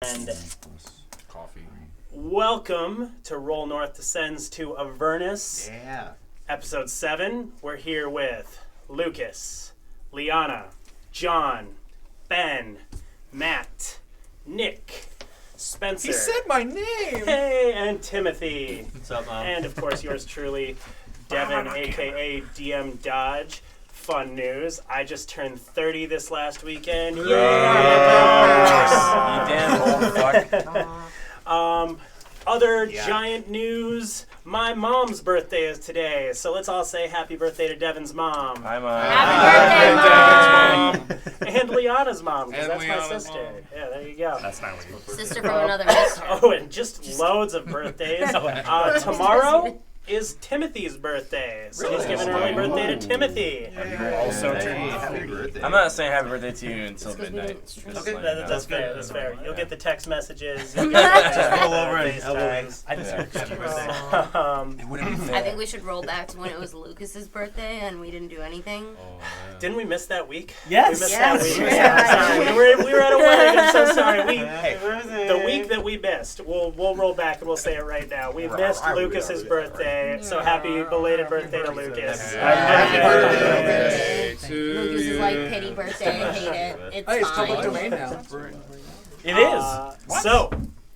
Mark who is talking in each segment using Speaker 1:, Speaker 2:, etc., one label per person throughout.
Speaker 1: And
Speaker 2: coffee.
Speaker 1: Welcome to Roll North Descends to Avernus.
Speaker 3: Yeah.
Speaker 1: Episode 7. We're here with Lucas, Liana, John, Ben, Matt, Nick, Spencer.
Speaker 3: He said my name!
Speaker 1: Hey, and Timothy.
Speaker 4: What's up, Mom?
Speaker 1: And of course yours truly, Devin, aka DM Dodge. Fun news, I just turned 30 this last weekend. Yay!
Speaker 4: You damn old fuck.
Speaker 1: Other giant news, my mom's birthday is today, so let's all say happy birthday to Devin's mom.
Speaker 4: Hi, Mom.
Speaker 5: Happy birthday, Mom!
Speaker 1: And Liana's mom, because
Speaker 2: And
Speaker 1: that's my
Speaker 2: Liana's
Speaker 1: sister.
Speaker 2: mom.
Speaker 1: Yeah, there you go.
Speaker 3: That's not weird.
Speaker 5: Sister from another mister.
Speaker 1: Oh, and just loads of birthdays. Tomorrow is Timothy's birthday, so he's giving an early birthday to Timothy.
Speaker 4: Also,
Speaker 3: Happy birthday.
Speaker 4: I'm not saying happy birthday to you until
Speaker 5: It's 'cause we
Speaker 4: midnight.
Speaker 5: didn't stress
Speaker 4: Just
Speaker 1: Okay,
Speaker 4: letting you know.
Speaker 1: that's fair. That's fair. You'll
Speaker 4: Yeah.
Speaker 1: get the text messages. You'll get the
Speaker 3: roll over and
Speaker 1: FaceTimes.
Speaker 3: I just
Speaker 4: Yeah.
Speaker 3: happy birthday.
Speaker 4: It wouldn't be fair.
Speaker 5: I think we should roll back to when it was Lucas's birthday and we didn't do anything.
Speaker 1: Didn't we miss that week?
Speaker 3: Yes.
Speaker 1: We missed
Speaker 5: Yes.
Speaker 1: that week.
Speaker 5: Yeah.
Speaker 1: I'm sorry. We were at a wedding. I'm so sorry.
Speaker 3: Hey.
Speaker 1: The week that we missed, we'll roll back and we'll say it right now. We missed Lucas's birthday, so happy belated birthday to Lucas.
Speaker 3: Happy
Speaker 2: birthday to
Speaker 5: Lucas is
Speaker 2: you.
Speaker 5: like pity birthday, I hate it. It's
Speaker 3: Hey, it's public
Speaker 5: fine.
Speaker 3: domain now.
Speaker 1: It is. So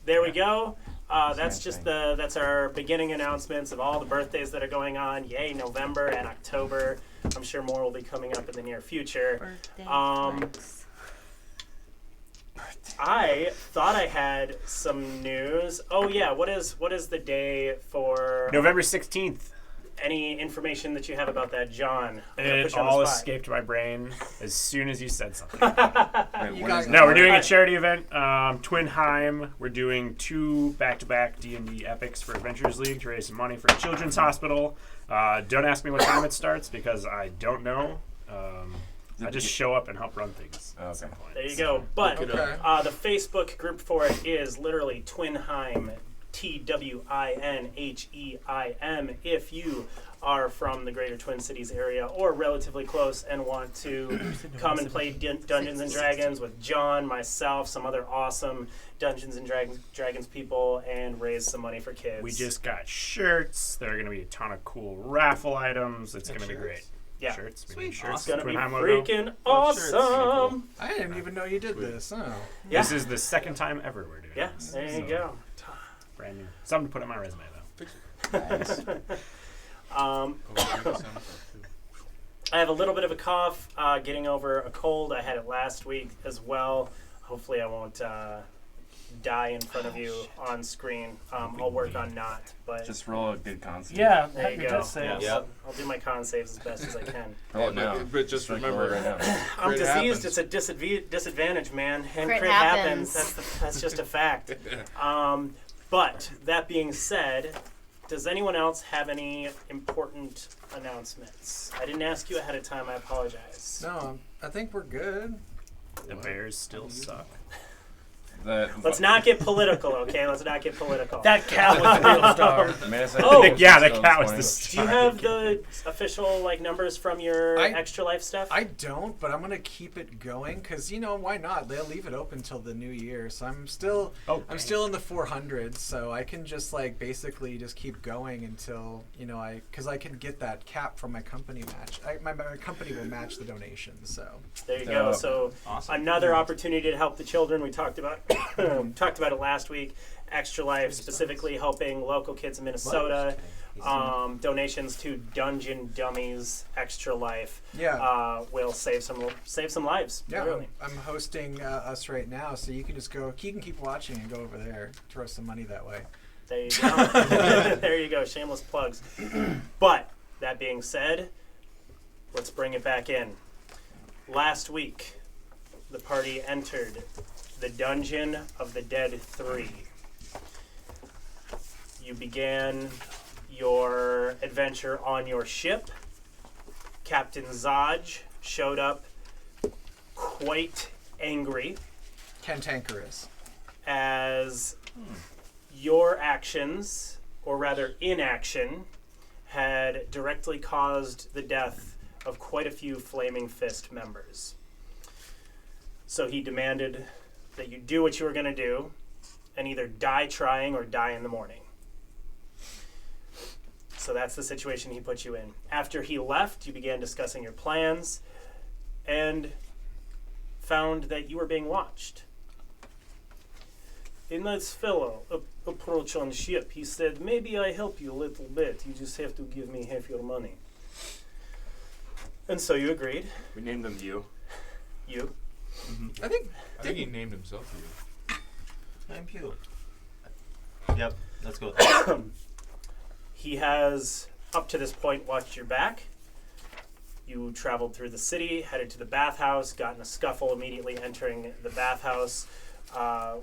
Speaker 1: there we go. That's our beginning announcements of all the birthdays that are going on. Yay, November and October. I'm sure more will be coming up in the near future.
Speaker 5: Birthday flex.
Speaker 1: I thought I had some news. Oh yeah, what is the day for
Speaker 6: November 16th.
Speaker 1: any information that you have about that, John? I'm gonna put
Speaker 6: It
Speaker 1: you on the
Speaker 6: all
Speaker 1: spot.
Speaker 6: escaped my brain as soon as you said something.
Speaker 4: Wait, what is
Speaker 6: No, we're doing
Speaker 1: Alright.
Speaker 6: a charity event. Twinheim. We're doing 2 back-to-back D&D epics for Adventures League to raise some money for a children's hospital. Don't ask me what time it starts because I don't know. I just show up and help run things.
Speaker 4: Okay.
Speaker 6: At some point.
Speaker 1: There you go. But
Speaker 2: Okay.
Speaker 1: the Facebook group for it is literally Twinheim, TWINHEIM. If you are from the greater Twin Cities area or relatively close and want to come and play Dungeons and Dragons with John, myself, some other awesome Dungeons and Dragons people, and raise some money for kids.
Speaker 6: We just got shirts. There are going to be a ton of cool raffle items. It's going to be great.
Speaker 1: Yeah.
Speaker 6: Shirts. We
Speaker 3: Sweet.
Speaker 6: need shirts.
Speaker 1: It's gonna be
Speaker 6: Twinheim logo.
Speaker 1: freaking
Speaker 2: shirts.
Speaker 1: awesome.
Speaker 3: I didn't even know you did this. Oh.
Speaker 1: Yeah.
Speaker 6: This is the second time ever we're doing
Speaker 1: Yeah,
Speaker 6: this.
Speaker 1: there you
Speaker 6: So,
Speaker 1: go.
Speaker 6: Brand new. Something to put on my resume, though.
Speaker 1: I have a little bit of a cough, getting over a cold. I had it last week as well. Hopefully I won't die in front of you on screen. I'll work on not, but
Speaker 4: Just roll a good concept.
Speaker 6: Yeah,
Speaker 1: there you go.
Speaker 4: Yeah.
Speaker 1: I'll do my con saves as best as I can.
Speaker 4: Roll it now.
Speaker 2: But just
Speaker 4: Like,
Speaker 2: remember,
Speaker 4: roll it right now.
Speaker 1: I'm
Speaker 2: Crit
Speaker 1: diseased.
Speaker 2: happens.
Speaker 1: It's a disadvantage, man. And
Speaker 5: Crit
Speaker 1: crit happens.
Speaker 5: happens.
Speaker 1: That's just a fact. But that being said, does anyone else have any important announcements? I didn't ask you ahead of time. I apologize.
Speaker 3: No, I think we're good.
Speaker 6: The Bears still suck.
Speaker 1: Let's not get political, okay? Let's not get political.
Speaker 6: That cat was the real star.
Speaker 1: Oh,
Speaker 6: Yeah, that cat was the
Speaker 1: Do
Speaker 6: star.
Speaker 1: you have the official numbers from your
Speaker 3: I-
Speaker 1: Extra Life stuff?
Speaker 3: I don't, but I'm gonna keep it going because why not? They'll leave it open till the new year, so I'm still in the 400s, so I can just basically just keep going until because I can get that cap from my company match. My company will match the donations, so
Speaker 1: There you go. So another opportunity to help the children. We talked about talked about it last week. Extra Life specifically helping local kids in Minnesota. Donations to Dungeon Dummies Extra Life will save some lives.
Speaker 3: yeah.
Speaker 1: Literally.
Speaker 3: I'm hosting us right now, so you can just go. You can keep watching and go over there, throw some money that way.
Speaker 1: There you go. There you go. Shameless plugs. But that being said, let's bring it back in. Last week, the party entered the Dungeon of the Dead 3. You began your adventure on your ship. Captain Zaj showed up quite angry
Speaker 3: Cantankerous.
Speaker 1: as your actions, or rather inaction, had directly caused the death of quite a few Flaming Fist members. So he demanded that you do what you were going to do and either die trying or die in the morning. So that's the situation he put you in. After he left, you began discussing your plans and found that you were being watched. A nice fellow approached on ship. He said, maybe I help you a little bit. You just have to give me half your money. And so you agreed.
Speaker 4: We named them you.
Speaker 1: You.
Speaker 3: I think
Speaker 2: he named himself you.
Speaker 7: I'm you. Yep, let's go with that.
Speaker 1: He has, up to this point, watched your back. You traveled through the city, headed to the bathhouse, got in a scuffle immediately entering the bathhouse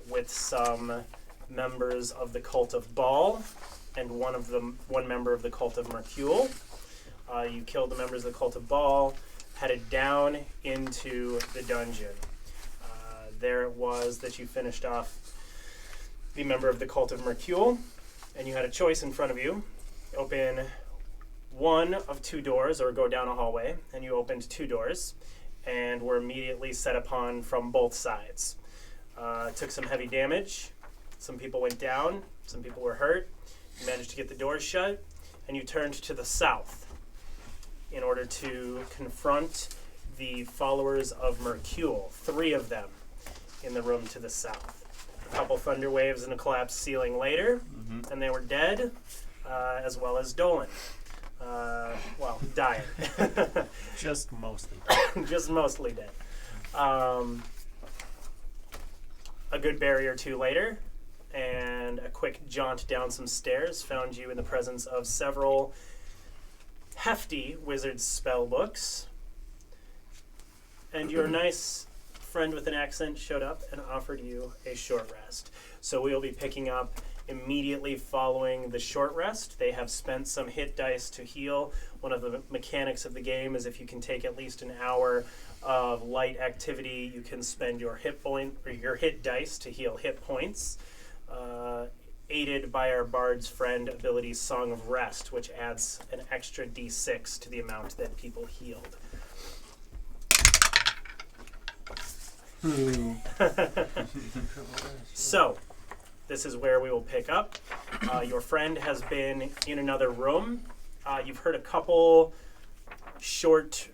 Speaker 1: with some members of the cult of Baal and one member of the cult of Mercule. You killed the members of the cult of Baal, headed down into the dungeon. There it was that you finished off the member of the cult of Mercule, and you had a choice in front of you. Open one of two doors or go down a hallway, and you opened two doors and were immediately set upon from both sides. Took some heavy damage. Some people went down. Some people were hurt. You managed to get the doors shut, and you turned to the south in order to confront the followers of Mercule, 3 of them in the room to the south. A couple thunder waves and a collapsed ceiling later, and they were dead, as well as Dolan. Dying.
Speaker 6: Just mostly.
Speaker 1: Just mostly dead. A good barrier or two later, and a quick jaunt down some stairs found you in the presence of several hefty wizard's spell books. And your nice friend with an accent showed up and offered you a short rest. So we will be picking up immediately following the short rest. They have spent some hit dice to heal. One of the mechanics of the game is if you can take at least an hour of light activity, you can spend your hit point or your hit dice to heal hit points. Aided by our bard's friend ability Song of Rest, which adds an extra d6 to the amount that people healed. So, this is where we will pick up. Your friend has been in another room. You've heard a couple short,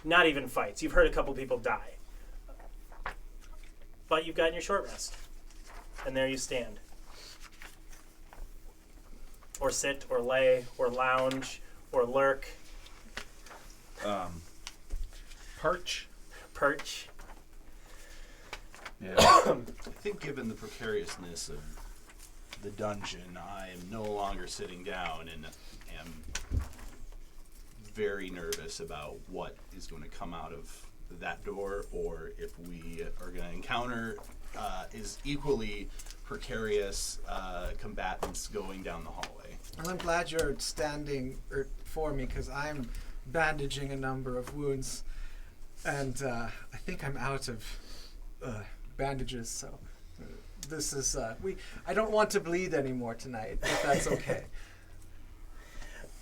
Speaker 1: not even fights. You've heard a couple people die. But you've gotten your short rest. And there you stand. Or sit, or lay, or lounge, or lurk.
Speaker 2: Perch.
Speaker 1: Perch.
Speaker 4: Yeah.
Speaker 7: I think given the precariousness of the dungeon, I am no longer sitting down and am very nervous about what is going to come out of that door, or if we are going to encounter is equally precarious combatants going down the hallway.
Speaker 3: Well, I'm glad you're standing for me because I'm bandaging a number of wounds, and I think I'm out of bandages. So this is I don't want to bleed anymore tonight. If that's okay.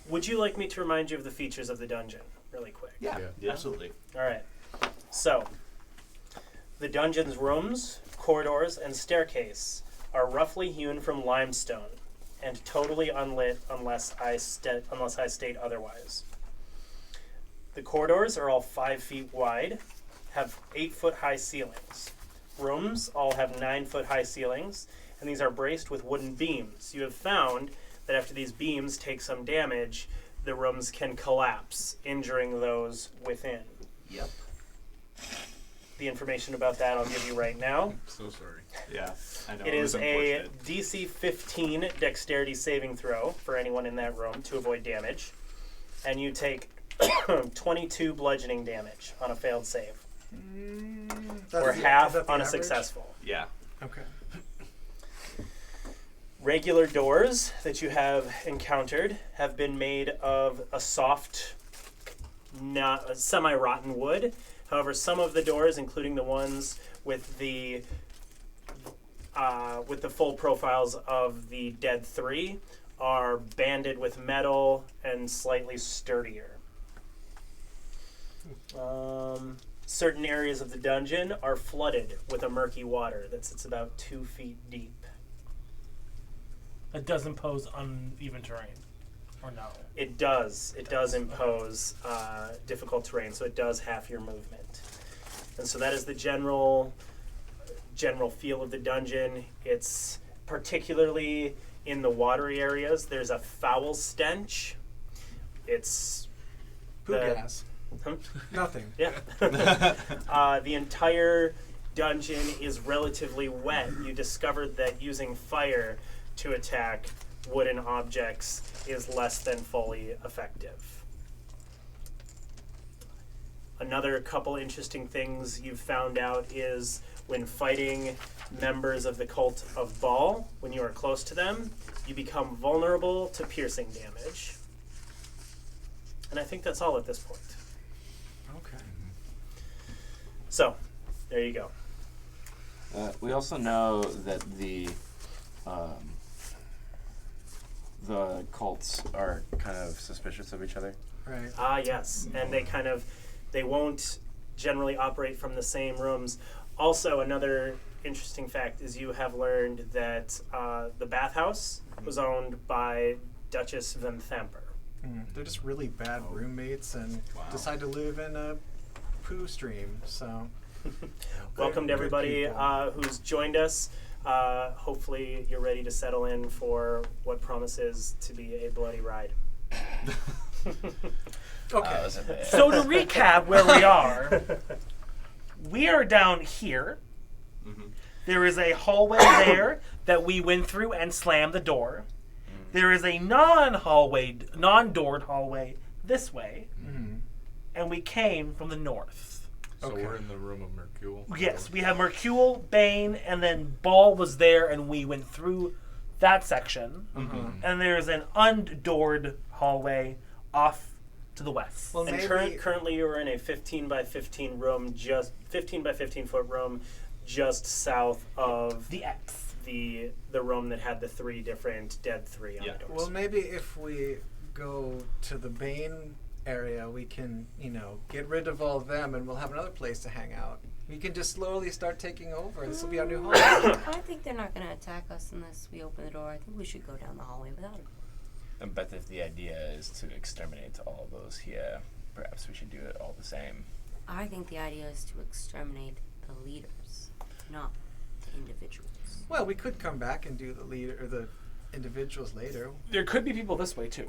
Speaker 1: Would you like me to remind you of the features of the dungeon, really quick?
Speaker 7: Yeah,
Speaker 2: Yeah.
Speaker 7: absolutely.
Speaker 1: All right. So, the dungeon's rooms, corridors, and staircase are roughly hewn from limestone and totally unlit unless I state otherwise. The corridors are all 5 feet wide, have 8-foot-high ceilings. Rooms all have 9-foot-high ceilings, and these are braced with wooden beams. You have found that after these beams take some damage, the rooms can collapse, injuring those within.
Speaker 7: Yep.
Speaker 1: The information about that I'll give you right now.
Speaker 2: So sorry.
Speaker 7: Yeah, I know.
Speaker 1: It is a DC 15 dexterity saving throw for anyone in that room to avoid damage. And you take 22 bludgeoning damage on a failed save. Or half on a successful.
Speaker 7: Yeah.
Speaker 3: Okay.
Speaker 1: Regular doors that you have encountered have been made of a soft, semi-rotten wood. However, some of the doors, including the ones with the full profiles of the Dead 3, are banded with metal and slightly sturdier. certain areas of the dungeon are flooded with a murky water that sits about 2 feet deep.
Speaker 8: It does impose uneven terrain, or no?
Speaker 1: It does. It does impose difficult terrain, so it does half your movement. And so that is the general feel of the dungeon. It's particularly in the watery areas. There's a foul stench. It's
Speaker 3: Poo gas.
Speaker 1: Huh?
Speaker 3: Nothing.
Speaker 1: Yeah. The entire dungeon is relatively wet. You discovered that using fire to attack wooden objects is less than fully effective. Another couple interesting things you've found out is when fighting members of the cult of Baal, when you are close to them, you become vulnerable to piercing damage. And I think that's all at this point.
Speaker 3: Okay.
Speaker 1: So, there you go.
Speaker 4: We also know that the cults are kind of suspicious of each other.
Speaker 3: Right.
Speaker 1: Ah, yes. And they won't generally operate from the same rooms. Also, another interesting fact is you have learned that the bathhouse was owned by Duchess Van Thamper.
Speaker 3: They're just really bad roommates and decide to live in a poo stream. So,
Speaker 1: Welcome to everybody who's joined us. Hopefully you're ready to settle in for what promises to be a bloody ride.
Speaker 3: okay.
Speaker 8: So to recap where we are down here.
Speaker 7: Mm-hmm.
Speaker 8: There is a hallway there that we went through and slammed the door. There is a non-doored hallway this way, and we came from the north.
Speaker 2: So
Speaker 3: Okay.
Speaker 2: we're in the room of Mercule.
Speaker 8: Yes, we have Mercule, Bane, and then Ball was there, and we went through that section. And there's an undoored hallway off to the west.
Speaker 3: Well,
Speaker 1: And
Speaker 3: maybe
Speaker 1: currently you are in a 15 by 15 room, just 15 by 15 foot room, just south of
Speaker 8: The X.
Speaker 1: the room that had the 3 different dead 3 on
Speaker 7: Yeah.
Speaker 1: the doors.
Speaker 3: Well, maybe if we go to the Bane area, we can, get rid of all of them, and we'll have another place to hang out. We can just slowly start taking over. This will be our new home.
Speaker 5: I think they're not going to attack us unless we open the door. I think we should go down the hallway without them.
Speaker 4: But if the idea is to exterminate all those here, perhaps we should do it all the same.
Speaker 5: I think the idea is to exterminate the leaders, not the individuals.
Speaker 3: Well, we could come back and do the leader or the individuals later.
Speaker 8: There could be people this way too.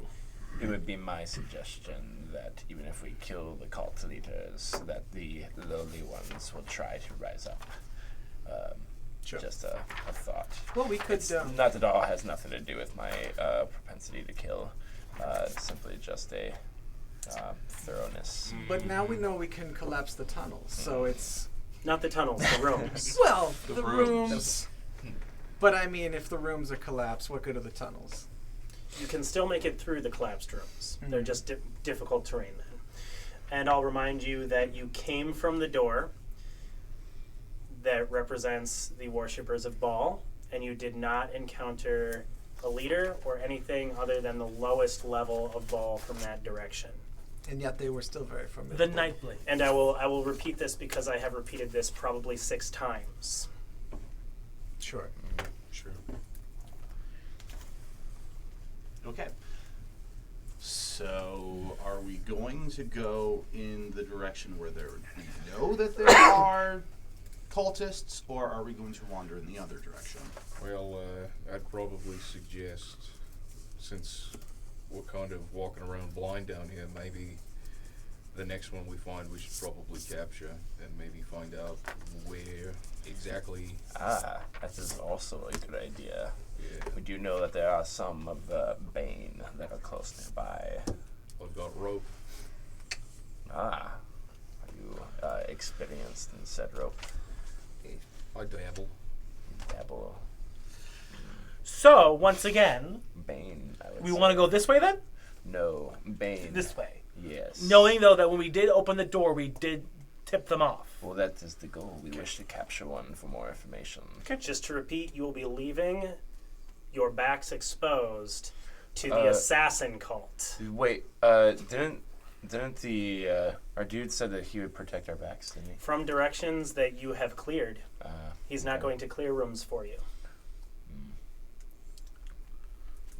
Speaker 4: It would be my suggestion that even if we kill the cult leaders, that the lowly ones will try to rise up.
Speaker 3: Sure.
Speaker 4: Just a thought.
Speaker 3: Well, we could.
Speaker 4: It's not at all has nothing to do with my propensity to kill. Simply just a thoroughness.
Speaker 3: But now we know we can collapse the tunnels, so it's
Speaker 1: Not the tunnels, the rooms.
Speaker 3: well
Speaker 7: The
Speaker 3: rooms.
Speaker 7: rooms.
Speaker 3: But I mean, if the rooms are collapsed, what good are the tunnels?
Speaker 1: You can still make it through the collapsed rooms. They're just difficult terrain then. And I'll remind you that you came from the door that represents the worshippers of Baal, and you did not encounter a leader or anything other than the lowest level of Baal from that direction.
Speaker 3: And yet they were still very formidable.
Speaker 8: The Nightblade.
Speaker 1: And I will repeat this because I have repeated this probably 6 times.
Speaker 3: Sure.
Speaker 2: Sure.
Speaker 7: Okay. So, are we going to go in the direction where we know that there are cultists, or are we going to wander in the other direction?
Speaker 2: Well, I'd probably suggest, since we're kind of walking around blind down here, maybe the next one we find we should probably capture and maybe find out where exactly.
Speaker 4: That is also a good idea.
Speaker 2: Yeah,
Speaker 4: We do know that there are some of the Bane that are close nearby.
Speaker 2: I've got rope.
Speaker 4: Are you experienced in said rope?
Speaker 2: I dabble.
Speaker 4: Dabble.
Speaker 8: So once again,
Speaker 4: Bane, I would
Speaker 8: we
Speaker 4: say.
Speaker 8: want to go this way then.
Speaker 4: No, Bane.
Speaker 8: This way.
Speaker 4: Yes.
Speaker 8: Knowing though that when we did open the door, we did tip them off.
Speaker 4: Well, that is the goal. We wish to capture one for more information.
Speaker 1: Just to repeat, you will be leaving your backs exposed to the assassin cult.
Speaker 4: Wait, didn't Didn't the our dude said that he would protect our backs, didn't he?
Speaker 1: From directions that you have cleared. He's not
Speaker 4: okay.
Speaker 1: going to clear rooms for you.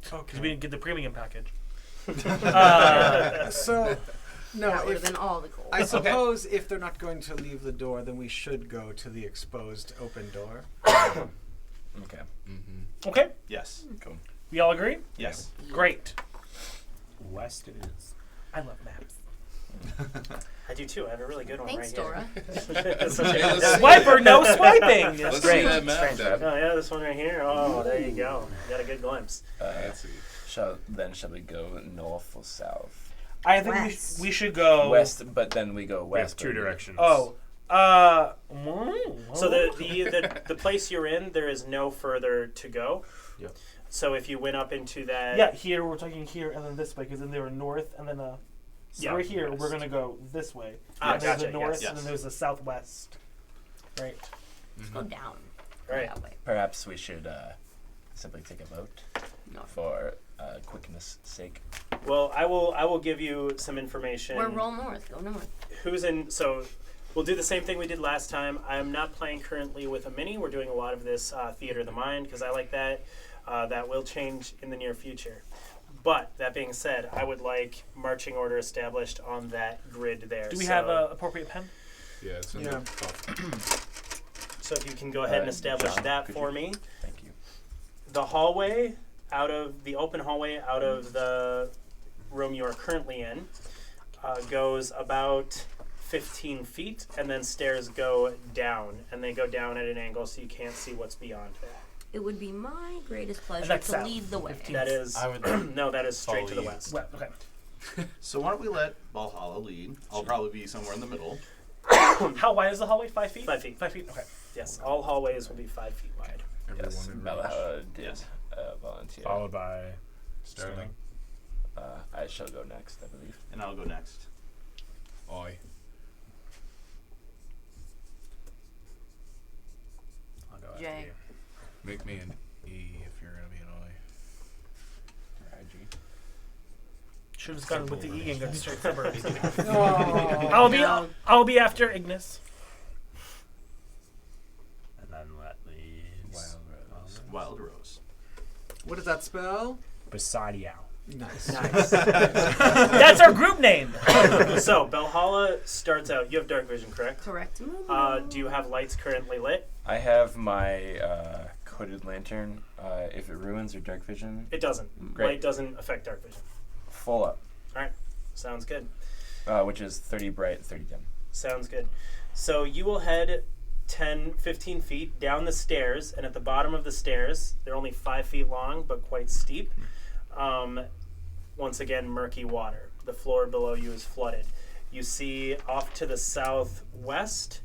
Speaker 8: Because we didn't get the premium package.
Speaker 3: So, no,
Speaker 5: that would have
Speaker 3: if,
Speaker 5: been all the gold.
Speaker 3: I suppose if they're not going to leave the door, then we should go to the exposed open door.
Speaker 4: Okay.
Speaker 8: Okay,
Speaker 7: Yes.
Speaker 4: Cool.
Speaker 8: we all agree?
Speaker 7: Yes.
Speaker 8: Great.
Speaker 6: West it is.
Speaker 8: I love maps.
Speaker 1: I do too. I have a really good one
Speaker 5: Thanks,
Speaker 1: right
Speaker 5: Dora.
Speaker 1: here.
Speaker 8: Swiper, no swiping!
Speaker 2: Let's see
Speaker 4: Strange,
Speaker 2: that map,
Speaker 4: strange
Speaker 2: Dad.
Speaker 1: Oh yeah, this one right here. Oh, there you go. You got a good glimpse.
Speaker 2: That's it.
Speaker 4: Shall we go north or south?
Speaker 8: I think
Speaker 5: West.
Speaker 8: we should go
Speaker 4: West, but then we go
Speaker 6: We have
Speaker 4: west.
Speaker 6: two directions.
Speaker 8: Oh,
Speaker 1: So the place you're in, there is no further to go.
Speaker 7: Yep.
Speaker 1: So if you went up into that,
Speaker 8: yeah, here we're talking here and then this way because then they were north and then so
Speaker 1: Yeah.
Speaker 8: we're here. We're gonna go this way.
Speaker 1: Ah,
Speaker 8: and there's
Speaker 1: gotcha,
Speaker 8: the north
Speaker 7: yes.
Speaker 8: and then there's the southwest. Right.
Speaker 5: Let's go down. Go
Speaker 1: Right.
Speaker 5: that way.
Speaker 4: Perhaps we should simply take a vote
Speaker 5: No.
Speaker 4: for quickness' sake.
Speaker 1: well, I will give you some information.
Speaker 5: We're roll north. Go north.
Speaker 1: Who's in? So we'll do the same thing we did last time. I'm not playing currently with a mini. We're doing a lot of this theater of the mind because I like that. That will change in the near future. But that being said, I would like marching order established on that grid there.
Speaker 8: Do we have an appropriate pen?
Speaker 2: Yeah, it's in
Speaker 3: Yeah.
Speaker 2: the top.
Speaker 1: So if you can go ahead and establish
Speaker 4: John,
Speaker 1: that
Speaker 4: could
Speaker 1: for
Speaker 4: you?
Speaker 1: me.
Speaker 4: Thank you.
Speaker 1: The hallway out of the open hallway out of the room you are currently in goes about 15 feet, and then stairs go down, and they go down at an angle so you can't see what's beyond that.
Speaker 5: It would be my greatest pleasure
Speaker 8: that's
Speaker 5: to
Speaker 8: south.
Speaker 5: lead the way.
Speaker 8: 15.
Speaker 1: That is
Speaker 7: I would
Speaker 1: no, that is straight to the
Speaker 7: follow you.
Speaker 1: west.
Speaker 8: Well, okay.
Speaker 7: So why don't we let Valhalla lead? I'll probably be somewhere in the middle.
Speaker 8: How wide is the hallway? 5 feet?
Speaker 1: 5 feet.
Speaker 8: 5 feet. Okay.
Speaker 1: Yes, all hallways will be 5 feet wide.
Speaker 2: Everyone
Speaker 4: Yes,
Speaker 2: in
Speaker 4: Valhalla did
Speaker 7: Yes.
Speaker 4: volunteer.
Speaker 6: Followed by
Speaker 2: Sterling.
Speaker 4: I shall go next, I believe.
Speaker 7: And I'll go next.
Speaker 2: I.
Speaker 6: I'll go after
Speaker 5: Jay.
Speaker 6: you.
Speaker 2: Make me an E if you're gonna be an
Speaker 8: Should have gone with the E and gone straight for birds.
Speaker 3: Oh.
Speaker 8: I'll be after Ignis.
Speaker 6: And then that leaves
Speaker 7: Wild Rose.
Speaker 3: What does that spell?
Speaker 6: beside you.
Speaker 3: Nice.
Speaker 8: That's our group name.
Speaker 1: So Valhalla starts out. You have dark vision, correct?
Speaker 5: Correct.
Speaker 1: Do you have lights currently lit?
Speaker 4: I have my coated lantern. If it ruins or dark vision,
Speaker 1: It doesn't.
Speaker 4: Great.
Speaker 1: Light doesn't affect dark vision.
Speaker 4: full up,
Speaker 1: Sounds good.
Speaker 4: which is 30 bright, 30 dim.
Speaker 1: Sounds good. So you will head 10, 15 feet down the stairs, and at the bottom of the stairs, they're only 5 feet long, but quite steep. Once again, murky water. The floor below you is flooded. You see off to the southwest,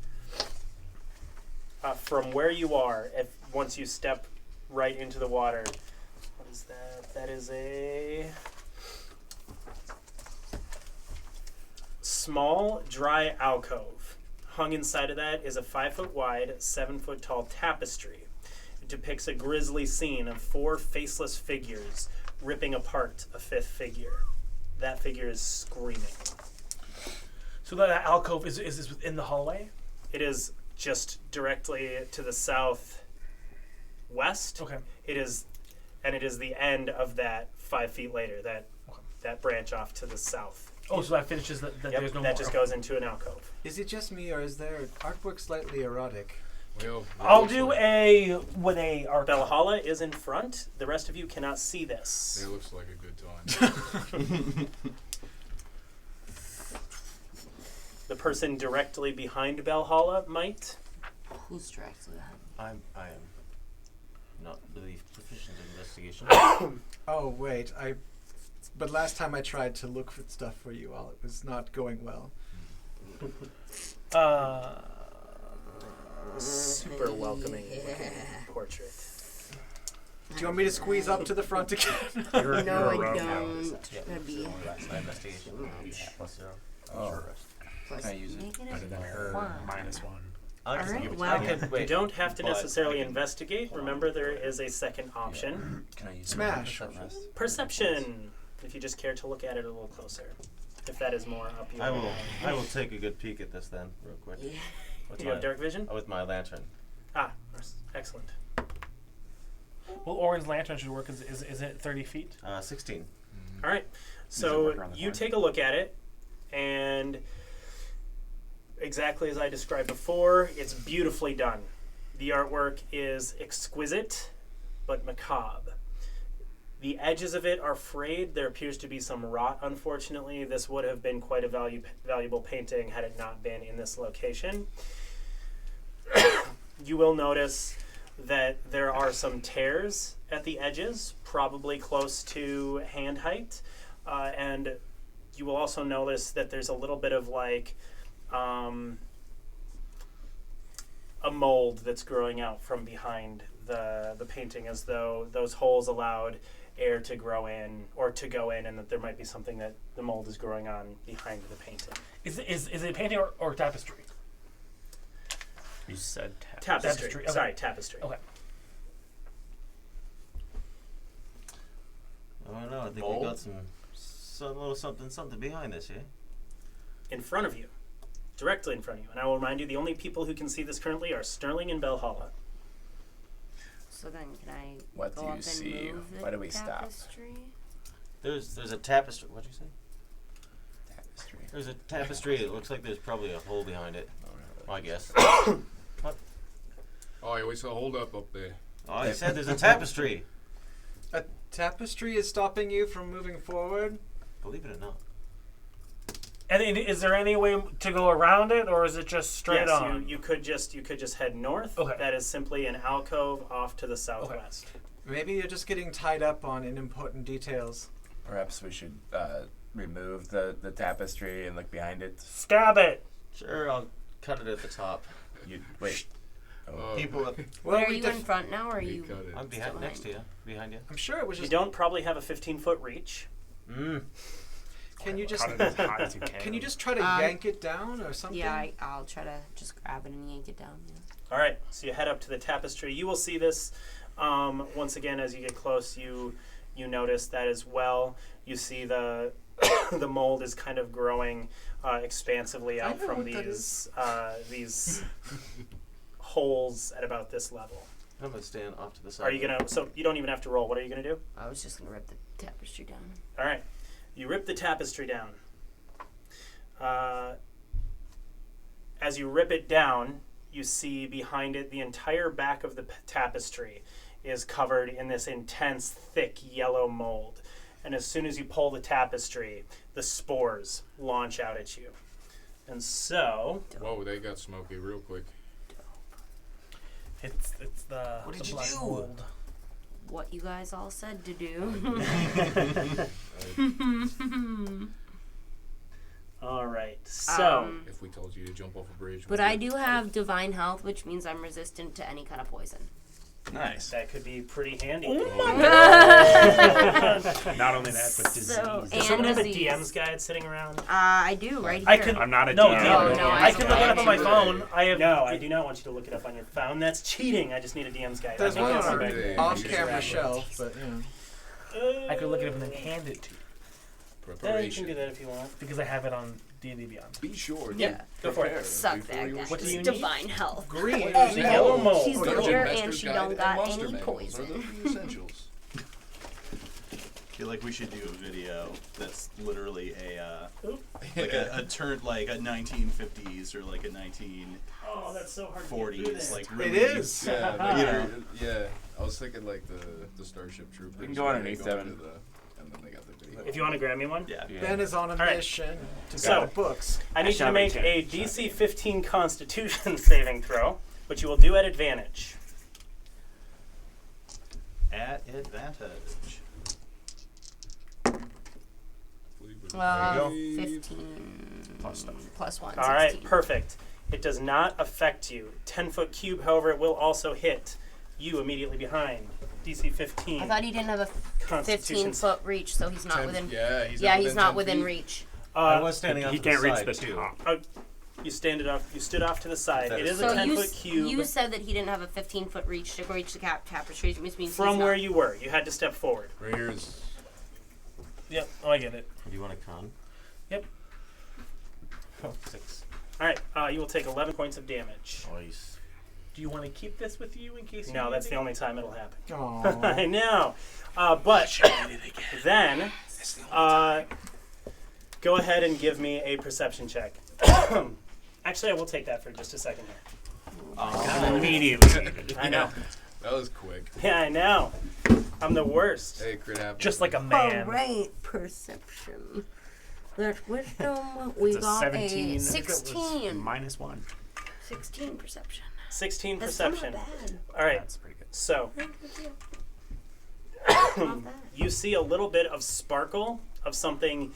Speaker 1: from where you are, once you step right into the water. What is that? That is a small, dry alcove. Hung inside of that is a 5 foot wide, 7 foot tall tapestry. It depicts a grisly scene of 4 faceless figures ripping apart a 5th figure. That figure is screaming.
Speaker 8: So that alcove is this within the hallway?
Speaker 1: It is just directly to the southwest.
Speaker 8: Okay.
Speaker 1: It is the end of that 5 feet later. That branch off to the south.
Speaker 8: Oh, so that finishes that.
Speaker 1: Yep,
Speaker 8: There's no
Speaker 1: that
Speaker 8: more.
Speaker 1: just goes into an alcove.
Speaker 3: Is it just me, or is their artwork slightly erotic?
Speaker 2: Well,
Speaker 8: I'll do a with a arc.
Speaker 1: Valhalla is in front. The rest of you cannot see this.
Speaker 2: It looks like a good time.
Speaker 1: The person directly behind Valhalla might.
Speaker 5: Who's directly behind?
Speaker 9: I am not really proficient in investigation.
Speaker 3: Oh wait, but last time I tried to look for stuff for you all, it was not going well.
Speaker 1: Super welcoming looking portrait.
Speaker 3: Do you want me to squeeze up to the front again?
Speaker 6: You're
Speaker 5: No,
Speaker 6: a
Speaker 5: I
Speaker 6: rogue.
Speaker 5: don't.
Speaker 9: Yeah,
Speaker 5: That'd be
Speaker 9: investigation. Plus 0.
Speaker 4: Oh.
Speaker 5: plus
Speaker 4: Can I use it?
Speaker 5: negative
Speaker 6: Her
Speaker 5: one.
Speaker 6: -1.
Speaker 9: I can
Speaker 5: Alright,
Speaker 9: give it to
Speaker 5: well-
Speaker 9: you.
Speaker 7: I could,
Speaker 1: You don't have to
Speaker 7: but
Speaker 1: necessarily
Speaker 7: I can-
Speaker 1: investigate. Remember, there is a second option.
Speaker 4: Can I use
Speaker 3: Smash.
Speaker 4: it?
Speaker 1: Perception. If you just care to look at it a little closer. if that is more up your alley.
Speaker 9: I will take a good peek at this then, real quick.
Speaker 5: Yeah.
Speaker 9: With
Speaker 1: Do you have dark vision?
Speaker 9: with my lantern.
Speaker 1: Ah, excellent.
Speaker 8: Well, Orin's lantern should work. Is it 30 feet?
Speaker 9: 16.
Speaker 1: All right.
Speaker 6: work
Speaker 1: So
Speaker 6: around the
Speaker 1: you
Speaker 6: corner.
Speaker 1: take a look at it, and exactly as I described before, it's beautifully done. The artwork is exquisite, but macabre. The edges of it are frayed. There appears to be some rot, unfortunately. This would have been quite a valuable painting had it not been in this location. You will notice that there are some tears at the edges, probably close to hand height. And you will also notice that there's a little bit of like a mold that's growing out from behind the painting, as though those holes allowed air to grow in or to go in, and that there might be something that the mold is growing on behind the painting.
Speaker 8: Is it a painting or tapestry?
Speaker 6: You said
Speaker 1: Tapestry.
Speaker 8: Okay.
Speaker 1: Sorry, tapestry.
Speaker 8: Okay.
Speaker 9: Oh no, I think
Speaker 7: Mold?
Speaker 9: we got some little something behind this, yeah?
Speaker 1: In front of you. Directly in front of you. And I will remind you, the only people who can see this currently are Sterling and Belhalla.
Speaker 5: So then, can I
Speaker 4: What
Speaker 5: go
Speaker 4: do you
Speaker 5: up and
Speaker 4: see?
Speaker 5: move the
Speaker 4: Why do we stop?
Speaker 5: tapestry?
Speaker 9: There's a tapestry. What'd you say?
Speaker 4: Tapestry.
Speaker 9: There's a tapestry. It looks like there's probably a hole behind it. I guess.
Speaker 2: Oh, I always hold up there.
Speaker 9: Oh, I said there's a tapestry.
Speaker 3: A tapestry is stopping you from moving forward?
Speaker 9: Believe it or not.
Speaker 8: And is there any way to go around it, or is it just straight
Speaker 1: Yes,
Speaker 8: on?
Speaker 1: you could just head north.
Speaker 8: Okay.
Speaker 1: That is simply an alcove off to the southwest.
Speaker 3: Maybe you're just getting tied up on unimportant details.
Speaker 4: Perhaps we should remove the tapestry and look behind it.
Speaker 8: Stab it.
Speaker 9: Sure, I'll cut it at the top.
Speaker 4: You wait. Oh.
Speaker 9: People up.
Speaker 3: Well,
Speaker 5: Are
Speaker 3: we
Speaker 5: you in front now, or are
Speaker 2: We
Speaker 5: you?
Speaker 2: cut it.
Speaker 9: I'm behind, next to you. Behind you.
Speaker 3: I'm sure it was
Speaker 1: You
Speaker 3: just.
Speaker 1: don't probably have a 15-foot reach.
Speaker 3: Can you just?
Speaker 6: Cut it as high as you can.
Speaker 3: Can you just try to yank it down or something?
Speaker 5: Yeah, I'll try to just grab it and yank it down. Yeah.
Speaker 1: All right, so you head up to the tapestry. You will see this once again as you get close. You notice that as well. You see the the mold is kind of growing expansively out
Speaker 3: know
Speaker 1: from
Speaker 3: what that
Speaker 1: these holes at about this level.
Speaker 9: I'm gonna stand off to the side.
Speaker 1: Are you gonna? So you don't even have to roll. What are you gonna do?
Speaker 5: I was just gonna rip the tapestry down.
Speaker 1: All right, you rip the tapestry down. As you rip it down, you see behind it the entire back of the tapestry is covered in this intense, thick yellow mold. And as soon as you pull the tapestry, the spores launch out at you. And so,
Speaker 2: Whoa, they got smoky real quick.
Speaker 8: It's the.
Speaker 9: What did
Speaker 8: the
Speaker 9: you
Speaker 8: black
Speaker 9: do?
Speaker 8: mold.
Speaker 5: What you guys all said to do.
Speaker 1: all right. So,
Speaker 2: If we told you to jump off a bridge.
Speaker 5: But
Speaker 2: we
Speaker 5: I
Speaker 2: would.
Speaker 5: do have divine health, which means I'm resistant to any kind of poison.
Speaker 4: Nice.
Speaker 1: that could be pretty handy.
Speaker 6: Not only that, but disease.
Speaker 5: So,
Speaker 1: Does someone have a
Speaker 5: disease.
Speaker 1: DM's guide sitting around?
Speaker 5: I do right here.
Speaker 8: I could.
Speaker 6: I'm not a
Speaker 8: No,
Speaker 6: DM.
Speaker 8: no,
Speaker 5: no,
Speaker 8: I can look it up on my
Speaker 5: I-
Speaker 8: phone. I have.
Speaker 1: No, I do not want you to look it up on your phone. That's cheating. I just need a DM's guide.
Speaker 3: There's
Speaker 1: I think
Speaker 3: one
Speaker 1: that's
Speaker 3: on
Speaker 1: the
Speaker 3: our
Speaker 1: right-
Speaker 3: off-camera shelf, but you know.
Speaker 8: I could look it up and then hand it to you
Speaker 1: Yeah, you can
Speaker 2: Preparation.
Speaker 1: do that if you want.
Speaker 8: because I have it on D&D Beyond.
Speaker 2: Be sure. to
Speaker 5: Yeah.
Speaker 1: Go for it.
Speaker 2: prepare
Speaker 5: Suck
Speaker 2: before
Speaker 5: that,
Speaker 2: you
Speaker 5: guys.
Speaker 8: What do you need?
Speaker 5: Divine health.
Speaker 3: Green.
Speaker 1: It's a yellow mold.
Speaker 5: She's the
Speaker 2: Dungeon
Speaker 5: leader and
Speaker 2: Master's
Speaker 5: she
Speaker 2: Guide
Speaker 5: don't
Speaker 2: and
Speaker 5: got
Speaker 2: Monster
Speaker 5: any
Speaker 2: Manuals are
Speaker 5: poison.
Speaker 2: the essentials.
Speaker 7: I feel like we should do a video that's literally a
Speaker 1: Oop.
Speaker 7: turn like a 1950s or like a 1940s
Speaker 1: Oh, that's so hard to get through this.
Speaker 7: like
Speaker 3: It
Speaker 7: really
Speaker 3: is.
Speaker 2: Yeah, like,
Speaker 7: You know.
Speaker 2: yeah. I was thinking like the Starship Troopers.
Speaker 4: We can go
Speaker 2: where
Speaker 4: underneath
Speaker 2: they go
Speaker 4: them.
Speaker 2: into and then they got the video.
Speaker 1: If you want to grab me one.
Speaker 7: yeah.
Speaker 3: Ben is on a
Speaker 1: right.
Speaker 3: mission to
Speaker 1: So-
Speaker 3: get the books.
Speaker 1: I need you to
Speaker 6: shall
Speaker 1: make
Speaker 6: return.
Speaker 1: a DC 15 Constitution saving throw, which you will do at advantage.
Speaker 7: At advantage.
Speaker 5: Well,
Speaker 2: Five.
Speaker 5: 15 plus 1.
Speaker 1: All right,
Speaker 5: 16.
Speaker 1: perfect. It does not affect you. 10-foot cube, however, it will also hit you immediately behind. DC 15.
Speaker 5: I thought he didn't have a
Speaker 1: Constitution
Speaker 5: 15-foot reach, so he's not
Speaker 2: 10
Speaker 5: within.
Speaker 2: Yeah, he's
Speaker 5: Yeah,
Speaker 2: not
Speaker 5: he's
Speaker 2: within
Speaker 5: not
Speaker 2: 10
Speaker 5: within
Speaker 2: feet.
Speaker 5: reach.
Speaker 9: I was standing
Speaker 6: He
Speaker 9: off
Speaker 6: can't
Speaker 9: to the
Speaker 6: reach
Speaker 9: side,
Speaker 6: the
Speaker 9: too.
Speaker 6: top.
Speaker 1: You stood off to the side.
Speaker 9: That
Speaker 1: It
Speaker 9: is
Speaker 1: is a
Speaker 5: So
Speaker 1: 10-foot cube.
Speaker 5: you said that he didn't have a 15-foot reach to reach the tapestry, which means
Speaker 1: From
Speaker 5: he's
Speaker 1: where
Speaker 5: not.
Speaker 1: you were, you had to step forward.
Speaker 2: Right here is
Speaker 8: Yep. Oh, I get it.
Speaker 9: Do you want a con?
Speaker 8: Yep.
Speaker 9: 6.
Speaker 1: All right, you will take 11 points of damage.
Speaker 9: Nice.
Speaker 8: Do you want to keep this with you in case?
Speaker 1: No, that's the only time it'll happen.
Speaker 3: Aww.
Speaker 1: I know. But then, go ahead and give me a perception check. Actually, I will take that for just a second here.
Speaker 6: Immediately.
Speaker 1: I know.
Speaker 2: That was quick.
Speaker 1: Yeah, I know. I'm the worst.
Speaker 2: Hey, crit happens.
Speaker 8: Just like a man.
Speaker 5: All right, perception. There's wisdom. We
Speaker 6: It's a
Speaker 5: got
Speaker 6: 17.
Speaker 5: a
Speaker 6: I think it was
Speaker 5: 16.
Speaker 6: -1.
Speaker 5: 16 perception.
Speaker 1: 16
Speaker 5: That's
Speaker 1: perception.
Speaker 5: not bad.
Speaker 1: All right.
Speaker 6: That's pretty good.
Speaker 1: So
Speaker 5: Not bad.
Speaker 1: you see a little bit of sparkle of something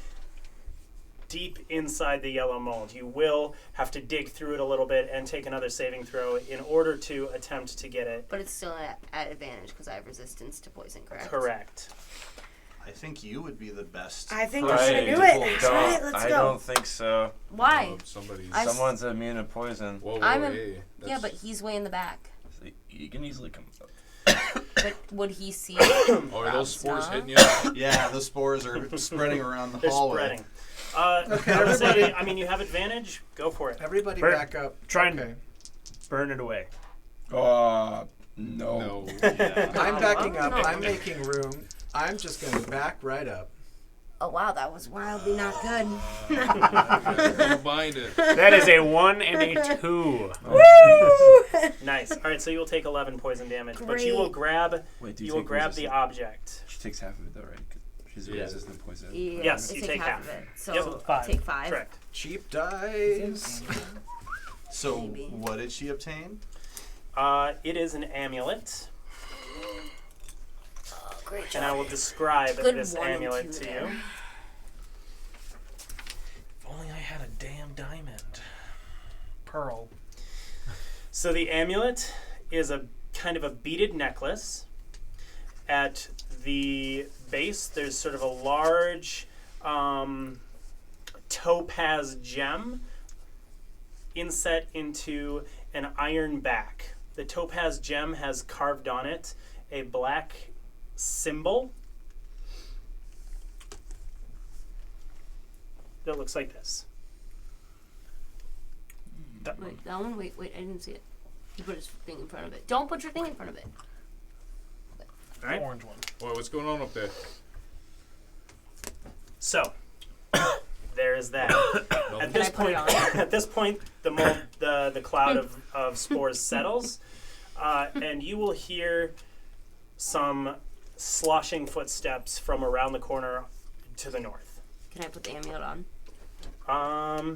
Speaker 1: deep inside the yellow mold. You will have to dig through it a little bit and take another saving throw in order to attempt to get it
Speaker 5: But it's still at advantage because I have resistance to poison, correct?
Speaker 1: correct.
Speaker 7: I think you would be the best.
Speaker 5: I think
Speaker 9: I
Speaker 5: we should do
Speaker 7: to
Speaker 5: it.
Speaker 7: pull this
Speaker 5: All
Speaker 7: off.
Speaker 5: right, let's
Speaker 9: I
Speaker 5: go.
Speaker 9: don't think so.
Speaker 5: Why?
Speaker 2: Somebody's.
Speaker 5: I-
Speaker 9: Someone's immune to poison.
Speaker 2: Whoa,
Speaker 5: I'm
Speaker 2: whoa,
Speaker 5: a-
Speaker 2: hey.
Speaker 5: Yeah,
Speaker 2: That's-
Speaker 5: but he's way in the back.
Speaker 9: So you can easily come up.
Speaker 5: But would he see it?
Speaker 2: Oh, are those spores
Speaker 5: Huh?
Speaker 2: hitting you?
Speaker 7: Yeah, the spores are spreading around the
Speaker 1: They're
Speaker 7: hallway.
Speaker 1: spreading.
Speaker 3: Okay,
Speaker 1: I would say,
Speaker 3: everybody-
Speaker 1: I mean, you have advantage. Go for it.
Speaker 3: Everybody
Speaker 6: Bert,
Speaker 3: back up.
Speaker 6: try and-
Speaker 3: Okay.
Speaker 6: Burn it away.
Speaker 9: No.
Speaker 2: No.
Speaker 7: Yeah.
Speaker 3: I'm backing up.
Speaker 5: no.
Speaker 3: I'm making room. I'm just going to back right up.
Speaker 5: Oh wow, that was wildly not good.
Speaker 2: Don't bind it.
Speaker 6: That is a 1 and a 2.
Speaker 1: Nice. All right, so you will take 11 poison damage, but you will
Speaker 5: Great.
Speaker 1: grab
Speaker 9: Wait, do
Speaker 1: you will
Speaker 9: take
Speaker 1: grab the
Speaker 9: resistant?
Speaker 1: object.
Speaker 9: She takes half of it though, right? 'Cause she's
Speaker 2: Yeah.
Speaker 9: resistant to poison.
Speaker 5: Yeah,
Speaker 1: Yes,
Speaker 5: I
Speaker 1: you
Speaker 5: take
Speaker 1: take half.
Speaker 5: of it. So
Speaker 1: Yep.
Speaker 8: Five.
Speaker 5: take 5.
Speaker 1: Correct.
Speaker 3: Cheap dice.
Speaker 7: So,
Speaker 5: Maybe.
Speaker 7: what did she obtain?
Speaker 1: It is an amulet,
Speaker 5: Oh, great
Speaker 1: and I will describe
Speaker 5: Good
Speaker 1: this
Speaker 5: 1 and
Speaker 1: amulet
Speaker 5: 2
Speaker 1: to
Speaker 5: there.
Speaker 1: you.
Speaker 8: If only I had a damn diamond. Pearl.
Speaker 1: So the amulet is a kind of a beaded necklace. At the base, there's sort of a large topaz gem inset into an iron back. The topaz gem has carved on it a black symbol that looks like this.
Speaker 5: Wait, that one? Wait, I didn't see it. He put his thing in front of it. Don't put your thing in front of it.
Speaker 1: All right.
Speaker 8: Orange one.
Speaker 2: Boy, what's going on up there?
Speaker 1: So there is that.
Speaker 2: No.
Speaker 1: At this
Speaker 5: Can I put
Speaker 1: point,
Speaker 5: it on?
Speaker 1: at this point, the mold, the cloud of spores settles, and you will hear some sloshing footsteps from around the corner to the north.
Speaker 5: Can I put the amulet on?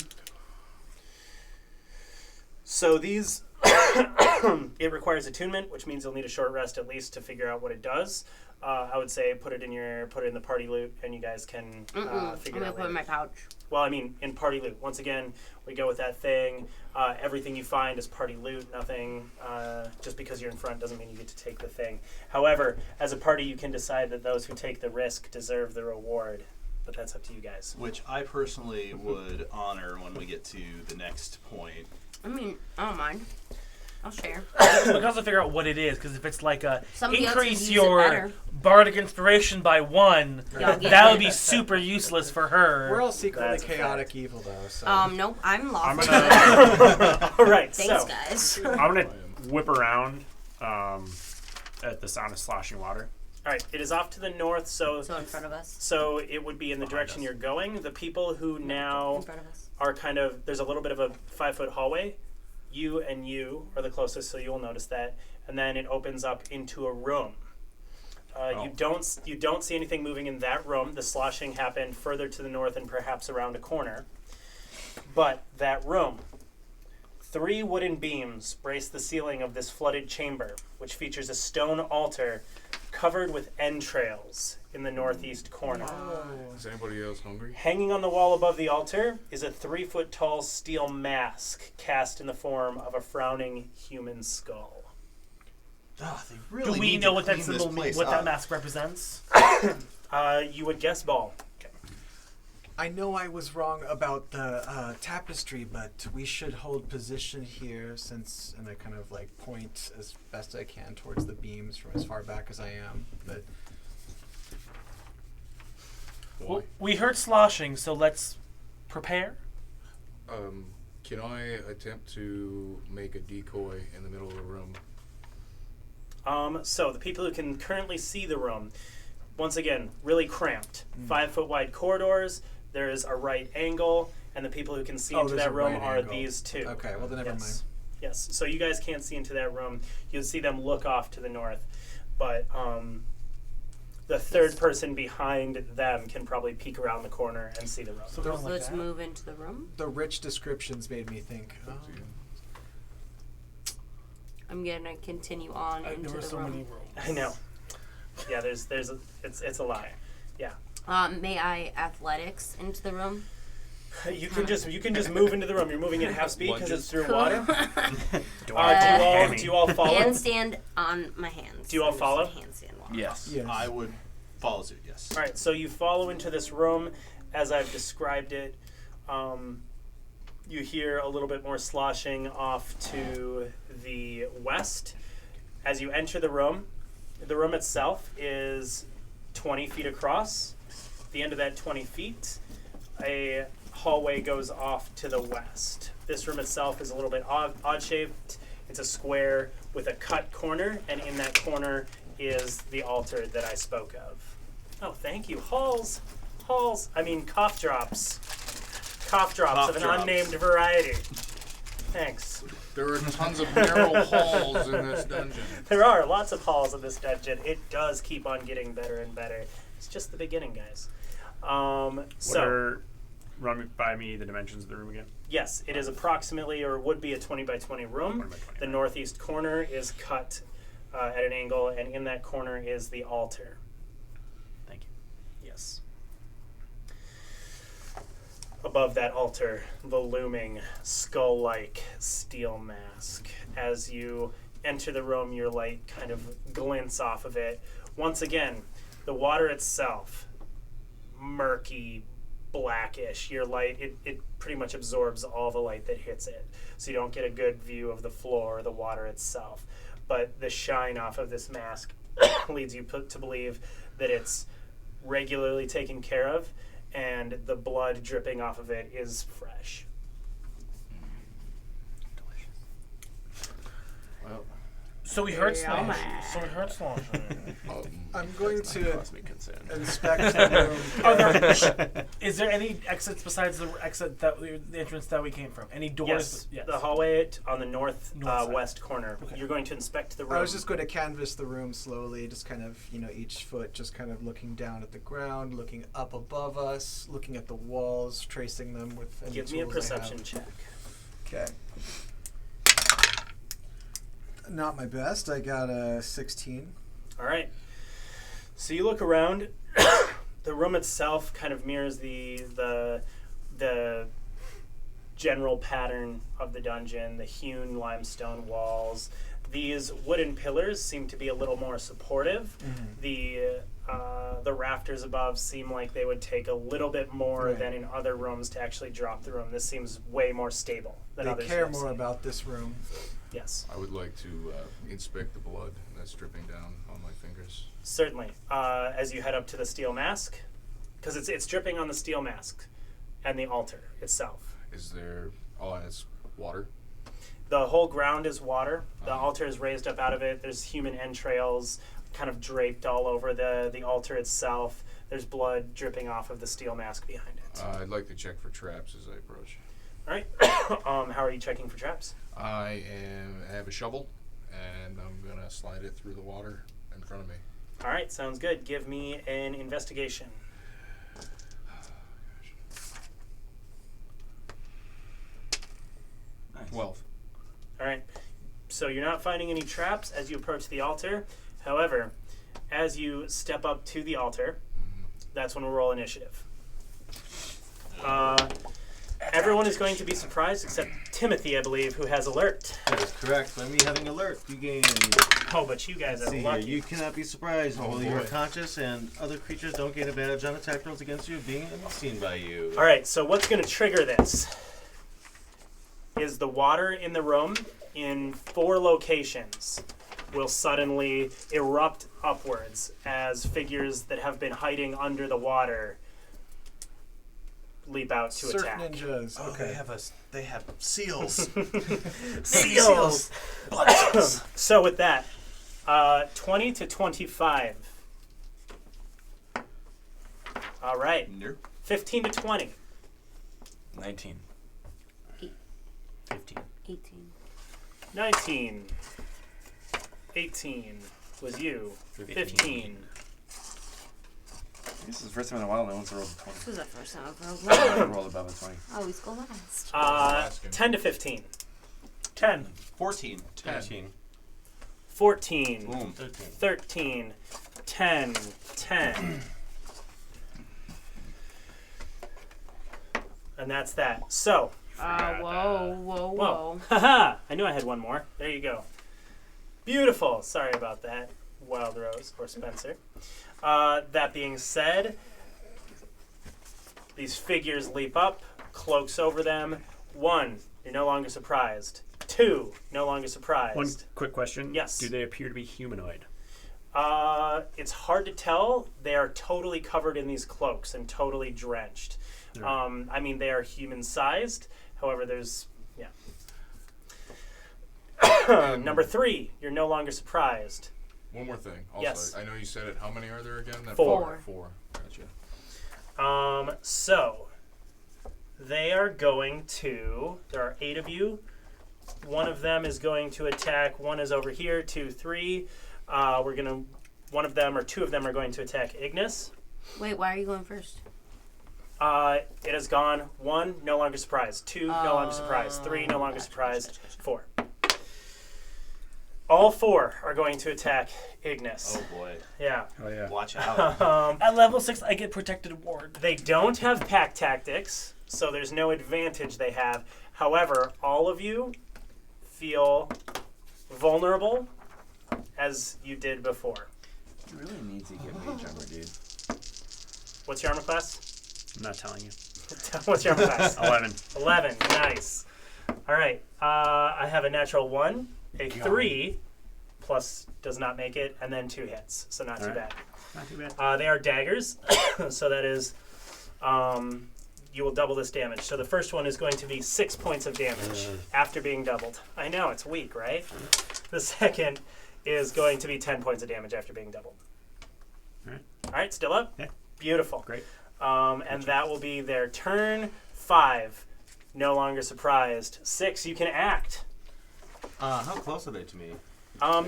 Speaker 1: So these, it requires attunement, which means you'll need a short rest at least to figure out what it does. I would say put it in the party loot, and you guys can
Speaker 5: I'm
Speaker 1: figure
Speaker 5: gonna
Speaker 1: it out
Speaker 5: put it in
Speaker 1: later.
Speaker 5: my pouch.
Speaker 1: Well, I mean, in party loot. Once again, we go with that thing. Everything you find is party loot. Nothing, just because you're in front doesn't mean you get to take the thing. However, as a party, you can decide that those who take the risk deserve the reward. But that's up to you guys.
Speaker 7: Which I personally would honor when we get to the next point.
Speaker 5: I mean, I don't mind. I'll share.
Speaker 8: We can also figure out what it is, because if it's like a
Speaker 5: Somebody else can
Speaker 8: increase
Speaker 5: use it
Speaker 8: your
Speaker 5: better.
Speaker 8: bardic inspiration by 1,
Speaker 5: Y'all get
Speaker 8: that
Speaker 5: it.
Speaker 8: would be super useless for her.
Speaker 3: We're all secretly
Speaker 1: That's a
Speaker 3: chaotic
Speaker 1: fact.
Speaker 3: evil, though. So.
Speaker 5: Nope, I'm
Speaker 6: I'm
Speaker 5: lawful.
Speaker 6: gonna
Speaker 1: All right,
Speaker 5: Thanks,
Speaker 1: so
Speaker 5: guys.
Speaker 6: I'm gonna whip around at the sound of sloshing water.
Speaker 1: all right, it is off to the north. So
Speaker 5: So in front of us.
Speaker 1: so it would be in the direction
Speaker 6: us.
Speaker 1: you're going. The people who
Speaker 5: In
Speaker 1: now
Speaker 5: front of us.
Speaker 1: are kind of, there's a little bit of a 5-foot hallway. You and you are the closest, so you'll notice that. And then it opens up into a room. You don't see anything moving in that room. The sloshing happened further to the north and perhaps around a corner. But that room, 3 wooden beams brace the ceiling of this flooded chamber, which features a stone altar covered with entrails in the northeast corner.
Speaker 2: Is anybody else hungry?
Speaker 1: Hanging on the wall above the altar is a 3-foot-tall steel mask cast in the form of a frowning human skull.
Speaker 7: They really
Speaker 8: Do we
Speaker 7: need
Speaker 8: know
Speaker 7: to
Speaker 8: what that
Speaker 7: clean this
Speaker 8: symbol,
Speaker 7: place
Speaker 8: what
Speaker 7: up.
Speaker 8: that mask represents?
Speaker 1: You would guess ball.
Speaker 3: I know I was wrong about the tapestry, but we should hold position here since, and I kind of like point as best I can towards the beams from as far back as I am. But
Speaker 2: Why?
Speaker 8: Well, we heard sloshing, so let's prepare.
Speaker 2: Can I attempt to make a decoy in the middle of the room?
Speaker 1: So the people who can currently see the room, once again, really cramped. 5 foot wide corridors. There is a right angle, and the people who can see into
Speaker 3: there's
Speaker 1: that
Speaker 3: a
Speaker 1: room
Speaker 3: right
Speaker 1: are
Speaker 3: angle.
Speaker 1: these two.
Speaker 3: Okay, well then never mind.
Speaker 1: Yes. So you guys can't see into that room. You'll see them look off to the north, but the third person behind them can probably peek around the corner and see the room.
Speaker 8: So going like
Speaker 5: Let's
Speaker 8: that.
Speaker 5: move into the room.
Speaker 3: The rich descriptions made me think. Oh.
Speaker 5: I'm gonna continue on into
Speaker 8: There were
Speaker 5: the
Speaker 8: so
Speaker 5: room.
Speaker 8: many rooms.
Speaker 1: I know. Yeah, it's a lot. Yeah.
Speaker 5: May I athletics into the room?
Speaker 1: You can just move into the room. You're moving at half speed because it's through
Speaker 5: Cool.
Speaker 1: water.
Speaker 6: Do
Speaker 1: Do you all follow?
Speaker 5: Handstand on my hands.
Speaker 1: Do you all
Speaker 5: There's
Speaker 1: follow?
Speaker 5: a Handstand walk.
Speaker 4: Yes.
Speaker 3: Yes.
Speaker 7: I would follow suit, yes.
Speaker 1: All right, so you follow into this room as I've described it. You hear a little bit more sloshing off to the west. As you enter the room itself is 20 feet across. At the end of that 20 feet, a hallway goes off to the west. This room itself is a little bit odd-shaped. It's a square with a cut corner, and in that corner is the altar that I spoke of. Oh, thank you. Cough drops. Cough drops of an unnamed variety. Thanks.
Speaker 2: There are tons of narrow halls in this dungeon.
Speaker 1: There are lots of halls in this dungeon. It does keep on getting better and better. It's just the beginning, guys.
Speaker 6: Run by me the dimensions of the room again.
Speaker 1: Yes, it is approximately, or would be, a 20 by 20 room.
Speaker 6: 20 by 20,
Speaker 1: The
Speaker 6: right.
Speaker 1: northeast corner is cut at an angle, and in that corner is the altar.
Speaker 6: Thank you.
Speaker 1: Yes. Above that altar, the looming skull-like steel mask. As you enter the room, your light kind of glints off of it. Once again, the water itself, murky, blackish. Your light, it pretty much absorbs all the light that hits it. So you don't get a good view of the floor or the water itself. But the shine off of this mask leads you to believe that it's regularly taken care of, and the blood dripping off of it is fresh.
Speaker 2: Well,
Speaker 8: So we heard
Speaker 5: Yeah.
Speaker 8: sloshing.
Speaker 3: I'm going to
Speaker 4: Cause me concern.
Speaker 3: inspect the room.
Speaker 8: Are there, is there any exits besides the exit the entrance that we came from? Any doors?
Speaker 1: Yes, the hallway on the north
Speaker 8: side.
Speaker 1: west corner.
Speaker 8: Okay.
Speaker 1: You're going to inspect the room.
Speaker 3: I was just going to canvass the room slowly, just kind of, each foot just kind of looking down at the ground, looking up above us, looking at the walls, tracing them with any
Speaker 1: Give me a
Speaker 3: tools I have.
Speaker 1: perception check.
Speaker 3: Okay. Not my best. I got a 16.
Speaker 1: All right. So you look around. The room itself kind of mirrors the general pattern of the dungeon, the hewn limestone walls. These wooden pillars seem to be a little more supportive.
Speaker 3: Mm-hmm.
Speaker 1: The rafters above seem like they would take a little bit more
Speaker 3: Right.
Speaker 1: than in other rooms to actually drop the room. This seems way more stable than
Speaker 3: They
Speaker 1: others.
Speaker 3: care
Speaker 1: I've
Speaker 3: more
Speaker 1: seen.
Speaker 3: about this room.
Speaker 1: Yes,
Speaker 2: I would like to inspect the blood that's dripping down on my fingers.
Speaker 1: certainly. As you head up to the steel mask, because it's dripping on the steel mask and the altar itself.
Speaker 2: Is there... Oh, and it's water?
Speaker 1: The whole ground is water. The altar is raised up out of it. There's human entrails kind of draped all over the altar itself. There's blood dripping off of the steel mask behind it.
Speaker 2: I'd like to check for traps as I approach.
Speaker 1: All right. How are you checking for traps?
Speaker 2: I have a shovel, and I'm going to slide it through the water in front of me.
Speaker 1: All right, sounds good. Give me an investigation.
Speaker 9: Nice.
Speaker 2: 12.
Speaker 1: All right. So you're not finding any traps as you approach the altar. However, as you step up to the altar, that's when we'll roll initiative. Everyone is going to be surprised except Timothy, I believe, who has alert.
Speaker 9: That is correct. By me having alert, you gain.
Speaker 1: Oh, but you guys
Speaker 9: Let's
Speaker 1: are
Speaker 9: see here.
Speaker 1: lucky.
Speaker 9: You cannot be surprised
Speaker 2: Oh,
Speaker 9: while you are
Speaker 2: boy.
Speaker 9: conscious, and other creatures don't gain advantage on attack rolls against you being unseen by you.
Speaker 1: All right, so what's going to trigger this is the water in the room in 4 locations will suddenly erupt upwards as figures that have been hiding under the water leap out to
Speaker 3: Surf
Speaker 1: attack.
Speaker 3: ninjas.
Speaker 7: Oh,
Speaker 3: Okay.
Speaker 7: they have seals.
Speaker 1: Seals. So with that, 20 to 25. All right.
Speaker 7: Nope.
Speaker 1: 15 to 20.
Speaker 4: 19.
Speaker 6: 15.
Speaker 5: 18.
Speaker 1: 19. 18 was you. 15.
Speaker 10: This is the first time in a while no one's rolled a 20.
Speaker 5: This is the first time I've
Speaker 10: I
Speaker 5: rolled.
Speaker 10: rolled above a 20.
Speaker 5: Always go last.
Speaker 1: 10 to 15.
Speaker 8: 10.
Speaker 7: 14.
Speaker 9: 13.
Speaker 1: 14.
Speaker 7: Boom.
Speaker 1: 13. 10. 10. And that's that. So,
Speaker 5: Whoa.
Speaker 1: haha! I knew I had one more. There you go. Beautiful. Sorry about that, Wild Rose or Spencer. That being said, these figures leap up, cloaks over them. 1, you're no longer surprised. 2, no longer surprised.
Speaker 6: One quick question.
Speaker 1: Yes.
Speaker 6: Do they appear to be humanoid?
Speaker 1: It's hard to tell. They are totally covered in these cloaks and totally drenched. I mean, they are human-sized. However, there's, Number 3, you're no longer surprised.
Speaker 2: One more thing. Also,
Speaker 1: Yes.
Speaker 2: I know you said it. How many are there again? That
Speaker 1: 4.
Speaker 2: 4. Gotcha.
Speaker 1: So, they are going to, there are 8 of you. One of them is going to attack. One is over here, 2, 3. One of them or 2 of them are going to attack Ignis.
Speaker 5: Wait, why are you going first?
Speaker 1: It has gone. 1, no longer surprised. 2, no longer surprised. 3, no longer surprised. 4. All 4 are going to attack Ignis.
Speaker 7: Oh boy.
Speaker 1: Yeah.
Speaker 6: Oh, yeah.
Speaker 7: Watch out.
Speaker 8: At level 6, I get protected ward.
Speaker 1: They don't have pack tactics, so there's no advantage they have. However, all of you feel vulnerable as you did before.
Speaker 10: You really need to get mage armor, dude.
Speaker 1: What's your armor class?
Speaker 6: I'm not telling you.
Speaker 1: What's your armor class?
Speaker 6: 11.
Speaker 1: 11. Nice. All right. I have a natural 1, a 3, plus does not make it, and then 2 hits. So not too
Speaker 6: All right.
Speaker 1: bad.
Speaker 6: Not too bad.
Speaker 1: They are daggers, so that is, you will double this damage. So the first one is going to be 6 points of damage after being doubled. I know, it's weak, right? The second is going to be 10 points of damage after being doubled.
Speaker 6: All right.
Speaker 1: All right, still up?
Speaker 6: Yeah.
Speaker 1: Beautiful.
Speaker 6: Great.
Speaker 1: And that will be their turn. 5, no longer surprised. 6, you can act.
Speaker 9: How close are they to me?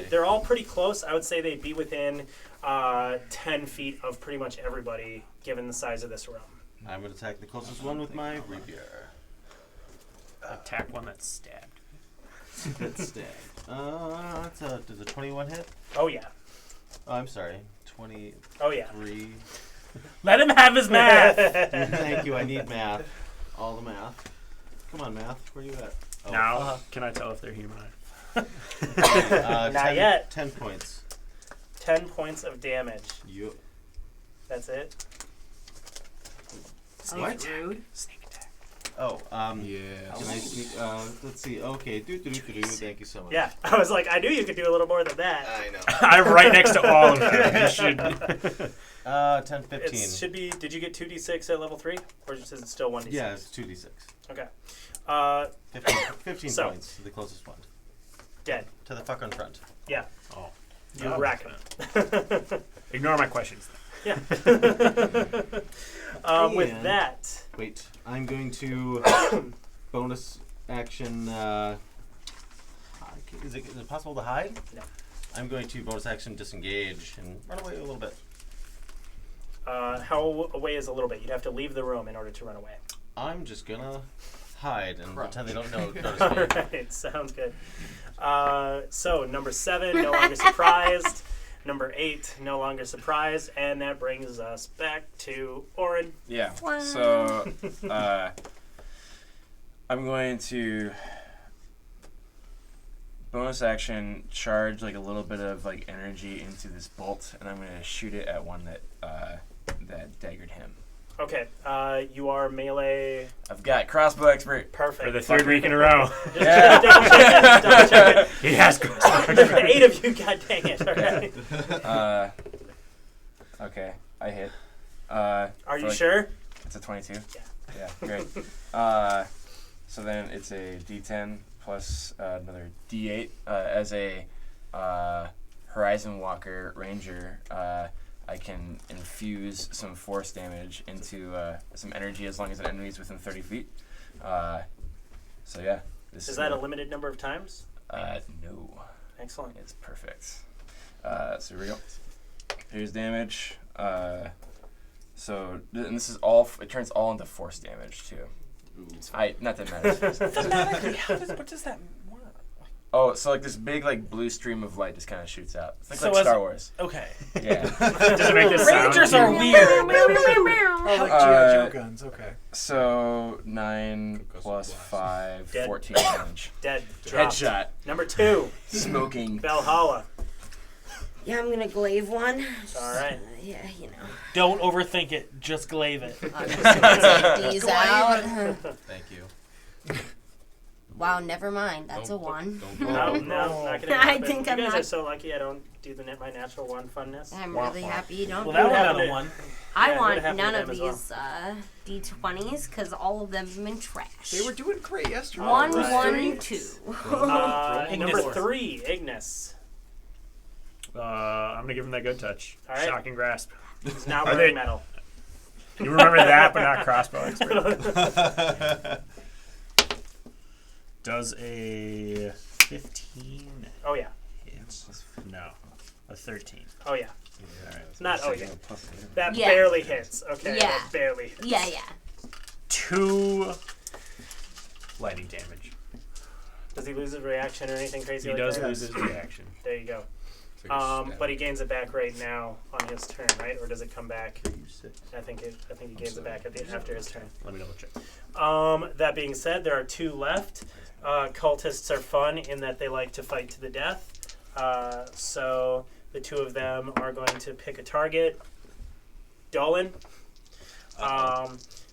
Speaker 1: They're all pretty close. I would say they'd be within 10 feet of pretty much everybody, given the size of this room.
Speaker 9: I'm going to attack the closest one with my rapier.
Speaker 6: Attack one that's stabbed.
Speaker 9: That's stabbed. Does a 21 hit?
Speaker 1: Oh, yeah.
Speaker 9: Oh, I'm sorry. 23.
Speaker 1: Oh, yeah.
Speaker 8: Let him have his math.
Speaker 9: Thank you. I need math. All the math. Come on, math. Where you at? Oh,
Speaker 6: Now, can I tell if they're humanoid?
Speaker 1: Not
Speaker 9: 10,
Speaker 1: yet.
Speaker 9: 10 points.
Speaker 1: 10 points of damage.
Speaker 9: You.
Speaker 1: That's it.
Speaker 5: What? Rude.
Speaker 6: Sneak attack.
Speaker 9: Oh,
Speaker 2: Yeah.
Speaker 9: Can I sneak? Let's see. Okay. Thank you so much.
Speaker 1: Yeah, I was like, I knew you could do a little more than that.
Speaker 9: I know.
Speaker 6: I'm right next to all of them. You should.
Speaker 9: 10, 15.
Speaker 1: It should be, did you get 2d6 at level 3? Or is it still 1d6?
Speaker 9: Yeah, it's 2d6.
Speaker 1: Okay.
Speaker 9: 15
Speaker 1: So.
Speaker 9: points. The closest one.
Speaker 1: Dead.
Speaker 9: To the fuck in front.
Speaker 1: Yeah.
Speaker 6: Oh.
Speaker 1: You
Speaker 6: Oh.
Speaker 1: rack him.
Speaker 6: Ignore my questions.
Speaker 1: Yeah. With
Speaker 9: And-
Speaker 1: that,
Speaker 9: Wait, I'm going to bonus action. Is it possible to hide?
Speaker 1: No.
Speaker 9: I'm going to bonus action disengage and run away a little bit.
Speaker 1: how away is a little bit? You'd have to leave the room in order to run away.
Speaker 9: I'm just gonna hide and pretend they don't notice
Speaker 1: All
Speaker 9: me.
Speaker 1: right, sounds good. So number 7, no longer surprised. Number 8, no longer surprised, and that brings us back to Orin.
Speaker 10: Yeah.
Speaker 5: Wow.
Speaker 10: So, I'm going to bonus action charge like a little bit of like energy into this bolt, and I'm going to shoot it at one that that daggered him.
Speaker 1: Okay, you are melee.
Speaker 10: I've got crossbow expert.
Speaker 1: Perfect.
Speaker 6: For the 3rd week in a row.
Speaker 10: Yeah.
Speaker 1: Double check it.
Speaker 6: He has crossbow.
Speaker 1: 8 of you, god dang it. All right.
Speaker 10: Okay, I hit.
Speaker 1: Are you sure?
Speaker 10: It's a 22.
Speaker 1: Yeah.
Speaker 10: Yeah, great. So then it's a D10 plus another D8. As a Horizon Walker Ranger, I can infuse some force damage into some energy as long as an enemy is within 30 feet. So yeah. This
Speaker 1: Is that a limited number of times?
Speaker 10: No.
Speaker 1: Excellent.
Speaker 10: It's perfect. So here we go. Here's damage. And this is all. It turns all into force damage too. Not that matters.
Speaker 8: Thematically, what does that work?
Speaker 10: Oh, so like this big like blue stream of light just kind of shoots out. It's like,
Speaker 8: So
Speaker 10: like
Speaker 8: as-
Speaker 10: Star Wars.
Speaker 8: Okay.
Speaker 10: Yeah.
Speaker 6: Does it make this sound?
Speaker 8: Rangers are weird.
Speaker 3: Oh, like G.I. Joe guns. Okay.
Speaker 10: So 9 plus 5,
Speaker 1: Dead.
Speaker 10: 14 damage.
Speaker 1: Dead. Dropped.
Speaker 10: Headshot.
Speaker 1: Number 2,
Speaker 10: Smoking.
Speaker 1: Valhalla.
Speaker 5: Yeah, I'm gonna glaive one.
Speaker 1: All right.
Speaker 5: Yeah, you know.
Speaker 8: Don't overthink it. Just glaive it.
Speaker 5: I'm just gonna take these out.
Speaker 7: Thank you.
Speaker 5: Wow, never mind. That's a
Speaker 2: Don't-
Speaker 5: 1.
Speaker 2: Don't
Speaker 1: No,
Speaker 2: go.
Speaker 1: not gonna
Speaker 5: I
Speaker 1: happen.
Speaker 5: think
Speaker 1: you
Speaker 5: I'm
Speaker 1: guys
Speaker 5: not-
Speaker 1: are so lucky I don't do my natural 1 funness.
Speaker 5: I'm really happy you don't
Speaker 8: Well,
Speaker 5: do
Speaker 8: that one
Speaker 5: that.
Speaker 8: got
Speaker 1: happened
Speaker 8: a 1.
Speaker 5: I
Speaker 1: yeah, it
Speaker 5: want
Speaker 1: would've happened
Speaker 5: none
Speaker 1: to
Speaker 5: of
Speaker 1: them as
Speaker 5: these D20s because all of them have been trash.
Speaker 3: They were doing great yesterday.
Speaker 5: 1,
Speaker 1: Right.
Speaker 5: 1, 2.
Speaker 1: Number
Speaker 8: Ignis.
Speaker 1: 3, Ignis.
Speaker 6: I'm gonna give him that good touch.
Speaker 1: All right.
Speaker 6: Shocking grasp.
Speaker 1: He's now
Speaker 6: Are
Speaker 1: wearing
Speaker 6: they-
Speaker 1: metal.
Speaker 6: You remember that, but not crossbow expert. Does a 15
Speaker 1: Oh yeah.
Speaker 6: hit? No, a 13.
Speaker 1: Oh yeah.
Speaker 6: All right.
Speaker 1: Not oh yeah.
Speaker 10: Plus
Speaker 1: That
Speaker 5: Yeah.
Speaker 1: barely hits. Okay.
Speaker 5: Yeah.
Speaker 1: That barely hits.
Speaker 5: Yeah, yeah.
Speaker 6: 2 lightning damage.
Speaker 1: Does he lose his reaction or anything crazy?
Speaker 6: He
Speaker 1: like
Speaker 6: does
Speaker 1: that?
Speaker 6: lose his reaction.
Speaker 1: There you go.
Speaker 2: Take a stab.
Speaker 1: But he gains it back right now on his turn, right? Or does it come back? I think he gains it back after his turn.
Speaker 6: Let me double check.
Speaker 1: That being said, there are 2 left. Cultists are fun in that they like to fight to the death. So the 2 of them are going to pick a target. Dolan.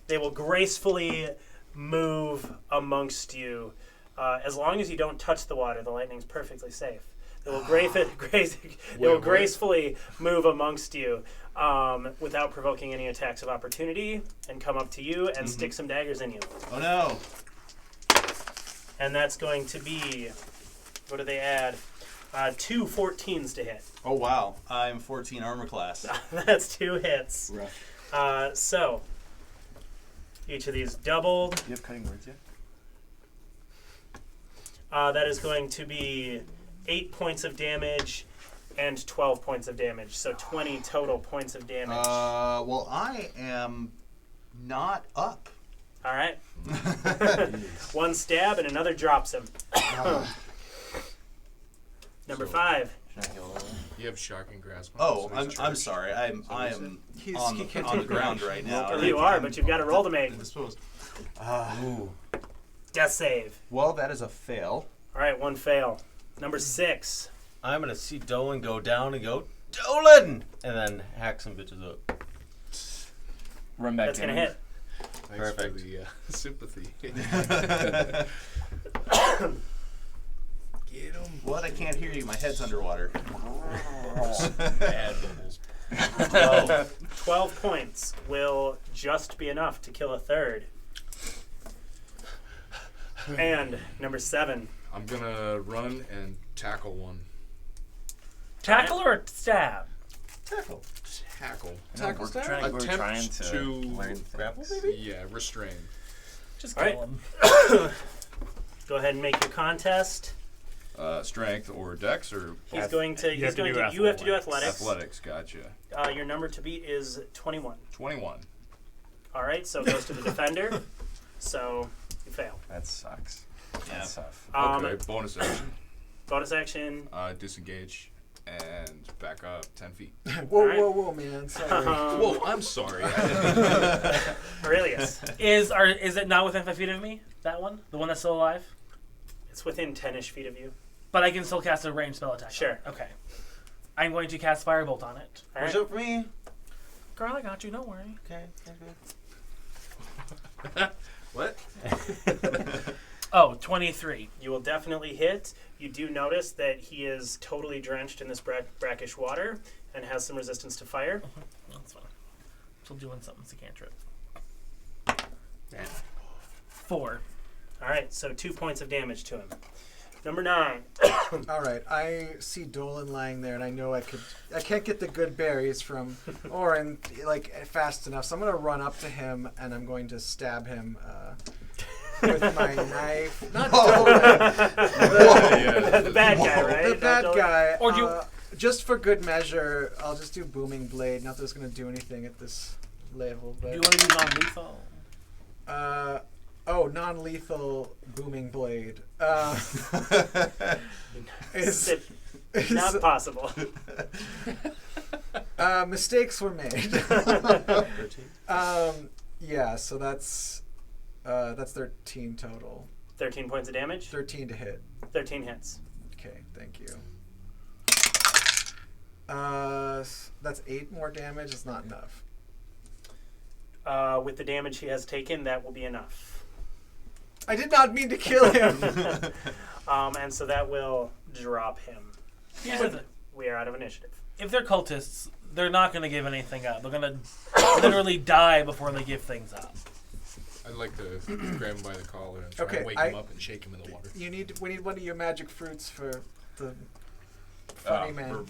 Speaker 1: They will gracefully move amongst you. As long as you don't touch the water, the lightning's perfectly safe. They will, gracefully move amongst you without provoking any attacks of opportunity and come up to you and stick some daggers in you.
Speaker 7: Oh no.
Speaker 1: And that's going to be, what do they add? 2 14s to hit.
Speaker 7: Oh wow. I'm 14 armor class.
Speaker 1: That's 2 hits.
Speaker 7: Rough.
Speaker 1: So, each of these doubled.
Speaker 10: Do you have cutting words yet?
Speaker 1: That is going to be 8 points of damage and 12 points of damage. So 20 total points of damage.
Speaker 7: Well, I am not up.
Speaker 1: All right. 1 stab and another drops him. Number 5.
Speaker 2: You have shocking grasp.
Speaker 7: Oh,
Speaker 2: so he's
Speaker 7: I'm
Speaker 2: charged.
Speaker 7: sorry. I am
Speaker 3: He
Speaker 7: on
Speaker 3: can't
Speaker 7: the
Speaker 3: take
Speaker 7: ground
Speaker 3: damage.
Speaker 7: right now.
Speaker 1: You are, but you've got to roll to make.
Speaker 7: Indisposed.
Speaker 1: Death save.
Speaker 7: Well, that is a fail.
Speaker 1: All right, 1 fail. Number 6.
Speaker 9: I'm gonna see Dolan go down and go, Dolan! And then hack some bitches up.
Speaker 10: Run back
Speaker 1: That's
Speaker 10: in.
Speaker 1: going to hit.
Speaker 2: Thanks
Speaker 9: Perfect.
Speaker 2: for the sympathy. Get him.
Speaker 7: What? I can't hear you. My head's underwater.
Speaker 2: Bad bubbles.
Speaker 1: 12 points will just be enough to kill a third. And number 7.
Speaker 2: I'm gonna run and tackle one.
Speaker 8: Tackle or stab?
Speaker 7: Tackle.
Speaker 2: Tackle.
Speaker 10: We're
Speaker 3: stab?
Speaker 10: trying, we're
Speaker 2: Attempt
Speaker 10: trying to
Speaker 2: to
Speaker 10: learn
Speaker 9: grapple,
Speaker 10: things.
Speaker 9: maybe?
Speaker 2: Yeah, restrain.
Speaker 8: Just
Speaker 1: All
Speaker 8: kill
Speaker 1: right.
Speaker 8: him.
Speaker 1: Go ahead and make your contest.
Speaker 2: Strength or dex or
Speaker 1: He's going to.
Speaker 6: You have to do
Speaker 1: You have to do
Speaker 6: athletics.
Speaker 1: athletics.
Speaker 2: Gotcha.
Speaker 1: Your number to beat is 21.
Speaker 2: 21.
Speaker 1: All right, so it goes to the defender. So you fail.
Speaker 10: That sucks.
Speaker 7: Yeah.
Speaker 10: That's tough.
Speaker 2: Okay, bonus action.
Speaker 1: Bonus action.
Speaker 2: Disengage and back up 10 feet.
Speaker 3: Whoa,
Speaker 1: Alright.
Speaker 3: whoa, man. Sorry.
Speaker 2: Whoa, I'm sorry.
Speaker 1: Aurelius.
Speaker 8: Is it not within 5 feet of me? That one? The one that's still alive?
Speaker 1: It's within 10-ish feet of you.
Speaker 8: But I can still cast a ranged spell attack. on
Speaker 1: Sure.
Speaker 8: it. Okay. I'm going to cast Firebolt on it.
Speaker 1: All
Speaker 9: Watch
Speaker 1: right.
Speaker 9: out for me.
Speaker 8: Girl, I got you. Don't worry.
Speaker 9: Okay, good.
Speaker 2: What?
Speaker 8: Oh, 23.
Speaker 1: You will definitely hit. You do notice that he is totally drenched in this brackish water and has some resistance to fire.
Speaker 8: That's fine. Still doing something. It's a cantrip.
Speaker 6: And
Speaker 8: 4.
Speaker 1: All right, so 2 points of damage to him. Number 9.
Speaker 3: All right, I see Dolan lying there, and I know I can't get the good berries from Oren like fast enough. So I'm gonna run up to him and I'm going to stab him with my knife. Not Dolan,
Speaker 1: The bad guy, right?
Speaker 3: the bad guy.
Speaker 8: Or do you-
Speaker 3: just for good measure, I'll just do booming blade. Not that it's gonna do anything at this level, but
Speaker 8: Do you want to do non-lethal?
Speaker 3: non-lethal booming blade. Is
Speaker 1: Not possible.
Speaker 3: mistakes were made. Yeah, so that's 13 total.
Speaker 1: 13 points of damage.
Speaker 3: 13 to hit.
Speaker 1: 13 hits.
Speaker 3: Okay, thank you. That's 8 more damage. It's not enough.
Speaker 1: With the damage he has taken, that will be enough.
Speaker 3: I did not mean to kill him.
Speaker 1: And so that will drop him.
Speaker 8: Here's the thing.
Speaker 1: We are out of initiative.
Speaker 8: If they're cultists, they're not going to give anything up. They're going to literally die before they give things up.
Speaker 2: I'd like to grab him by the collar and try
Speaker 3: Okay,
Speaker 2: and wake him up and shake him in the water.
Speaker 3: We need one of your magic fruits for the funny man.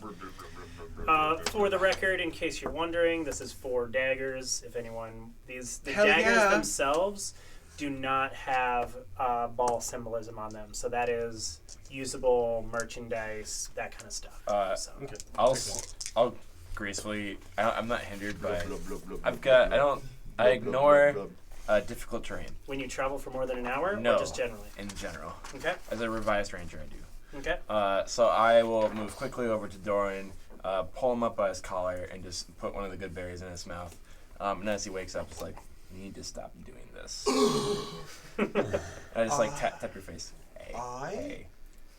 Speaker 1: For the record, in case you're wondering, this is 4 daggers. If anyone, the
Speaker 3: Hell
Speaker 1: daggers
Speaker 3: yeah.
Speaker 1: themselves do not have ball symbolism on them, so that is usable merchandise, that kind of stuff. So.
Speaker 10: I'll gracefully. I'm not hindered by. I ignore difficult terrain.
Speaker 1: When you travel for more than an hour,
Speaker 10: No.
Speaker 1: or just generally?
Speaker 10: In general.
Speaker 1: Okay.
Speaker 10: As a revised ranger, I do.
Speaker 1: Okay.
Speaker 10: So I will move quickly over to Doran, pull him up by his collar, and just put one of the good berries in his mouth. And as he wakes up, it's like, you need to stop doing this. I just tap your face. Hey,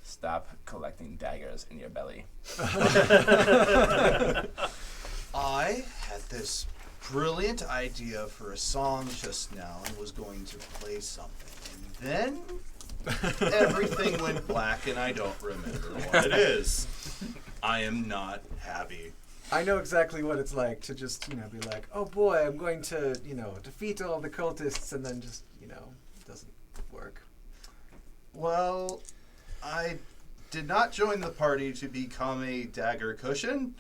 Speaker 10: stop collecting daggers in your belly.
Speaker 7: I had this brilliant idea for a song just now and was going to play something. And then everything went black and I don't remember what it is. I am not happy.
Speaker 3: I know exactly what it's like to just, be like, oh boy, I'm going to, defeat all the cultists, and then just, it doesn't work.
Speaker 7: Well, I did not join the party to become a dagger cushion,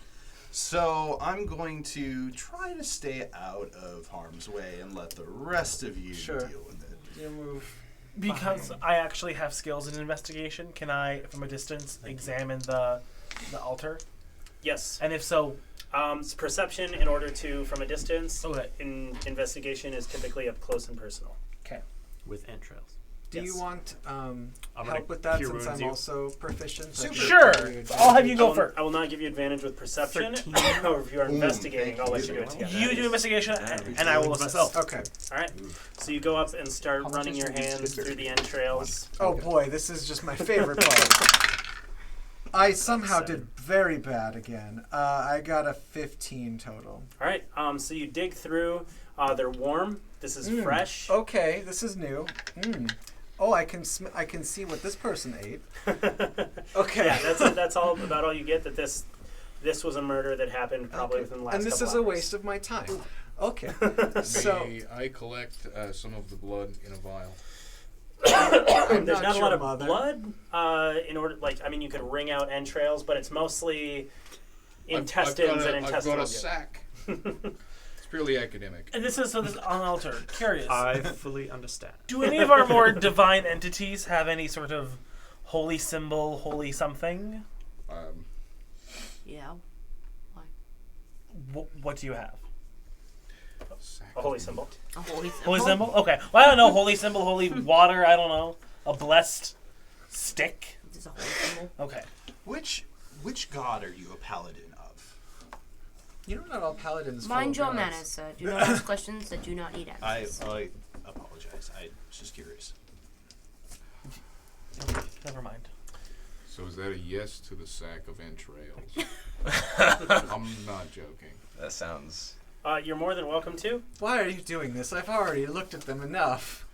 Speaker 7: so I'm going to try to stay out of harm's way and let the rest of you deal with it.
Speaker 3: You move.
Speaker 8: Because I actually have skills in investigation, can I, from a distance, examine the altar?
Speaker 1: Yes.
Speaker 8: And if so...
Speaker 1: It's perception in order to, from a distance.
Speaker 8: Okay.
Speaker 1: Investigation is typically up close and personal.
Speaker 8: Okay.
Speaker 6: with entrails.
Speaker 3: Do you want
Speaker 6: gonna
Speaker 3: help with that
Speaker 6: cure
Speaker 3: since
Speaker 6: wounds
Speaker 3: I'm
Speaker 6: you.
Speaker 3: also proficient?
Speaker 8: Sure. I'll have you go first.
Speaker 1: I will not give you advantage with perception, or if you are investigating, I'll let you do it together.
Speaker 8: You do investigation, and I will assist.
Speaker 6: myself.
Speaker 3: Okay.
Speaker 1: All right. So you go up and start running your hands through the entrails.
Speaker 3: Oh boy, this is just my favorite part. I somehow did very bad again. I got a 15 total.
Speaker 1: All right. So you dig through. They're warm. This is fresh.
Speaker 3: Okay, this is new. Oh, I can see what this person ate. Okay.
Speaker 1: Yeah, that's all about all you get. That this was a murder that happened probably within the last.
Speaker 3: And this
Speaker 1: couple
Speaker 3: is a
Speaker 1: hours.
Speaker 3: waste of my time. Okay. So
Speaker 2: May I collect some of the blood in a vial?
Speaker 1: There's not a
Speaker 3: your
Speaker 1: lot of
Speaker 3: mother.
Speaker 1: blood. In order, you could wring out entrails, but it's mostly intestines and intestinal.
Speaker 2: I've got a
Speaker 1: goods.
Speaker 2: sack. It's purely academic.
Speaker 8: And this is on altar. Curious.
Speaker 6: I fully understand.
Speaker 8: Do any of our more divine entities have any sort of holy symbol, holy something?
Speaker 5: Yeah.
Speaker 8: What do you have?
Speaker 1: A holy symbol.
Speaker 5: A holy symbol.
Speaker 8: Holy symbol? Okay. Well, I don't know. Holy symbol, holy water. I don't know. A blessed stick.
Speaker 5: Is this a holy symbol?
Speaker 8: Okay.
Speaker 7: Which god are you a paladin of?
Speaker 3: you know, not all paladins.
Speaker 5: Mind your
Speaker 3: follow gods.
Speaker 5: manners, sir. Do not ask questions that do not need answers.
Speaker 7: I apologize. I was just curious.
Speaker 8: Never mind.
Speaker 2: So is that a yes to the sack of entrails? I'm not joking.
Speaker 10: That sounds.
Speaker 1: You're more than welcome to.
Speaker 3: Why are you doing this? I've already looked at them enough.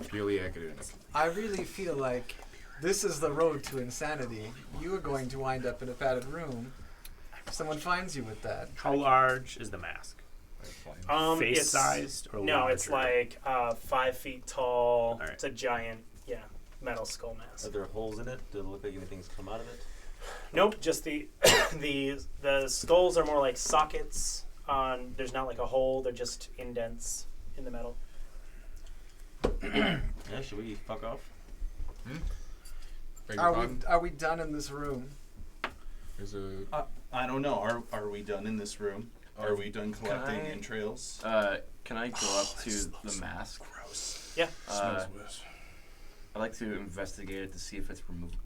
Speaker 2: Purely academic.
Speaker 3: I really feel like this is the road to insanity. You are going to wind up in a padded room if someone finds you with that.
Speaker 6: How large is the mask? Face sized or
Speaker 1: no, it's
Speaker 6: larger?
Speaker 1: like 5 feet tall.
Speaker 6: Alright.
Speaker 1: It's a giant, metal skull mask.
Speaker 9: Are there holes in it? Does it look like anything's come out of it?
Speaker 1: Nope, just the the skulls are more like sockets. There's not like a hole; they're just indents in the metal.
Speaker 9: Yeah, should we fuck off?
Speaker 3: Are we done in this room?
Speaker 2: There's a
Speaker 7: I don't know. Are we done in this room? Are we done collecting entrails?
Speaker 10: Can I go up to the mask?
Speaker 7: Gross.
Speaker 1: Yeah.
Speaker 2: smells worse.
Speaker 10: I'd like to investigate it to see if it's removable.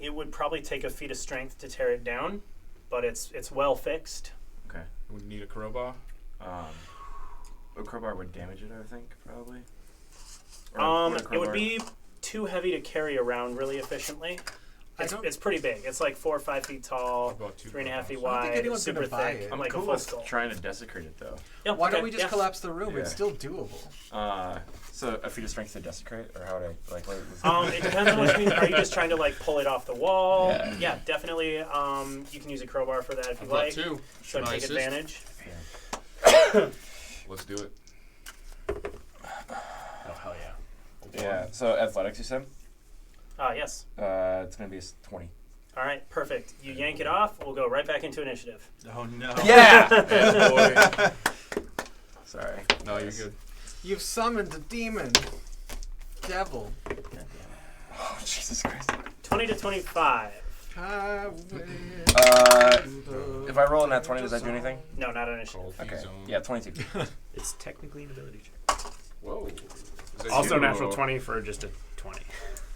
Speaker 1: It would probably take a feat of strength to tear it down, but it's well fixed.
Speaker 10: Okay.
Speaker 2: We need a crowbar.
Speaker 10: A crowbar would damage it, I think, probably.
Speaker 1: It would be too heavy to carry around really efficiently. It's pretty big. It's like 4 or 5 feet tall,
Speaker 2: About 2
Speaker 1: 3.5 feet
Speaker 3: I don't think
Speaker 1: wide,
Speaker 3: anyone's
Speaker 1: super
Speaker 3: gonna buy
Speaker 1: thick.
Speaker 3: it.
Speaker 1: I'm like a
Speaker 10: cool
Speaker 1: full
Speaker 10: with
Speaker 1: skull.
Speaker 10: trying to desecrate it, though.
Speaker 1: Yeah,
Speaker 3: Why don't
Speaker 1: okay,
Speaker 3: we just collapse the room?
Speaker 10: Yeah.
Speaker 3: It's still doable.
Speaker 10: So a feat of strength to desecrate, or how would I like?
Speaker 1: It depends on what you mean. Are you just trying to like pull it off the wall?
Speaker 10: Yeah.
Speaker 1: Definitely. You can use a crowbar for that if you
Speaker 2: I've got
Speaker 1: like.
Speaker 2: 2.
Speaker 1: So
Speaker 2: Should I
Speaker 1: take
Speaker 2: assist?
Speaker 1: advantage.
Speaker 2: Let's do it.
Speaker 6: Oh hell yeah!
Speaker 10: Yeah. So athletics, you said?
Speaker 1: Yes.
Speaker 10: It's gonna be a 20.
Speaker 1: All right, perfect. You yank it off. We'll go right back into initiative.
Speaker 7: Oh no.
Speaker 10: Yeah.
Speaker 2: Yeah, boy.
Speaker 10: Sorry.
Speaker 2: No, you're good.
Speaker 3: You've summoned a demon. Devil.
Speaker 10: Oh Jesus Christ.
Speaker 1: 20 to 25.
Speaker 10: If I roll in that 20, does that do anything?
Speaker 1: No, not initiative.
Speaker 2: Call
Speaker 10: Okay.
Speaker 2: zone.
Speaker 10: Yeah, 22.
Speaker 6: It's technically an ability check.
Speaker 2: Whoa. Is that
Speaker 6: Also
Speaker 2: you?
Speaker 6: natural 20 for just a 20.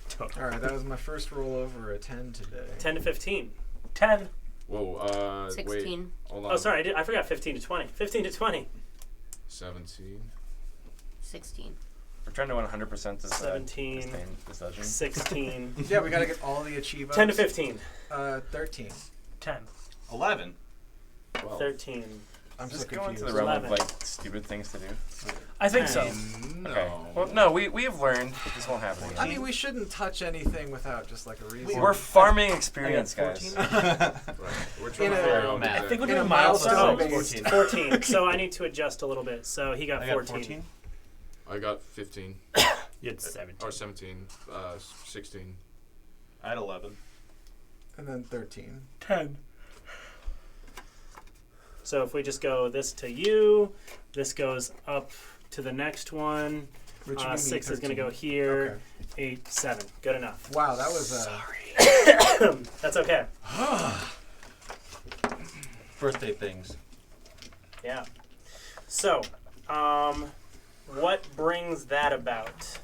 Speaker 6: Total.
Speaker 3: All right, that was my first roll over a 10 today.
Speaker 1: 10 to 15.
Speaker 8: 10.
Speaker 2: Whoa.
Speaker 5: 16.
Speaker 2: Wait. Hold on.
Speaker 1: Oh, sorry. I forgot 15 to 20. 15 to 20.
Speaker 2: 17.
Speaker 5: 16.
Speaker 10: We're trying to win 100% this
Speaker 1: 17.
Speaker 10: this dungeon.
Speaker 1: 16.
Speaker 3: Yeah, we gotta get all the achievements.
Speaker 1: 10 to 15.
Speaker 3: 13.
Speaker 8: 10.
Speaker 7: 11.
Speaker 1: 13.
Speaker 3: I'm
Speaker 10: Just
Speaker 3: so
Speaker 10: go into
Speaker 3: confused.
Speaker 10: the realm
Speaker 1: 11.
Speaker 10: of like stupid things to do.
Speaker 8: I think so.
Speaker 2: No.
Speaker 10: Okay. Well, no, we have learned that this won't happen again.
Speaker 3: I mean, we shouldn't touch anything without just like a reason.
Speaker 10: We're farming experience, guys.
Speaker 2: Right. We're trying to figure out
Speaker 9: math.
Speaker 8: I think we're
Speaker 3: In a
Speaker 8: doing
Speaker 3: milestone
Speaker 8: milestones.
Speaker 3: based-
Speaker 1: 14. So I need to adjust a little bit. So he got
Speaker 9: I got
Speaker 1: 14.
Speaker 9: 14.
Speaker 2: I got 15.
Speaker 6: You had 17.
Speaker 2: Or 17. 16.
Speaker 7: I had 11.
Speaker 3: And then 13.
Speaker 8: 10.
Speaker 1: So if we just go this to you, this goes up to the next one.
Speaker 3: Which would be
Speaker 1: 6 is going to
Speaker 3: 13.
Speaker 1: go here.
Speaker 3: Okay.
Speaker 1: 8, 7. Good enough.
Speaker 3: Wow, that was
Speaker 1: That's okay.
Speaker 9: Birthday things.
Speaker 1: Yeah. So, what brings that about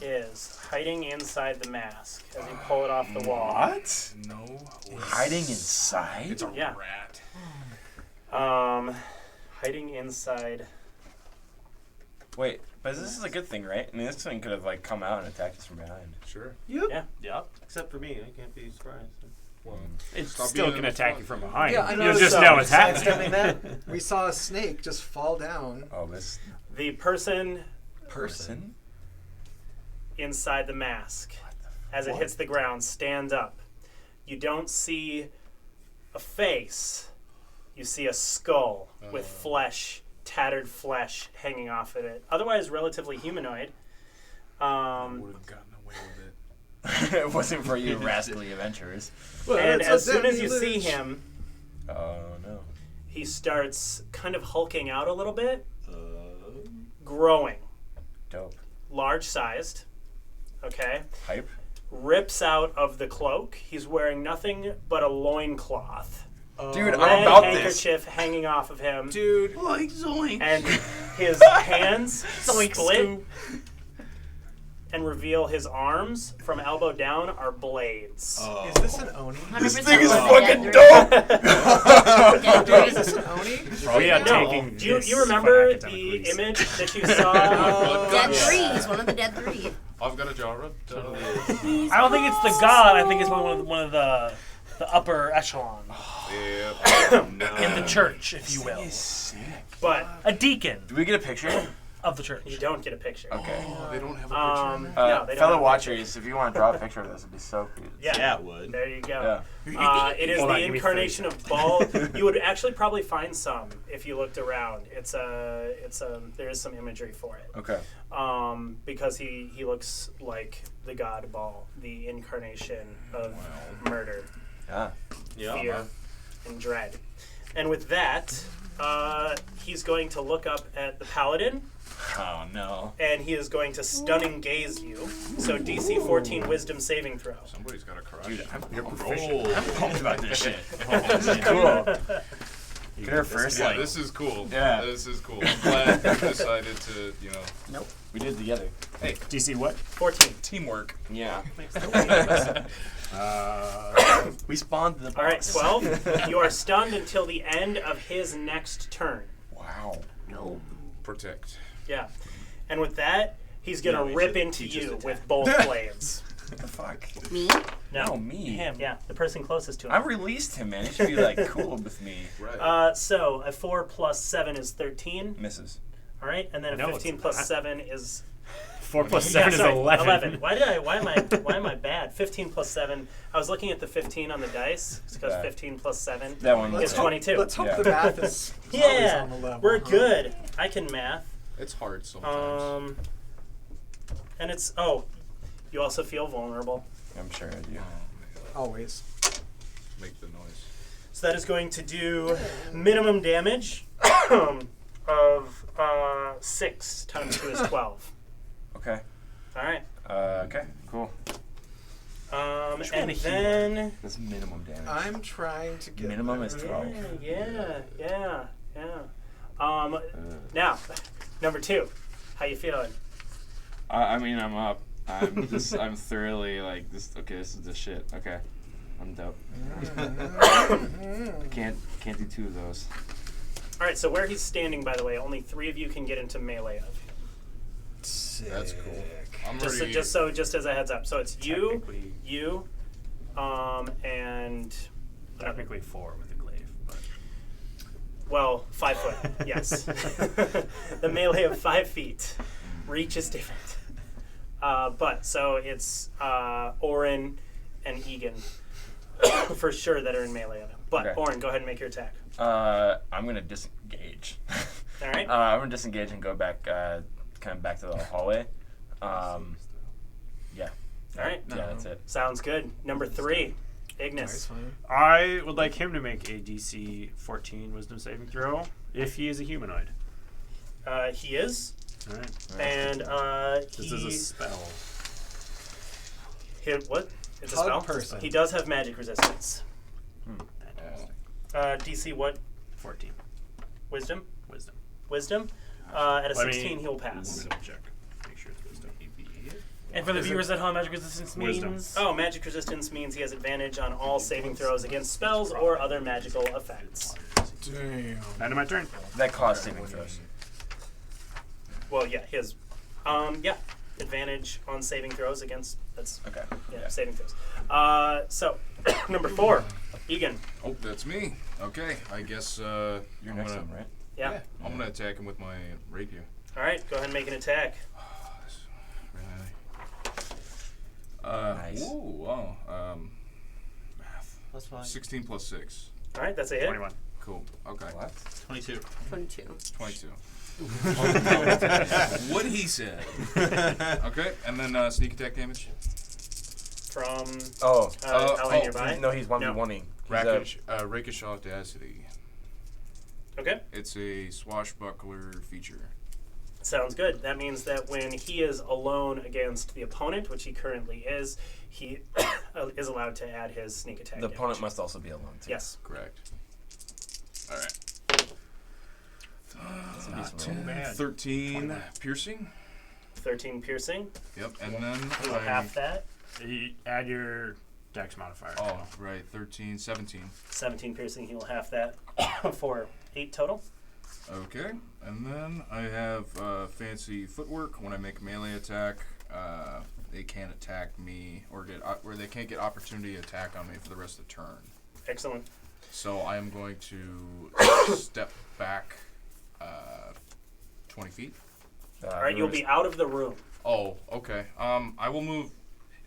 Speaker 1: is hiding inside the mask as you pull it off the wall.
Speaker 10: What?
Speaker 2: No.
Speaker 10: Hiding inside?
Speaker 2: It's a
Speaker 1: Yeah.
Speaker 2: rat.
Speaker 1: Hiding inside.
Speaker 10: Wait, but this is a good thing, right? I mean, this thing could have like come out and attacked us from behind.
Speaker 2: Sure.
Speaker 1: Yeah.
Speaker 9: Yep. Except for me, I can't be surprised.
Speaker 2: Well,
Speaker 6: It
Speaker 2: stop
Speaker 6: still
Speaker 2: being
Speaker 6: can
Speaker 2: in the
Speaker 6: attack
Speaker 2: front.
Speaker 6: you from behind.
Speaker 3: Yeah, I know.
Speaker 6: You'll just
Speaker 1: So-
Speaker 6: know it's happening.
Speaker 9: Sidestepping that?
Speaker 3: we saw a snake just fall down.
Speaker 10: Oh, this
Speaker 1: The person
Speaker 10: person?
Speaker 1: inside the mask, as it hits the ground, stand up. You don't see a face. You see a skull with flesh, tattered flesh hanging off of it. Otherwise, relatively humanoid.
Speaker 2: Would have gotten away with it.
Speaker 10: It wasn't for you rascally adventurers.
Speaker 1: And
Speaker 3: it's
Speaker 1: as
Speaker 3: a
Speaker 1: soon as you
Speaker 3: deadly
Speaker 1: see
Speaker 3: lich.
Speaker 1: him,
Speaker 10: Oh no.
Speaker 1: he starts kind of hulking out a little bit, growing,
Speaker 10: Dope.
Speaker 1: large-sized. Okay,
Speaker 10: Hype?
Speaker 1: rips out of the cloak. He's wearing nothing but a loincloth.
Speaker 10: Dude,
Speaker 1: Red
Speaker 10: I'm about this.
Speaker 1: handkerchief hanging off of him,
Speaker 3: Dude,
Speaker 7: Like zoink.
Speaker 1: and his hands split and reveal his arms from elbow down are blades.
Speaker 3: is this an Oni?
Speaker 5: 100%
Speaker 10: thing is
Speaker 5: was a
Speaker 10: fucking
Speaker 5: dead
Speaker 10: dope!
Speaker 5: Dead
Speaker 3: Dude, is
Speaker 5: three.
Speaker 3: this an Oni?
Speaker 6: Oh yeah,
Speaker 1: No,
Speaker 6: taking
Speaker 1: do
Speaker 6: this
Speaker 1: you
Speaker 6: fun
Speaker 1: remember
Speaker 6: academic
Speaker 1: the
Speaker 6: reason.
Speaker 1: image that you saw?
Speaker 5: Dead
Speaker 2: Yeah.
Speaker 5: three. He's one of the dead three.
Speaker 2: I've got a jar of
Speaker 8: I don't think it's the god. I think it's one of the upper echelon
Speaker 2: Yeah.
Speaker 8: in the church, if you will.
Speaker 1: But
Speaker 8: A deacon.
Speaker 10: Do we get a picture?
Speaker 8: of the church.
Speaker 1: You don't get a picture.
Speaker 10: Okay.
Speaker 2: Oh, they don't have a picture.
Speaker 1: No, they don't
Speaker 10: fellow
Speaker 1: have a picture.
Speaker 10: watchers, if you want to draw a picture of this, it'd be so cute.
Speaker 1: Yeah,
Speaker 7: it would.
Speaker 1: there you go.
Speaker 10: Yeah.
Speaker 1: It is
Speaker 6: Hold
Speaker 1: the
Speaker 6: on, give me
Speaker 1: incarnation
Speaker 6: 30
Speaker 1: of Baal. You would actually probably find some if you looked around. There is some imagery for it.
Speaker 10: Okay.
Speaker 1: Because he looks like the god Baal, the incarnation of murder,
Speaker 10: Yeah.
Speaker 1: fear, and dread. And with that, he's going to look up at the paladin,
Speaker 10: Oh no.
Speaker 1: and he is going to stunning gaze you. So DC 14 Wisdom saving throw.
Speaker 2: Somebody's got a crush.
Speaker 10: Dude, you're
Speaker 2: proficient.
Speaker 10: I'm pumped about this shit. This is cool. Get her first,
Speaker 2: Yeah,
Speaker 10: like,
Speaker 2: this is cool.
Speaker 10: Yeah.
Speaker 2: This is cool. I'm glad you decided to,
Speaker 10: Nope. We did it together.
Speaker 6: DC what?
Speaker 1: 14.
Speaker 2: teamwork.
Speaker 10: Yeah.
Speaker 9: We spawned the.
Speaker 1: All right, 12. You are stunned until the end of his next turn.
Speaker 10: Wow.
Speaker 2: Protect.
Speaker 1: Yeah. And with that, he's going to
Speaker 7: No,
Speaker 1: rip
Speaker 7: he
Speaker 1: into
Speaker 7: just
Speaker 1: you
Speaker 7: attacked.
Speaker 1: with both blades.
Speaker 10: What the fuck?
Speaker 5: Me?
Speaker 10: No, me.
Speaker 1: Him, yeah, the person closest to him.
Speaker 10: I released him, man. He should be like cool with me.
Speaker 2: Right.
Speaker 1: So a 4 plus 7 is 13.
Speaker 10: Misses.
Speaker 1: All right, and then a
Speaker 6: No,
Speaker 1: 15
Speaker 6: it's
Speaker 1: plus
Speaker 6: not.
Speaker 1: 7 is
Speaker 6: 4 plus 7 is
Speaker 1: sorry,
Speaker 6: 11.
Speaker 1: Why am I bad? 15 plus 7. I was looking at the 15 on the dice because
Speaker 10: Yeah.
Speaker 1: 15 plus 7
Speaker 10: That one.
Speaker 1: is 22.
Speaker 3: Let's hope
Speaker 10: Yeah.
Speaker 3: the math is always
Speaker 1: Yeah,
Speaker 3: on the level.
Speaker 1: we're
Speaker 3: huh?
Speaker 1: good. I can math.
Speaker 2: It's hard sometimes.
Speaker 1: And it's you also feel vulnerable.
Speaker 10: I'm sure I do.
Speaker 3: Always.
Speaker 2: Make the noise.
Speaker 1: So that is going to do minimum damage of 6 times 2 is 12.
Speaker 10: Okay.
Speaker 1: All right.
Speaker 10: Okay. Cool.
Speaker 1: And then
Speaker 10: That's minimum damage.
Speaker 3: I'm trying to get
Speaker 10: Minimum
Speaker 3: there.
Speaker 10: is 12.
Speaker 1: yeah. Now, number 2. How you feeling?
Speaker 10: I mean, I'm up. I'm thoroughly like this. Okay, this is the shit. Okay, I'm dope. Can't do 2 of those.
Speaker 1: All right. So where he's standing, by the way, only 3 of you can get into melee of.
Speaker 2: That's cool. I'm
Speaker 1: Just
Speaker 2: ready.
Speaker 1: just as a heads up. So it's you,
Speaker 6: Technically-
Speaker 1: and
Speaker 6: Technically 4 with the glaive, but
Speaker 1: well, 5 foot. Yes. The melee of 5 feet. Reach is different. But so it's Orin and Egan for sure that are in melee of him. But
Speaker 10: Okay.
Speaker 1: Orin, go ahead and make your attack.
Speaker 10: I'm gonna disengage.
Speaker 1: All right.
Speaker 10: I'm gonna disengage and go back, kind of back to the hallway. Yeah.
Speaker 1: All right.
Speaker 10: Yeah, that's it.
Speaker 1: Sounds good. Number 3,
Speaker 3: Nice,
Speaker 1: Ignis.
Speaker 3: fine.
Speaker 6: I would like him to make a DC 14 Wisdom saving throw if he is a humanoid.
Speaker 1: He is,
Speaker 6: All right.
Speaker 1: and
Speaker 6: This is a spell.
Speaker 1: what? It's a
Speaker 3: Hug
Speaker 1: spell.
Speaker 3: person.
Speaker 1: He does have magic resistance.
Speaker 6: Fantastic.
Speaker 1: DC what?
Speaker 6: 14
Speaker 1: Wisdom.
Speaker 6: Wisdom.
Speaker 1: Wisdom. At a
Speaker 6: Let me-
Speaker 1: 16, he'll pass.
Speaker 6: Double check. Make sure it's wisdom.
Speaker 8: And for the
Speaker 6: Is it
Speaker 8: viewers at home, magic resistance
Speaker 6: Wisdom.
Speaker 8: means.
Speaker 1: Oh, magic resistance means he has advantage on all saving throws against spells or other magical effects.
Speaker 3: Damn.
Speaker 6: End of my turn.
Speaker 10: That caused saving throws.
Speaker 1: Well, yeah, his, advantage on saving throws against
Speaker 10: Okay.
Speaker 1: saving throws. So number 4, Egan.
Speaker 2: Oh, that's me. Okay, I guess
Speaker 10: You're
Speaker 2: I'm
Speaker 10: next
Speaker 2: gonna,
Speaker 10: one, right?
Speaker 1: Yeah.
Speaker 2: I'm gonna attack him with my rapier.
Speaker 1: All right, go ahead and make an attack.
Speaker 10: Nice.
Speaker 2: Ooh, wow. Math.
Speaker 9: That's fine.
Speaker 2: 16 plus 6.
Speaker 1: All right, that's a hit.
Speaker 6: 21.
Speaker 2: Cool. Okay.
Speaker 10: What?
Speaker 7: 22.
Speaker 5: 22.
Speaker 2: 22. What he said. Okay, and then sneak attack damage.
Speaker 1: From
Speaker 2: oh,
Speaker 1: nearby.
Speaker 10: No, he's 1v1ing.
Speaker 2: Rakish Audacity.
Speaker 1: Okay,
Speaker 2: It's a swashbuckler feature.
Speaker 1: sounds good. That means that when he is alone against the opponent, which he currently is, he is allowed to add his sneak attack
Speaker 10: The
Speaker 1: damage.
Speaker 10: opponent must also be alone, too.
Speaker 1: Yes.
Speaker 2: Correct. Alright.
Speaker 10: That's a decent roll.
Speaker 2: 13 piercing.
Speaker 1: 13 piercing.
Speaker 2: Yep, and then
Speaker 1: We'll half that.
Speaker 6: You add your dex modifier.
Speaker 2: Oh, right, 13, 17.
Speaker 1: 17 piercing, he will half that for 8 total.
Speaker 2: Okay, and then I have fancy footwork. When I make a melee attack, they can't attack me or they can't get opportunity attack on me for the rest of the turn.
Speaker 1: Excellent.
Speaker 2: So I am going to step back 20 feet.
Speaker 1: All right, you'll be out of the room.
Speaker 2: Oh, okay. I will move.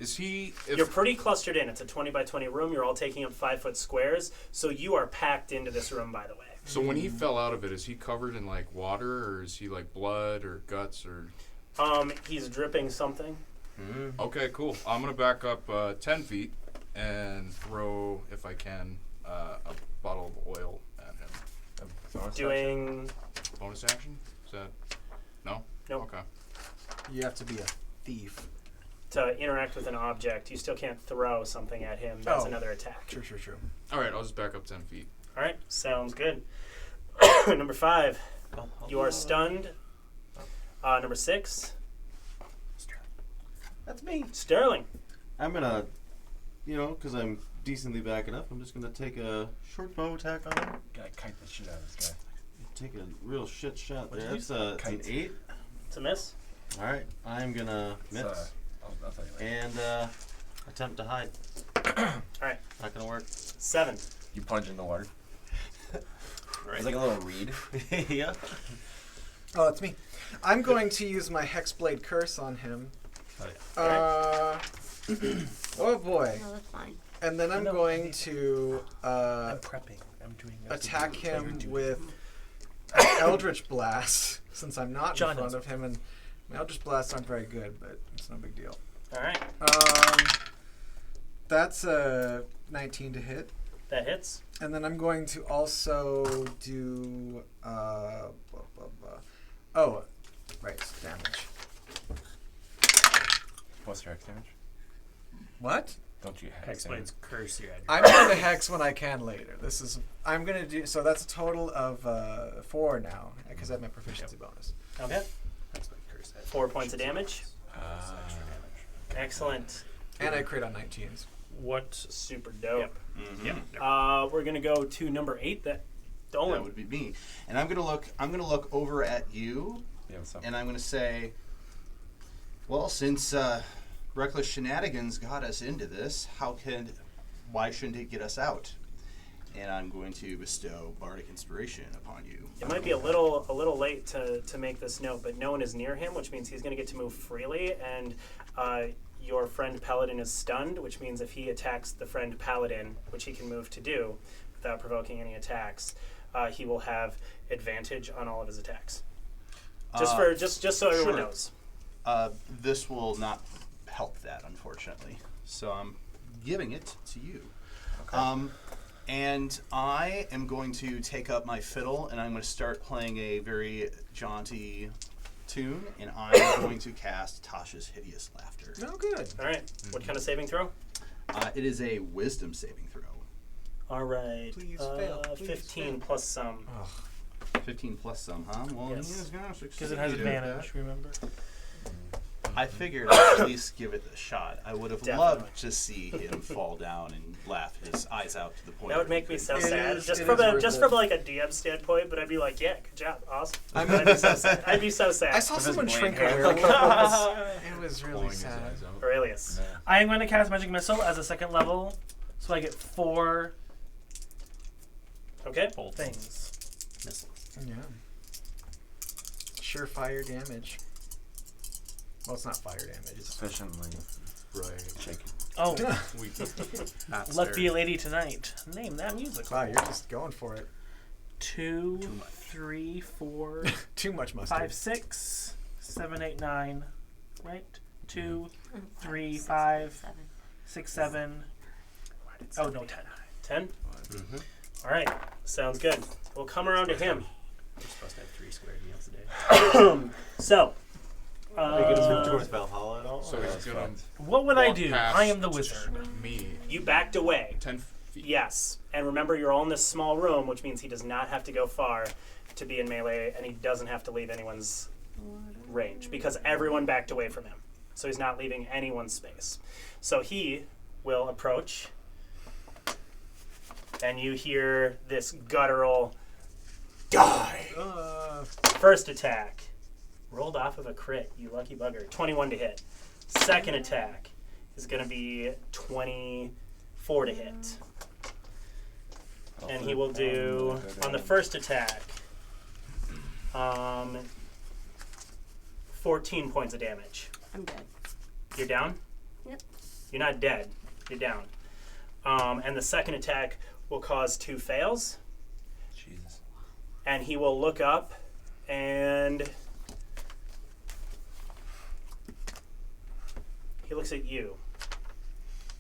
Speaker 2: Is he?
Speaker 1: You're pretty clustered in. It's a 20 by 20 room. You're all taking up 5-foot squares, so you are packed into this room. By the way.
Speaker 2: So when he fell out of it, is he covered in like water, or is he like blood or guts or?
Speaker 1: He's dripping something.
Speaker 2: Okay, cool. I'm gonna back up 10 feet and throw, if I can, a bottle of oil at him.
Speaker 1: Doing
Speaker 2: Bonus action? Is that? No.
Speaker 1: Nope.
Speaker 2: Okay.
Speaker 3: You have to be a thief.
Speaker 1: to interact with an object. You still can't throw something at him. That's
Speaker 3: Oh.
Speaker 1: another attack.
Speaker 3: True.
Speaker 2: All right, I'll just back up 10 feet.
Speaker 1: All right, sounds good. Number 5, you are stunned. Number 6,
Speaker 9: That's me.
Speaker 1: Sterling.
Speaker 9: I'm gonna, because I'm decently backing up, I'm just gonna take a short bow attack on him.
Speaker 10: Gotta kite the shit out of this guy.
Speaker 9: Take a real shit shot
Speaker 1: What'd
Speaker 9: there.
Speaker 1: you
Speaker 9: That's it's an 8.
Speaker 1: It's a miss.
Speaker 9: All right, I'm gonna miss
Speaker 10: I'll tell you later.
Speaker 9: and attempt to hide.
Speaker 1: All right,
Speaker 9: Not gonna work.
Speaker 1: 7.
Speaker 10: You plunge in the water. It's like a little reed.
Speaker 9: Yeah.
Speaker 3: Oh, it's me. I'm going to use my Hexblade Curse on him.
Speaker 9: Oh,
Speaker 3: Oh boy.
Speaker 5: No, that's fine.
Speaker 3: And then I'm going to
Speaker 8: I'm prepping. I'm doing
Speaker 3: attack him with Eldritch Blast, since I'm not
Speaker 8: John
Speaker 3: in front
Speaker 8: knows.
Speaker 3: of him, and my Eldritch Blasts aren't very good, but it's no big deal.
Speaker 1: All right,
Speaker 3: That's a 19 to hit.
Speaker 1: that hits.
Speaker 3: And then I'm going to also do damage.
Speaker 10: What's your hex damage?
Speaker 3: What?
Speaker 10: Don't you hex damage?
Speaker 6: Hexblade's curse here.
Speaker 3: I'm going to hex when I can later. I'm going to do, so that's a total of 4 now, because I have my proficiency bonus.
Speaker 1: Okay,
Speaker 6: Hexblade curse.
Speaker 1: 4 points of damage. Excellent.
Speaker 3: And I crit on 19s.
Speaker 6: What?
Speaker 1: Super dope.
Speaker 6: Yep.
Speaker 1: We're gonna go to number 8. Dolan.
Speaker 7: That would be me. And I'm gonna look over at you,
Speaker 10: Yeah, what's up?
Speaker 7: and I'm gonna say, well, since reckless shenanigans got us into this, why shouldn't it get us out? And I'm going to bestow bardic inspiration upon you.
Speaker 1: It might be a little late to make this note, but no one is near him, which means he's going to get to move freely, and your friend Paladin is stunned, which means if he attacks the friend Paladin, which he can move to do without provoking any attacks, he will have advantage on all of his attacks. Just so everyone
Speaker 7: sure.
Speaker 1: knows.
Speaker 7: This will not help that, unfortunately. So I'm giving it to you.
Speaker 10: Okay.
Speaker 7: And I am going to take up my fiddle, and I'm going to start playing a very jaunty tune, and I'm going to cast Tasha's Hideous Laughter.
Speaker 3: Oh, good.
Speaker 1: All right. What kind of saving throw?
Speaker 7: It is a wisdom saving throw.
Speaker 1: All right.
Speaker 3: Please fail. Please
Speaker 1: 15
Speaker 3: fail.
Speaker 1: plus some.
Speaker 7: 15 plus some, huh? Well,
Speaker 1: Yes.
Speaker 7: he is going to succeed.
Speaker 8: Because it has
Speaker 7: at
Speaker 8: advantage, remember?
Speaker 7: that. I figured I'd at least give it a shot. I would have
Speaker 1: Definitely.
Speaker 7: loved to see him fall down and laugh his eyes out to the point.
Speaker 1: That would
Speaker 7: where he
Speaker 1: make me
Speaker 7: couldn't
Speaker 1: so
Speaker 7: breathe.
Speaker 1: sad.
Speaker 3: is-
Speaker 1: Just
Speaker 3: it
Speaker 1: from
Speaker 3: is worth it.
Speaker 1: like a DM standpoint, but I'd be like, yeah, good job, awesome. I'd be so sad. I'd be so sad.
Speaker 3: I saw
Speaker 10: his
Speaker 3: someone
Speaker 10: blade
Speaker 3: shrink a
Speaker 10: hair.
Speaker 3: werewolf. It was really
Speaker 2: Blowing his
Speaker 3: sad.
Speaker 2: eyes out.
Speaker 1: Aurelius.
Speaker 8: I am going to cast Magic Missile as a second level, so I get 4
Speaker 1: Okay.
Speaker 8: things.
Speaker 3: Yeah. Surefire damage. Well, it's not fire damage. It's
Speaker 10: Sufficiently
Speaker 2: Right.
Speaker 10: shaken.
Speaker 8: Oh,
Speaker 2: We
Speaker 8: Let Be a Lady Tonight. Name that music.
Speaker 3: wow, you're just going for it.
Speaker 8: 2, 3, 4,
Speaker 3: Too much mustard.
Speaker 8: 5, 6, 7, 8, 9. Right? 2, 3, 5, 6, 7. Oh, no, 10.
Speaker 1: 10?
Speaker 9: Mm-hmm.
Speaker 1: All right. Sounds good. We'll come around to him.
Speaker 6: We're supposed to have 3 square deals today.
Speaker 1: So,
Speaker 9: Are you gonna move towards Valhalla at all?
Speaker 2: So he's gonna
Speaker 8: What would I
Speaker 2: walk
Speaker 8: do?
Speaker 2: past
Speaker 8: I am the wizard.
Speaker 2: me
Speaker 1: you backed away.
Speaker 2: 10 feet.
Speaker 1: Yes. And remember, you're all in this small room, which means he does not have to go far to be in melee, and he doesn't have to leave anyone's range because everyone backed away from him. So he's not leaving anyone's space. So he will approach, and you hear this guttural die. First attack. Rolled off of a crit, you lucky bugger. 21 to hit. Second attack is going to be 24 to hit. And he will do, on the first attack, 14 points of damage.
Speaker 5: I'm dead.
Speaker 1: You're down?
Speaker 5: Yep.
Speaker 1: You're not dead. You're down. And the second attack will cause 2 fails.
Speaker 10: Jesus.
Speaker 1: And he will look up and he looks at you.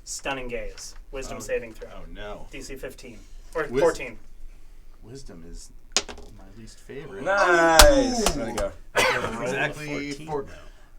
Speaker 1: Stunning gaze. Wisdom saving throw.
Speaker 7: Oh no.
Speaker 1: DC 15. Or
Speaker 7: Wis-
Speaker 1: 14.
Speaker 7: Wisdom is my least favorite.
Speaker 10: Nice. There we go.
Speaker 7: Exactly
Speaker 8: 14
Speaker 7: 4.
Speaker 8: now.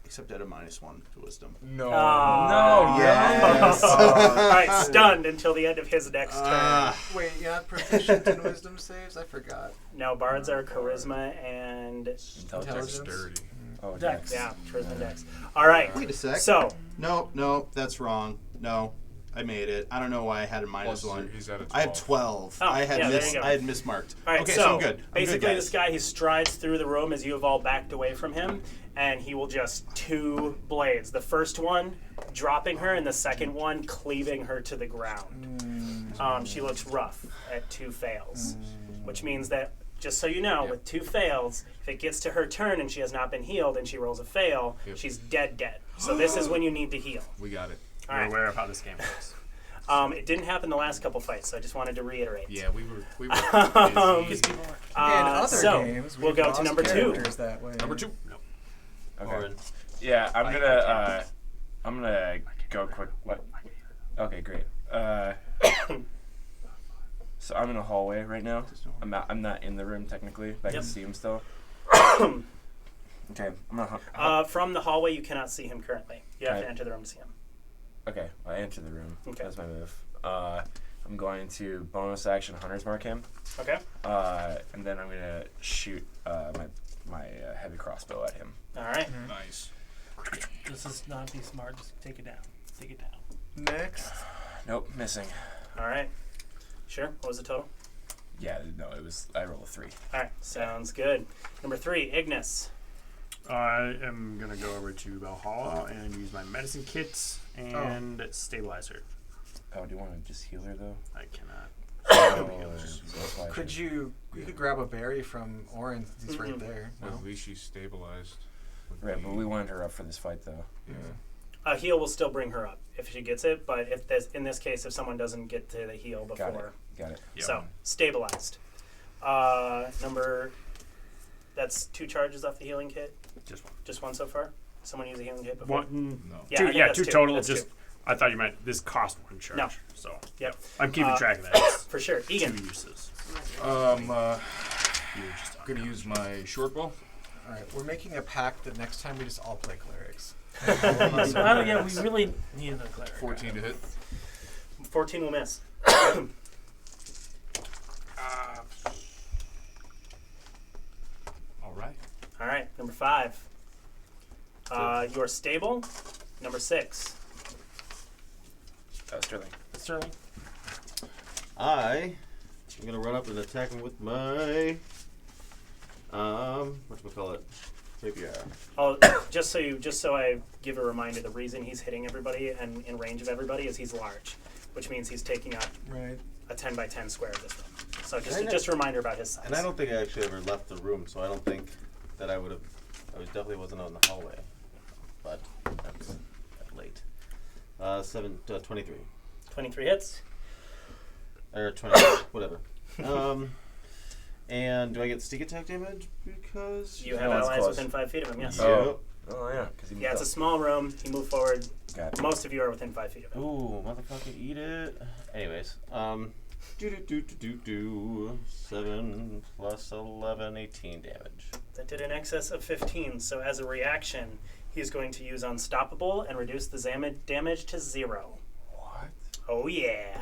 Speaker 7: Except at a -1 to wisdom.
Speaker 10: No.
Speaker 1: Ah.
Speaker 10: No.
Speaker 7: Yes.
Speaker 1: Alright, stunned until the end of his next turn.
Speaker 3: Wait, you're not proficient in wisdom saves? I forgot.
Speaker 1: No, bards are charisma and
Speaker 10: Intelligence.
Speaker 2: Dexterity.
Speaker 10: Oh,
Speaker 8: Dex.
Speaker 1: yeah, charisma and dex. Alright.
Speaker 7: Wait a sec.
Speaker 1: So
Speaker 7: No, that's wrong. No, I made it. I don't know why I had a -1.
Speaker 2: He's at a 12.
Speaker 7: I have 12.
Speaker 1: Oh,
Speaker 7: I had
Speaker 1: yeah, there you go.
Speaker 7: I had mismarked.
Speaker 1: all right,
Speaker 7: Okay,
Speaker 1: so
Speaker 7: I'm good.
Speaker 1: basically
Speaker 7: I'm good,
Speaker 1: this guy, he strides through the room as you have all backed away from him, and he will just 2 blades. The first one dropping her, and the second one cleaving her to the ground. She looks rough at 2 fails, which means that, just so you know, with 2 fails, if it gets to her turn and she has not been healed and she rolls a fail, she's dead. So this is when you need to heal.
Speaker 2: We got it.
Speaker 1: All
Speaker 6: We're
Speaker 1: right.
Speaker 6: aware of how this game works.
Speaker 1: It didn't happen the last couple fights, so I just wanted to reiterate.
Speaker 2: Yeah, we were busy.
Speaker 3: In other
Speaker 1: so
Speaker 3: games,
Speaker 1: we'll
Speaker 3: we've
Speaker 1: go to
Speaker 3: lost
Speaker 1: number 2.
Speaker 3: characters that way.
Speaker 2: Number 2.
Speaker 10: Okay. Yeah, I'm gonna go quick. What? Okay, great. So I'm in a hallway right now. I'm not in the room technically, but I can see him still. Okay, I'm gonna.
Speaker 1: From the hallway, you cannot see him currently. You have to
Speaker 10: Right.
Speaker 1: enter the room to see him.
Speaker 10: Okay, I enter the room.
Speaker 1: Okay.
Speaker 10: That's my move. I'm going to bonus action Hunter's Mark him,
Speaker 1: Okay.
Speaker 10: and then I'm gonna shoot my heavy crossbow at him.
Speaker 1: All right.
Speaker 2: Nice.
Speaker 8: This is not be smart. Just take it down. Take it down.
Speaker 3: Next.
Speaker 10: Nope, missing.
Speaker 1: All right. Sure. What was the total?
Speaker 10: Yeah, no, it was. I rolled a 3.
Speaker 1: All right. Sounds good. Number 3, Ignis.
Speaker 6: I am gonna go over to Valhalla and use my medicine kit and stabilizer.
Speaker 10: Oh, do you want to just heal her though?
Speaker 6: I cannot.
Speaker 10: That's why I
Speaker 3: Could
Speaker 10: should-
Speaker 3: you could grab a berry from Orin? He's right there.
Speaker 2: Well,
Speaker 3: No?
Speaker 2: at least she's stabilized.
Speaker 10: Right, but we wanted her up for this fight though.
Speaker 1: A heal will still bring her up if she gets it, but if this, in this case, if someone doesn't get to the heal before,
Speaker 10: Got it.
Speaker 1: so stabilized. That's 2 charges off the healing kit.
Speaker 6: Just one.
Speaker 1: Just 1 so far. Someone use a healing kit before.
Speaker 6: One.
Speaker 2: No.
Speaker 1: Yeah, I
Speaker 6: Two,
Speaker 1: think
Speaker 6: yeah,
Speaker 1: that's
Speaker 6: 2
Speaker 1: 2.
Speaker 6: total.
Speaker 1: That's
Speaker 6: Just
Speaker 1: 2.
Speaker 6: I thought you meant this cost 1 charge.
Speaker 1: No.
Speaker 6: So
Speaker 1: Yep.
Speaker 6: I'm keeping track of that. It's
Speaker 1: For sure.
Speaker 6: 2
Speaker 1: Egan.
Speaker 6: uses.
Speaker 2: You were just gonna use my short bow.
Speaker 3: All right, we're making a pact that next time we just all play clerics.
Speaker 8: Well, yeah, we really need a cleric.
Speaker 2: 14 to hit.
Speaker 1: 14 will miss.
Speaker 2: All right.
Speaker 1: All right. Number 5. You're stable. Number 6.
Speaker 10: Sterling.
Speaker 8: Sterling.
Speaker 9: I'm gonna run up and attack him with my whatchamacallit? Rapier.
Speaker 1: Oh, just so I give a reminder, the reason he's hitting everybody and in range of everybody is he's large, which means he's taking up
Speaker 3: Right.
Speaker 1: a 10 by 10 square of this room. So
Speaker 9: I know.
Speaker 1: just a reminder about his size.
Speaker 9: And I don't think I actually ever left the room, so I don't think that I would have. Definitely wasn't out in the hallway, but that's late. 23
Speaker 1: 23 hits.
Speaker 9: or 20, whatever. And do I get sneak attack damage because
Speaker 1: You have
Speaker 10: No, it's
Speaker 1: allies
Speaker 10: close.
Speaker 1: within 5 feet of him. Yes.
Speaker 10: Oh. Oh yeah, because he
Speaker 1: Yeah, it's a small room. You move forward.
Speaker 10: Got it.
Speaker 1: Most of you are within 5 feet of him.
Speaker 9: Ooh, motherfucker, eat it. Anyways, 7 plus 11, 18 damage.
Speaker 1: That did in excess of 15. So as a reaction, he's going to use Unstoppable and reduce the damage to 0.
Speaker 10: What?
Speaker 1: Oh yeah.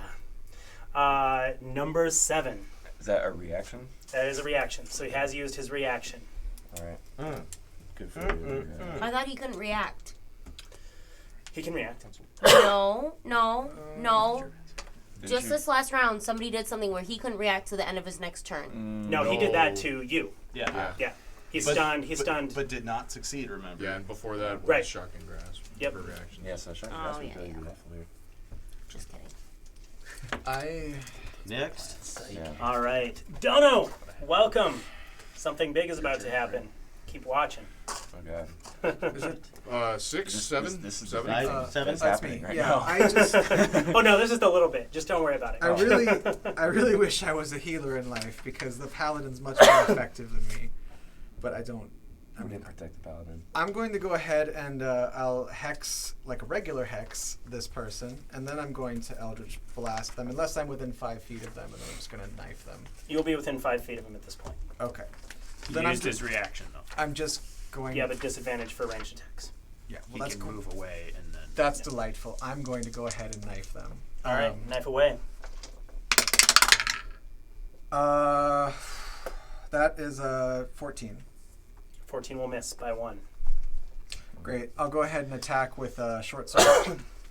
Speaker 1: Number 7.
Speaker 10: Is that a reaction?
Speaker 1: That is a reaction. So he has used his reaction.
Speaker 10: All right. Good for you.
Speaker 5: I thought he couldn't react.
Speaker 1: He can react.
Speaker 5: No.
Speaker 10: Did
Speaker 5: Just
Speaker 10: you-
Speaker 5: this last round, somebody did something where he couldn't react to the end of his next turn.
Speaker 1: No, he did that to you.
Speaker 7: Yeah.
Speaker 1: Yeah. He's
Speaker 7: But-
Speaker 1: stunned. He's stunned.
Speaker 7: But did not succeed, remember?
Speaker 2: Yeah, and before that was
Speaker 1: Right.
Speaker 2: shocking grasp.
Speaker 1: Yep.
Speaker 2: For reaction.
Speaker 10: Yeah, so shocking
Speaker 5: Oh,
Speaker 10: grasp was
Speaker 5: yeah,
Speaker 10: really
Speaker 5: yeah.
Speaker 10: good.
Speaker 5: Just kidding.
Speaker 9: Next.
Speaker 10: Yeah.
Speaker 1: All right. Dono, welcome. Something big is about to happen. Keep watching.
Speaker 10: Oh god.
Speaker 3: Is it?
Speaker 2: 6, 7,
Speaker 10: This is
Speaker 2: 7.
Speaker 10: the thing
Speaker 9: Seven?
Speaker 10: that's
Speaker 3: That's
Speaker 10: happening
Speaker 3: me.
Speaker 10: right
Speaker 3: Yeah,
Speaker 10: now.
Speaker 3: I just,
Speaker 1: Oh no, this is a little bit. Just don't worry about it.
Speaker 3: I really wish I was a healer in life because the paladin's much more effective than me, but I don't.
Speaker 10: I'm gonna protect the paladin.
Speaker 3: I'm going to go ahead and I'll hex, like a regular hex, this person, and then I'm going to Eldritch Blast them, unless I'm within 5 feet of them, and then I'm just going to knife them.
Speaker 1: You'll be within 5 feet of him at this point.
Speaker 3: Okay.
Speaker 6: He
Speaker 3: Then
Speaker 6: used his reaction though.
Speaker 3: I'm just going...
Speaker 1: You have a disadvantage for ranged attacks.
Speaker 3: Yeah, well,
Speaker 6: He
Speaker 3: that's
Speaker 6: can
Speaker 3: cool.
Speaker 6: move away and then.
Speaker 3: That's delightful. I'm going to go ahead and knife them.
Speaker 1: All right, knife away.
Speaker 3: That is 14.
Speaker 1: 14 will miss by 1.
Speaker 3: Great. I'll go ahead and attack with a short sword.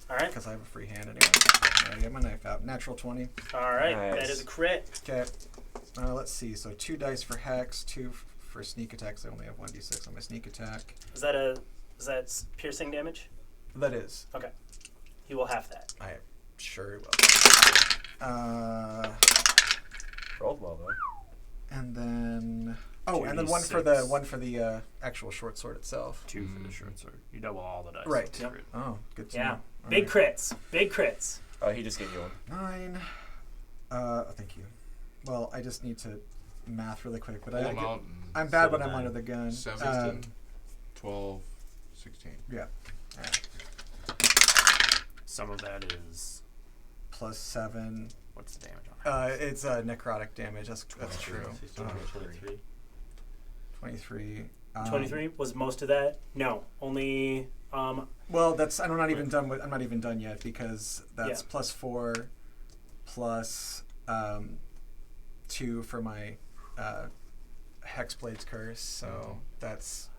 Speaker 1: All right.
Speaker 3: Because I have a free hand anyway. I get my knife out. Natural 20.
Speaker 1: All right,
Speaker 10: Nice.
Speaker 1: that is a crit.
Speaker 3: Okay. Let's see. So 2 dice for hex, 2 for sneak attacks. I only have 1d6 on my sneak attack.
Speaker 1: Is that piercing damage?
Speaker 3: That is.
Speaker 1: Okay. He will have that.
Speaker 3: I sure will.
Speaker 10: Rolled well though.
Speaker 3: And then... Oh, and then
Speaker 6: 2d6.
Speaker 3: one for the actual short sword itself.
Speaker 6: 2 for the short sword. You double all the dice.
Speaker 3: Right.
Speaker 6: That's crit.
Speaker 3: Oh, good to
Speaker 1: Yeah.
Speaker 3: know. All
Speaker 1: Big
Speaker 3: right.
Speaker 1: crits. Big crits.
Speaker 10: Oh, he just gave you one.
Speaker 3: 9. Thank you. Well, I just need to math really quick, but
Speaker 2: Pull
Speaker 3: I
Speaker 2: them
Speaker 3: get,
Speaker 2: out and
Speaker 3: I'm bad when
Speaker 9: 7,
Speaker 3: I'm
Speaker 9: 9.
Speaker 3: under the gun.
Speaker 2: 7, 12, 16.
Speaker 3: Yeah.
Speaker 6: Some of that is.
Speaker 3: Plus 7.
Speaker 6: What's the damage on it?
Speaker 3: It's necrotic damage. That's true.
Speaker 9: 23.
Speaker 3: 23.
Speaker 1: 23 was most of that. No, only.
Speaker 3: Well, that's I'm not even done with. I'm not even done yet because that's
Speaker 1: Yeah.
Speaker 3: plus 4, plus 2 for my Hexblade's curse. So that's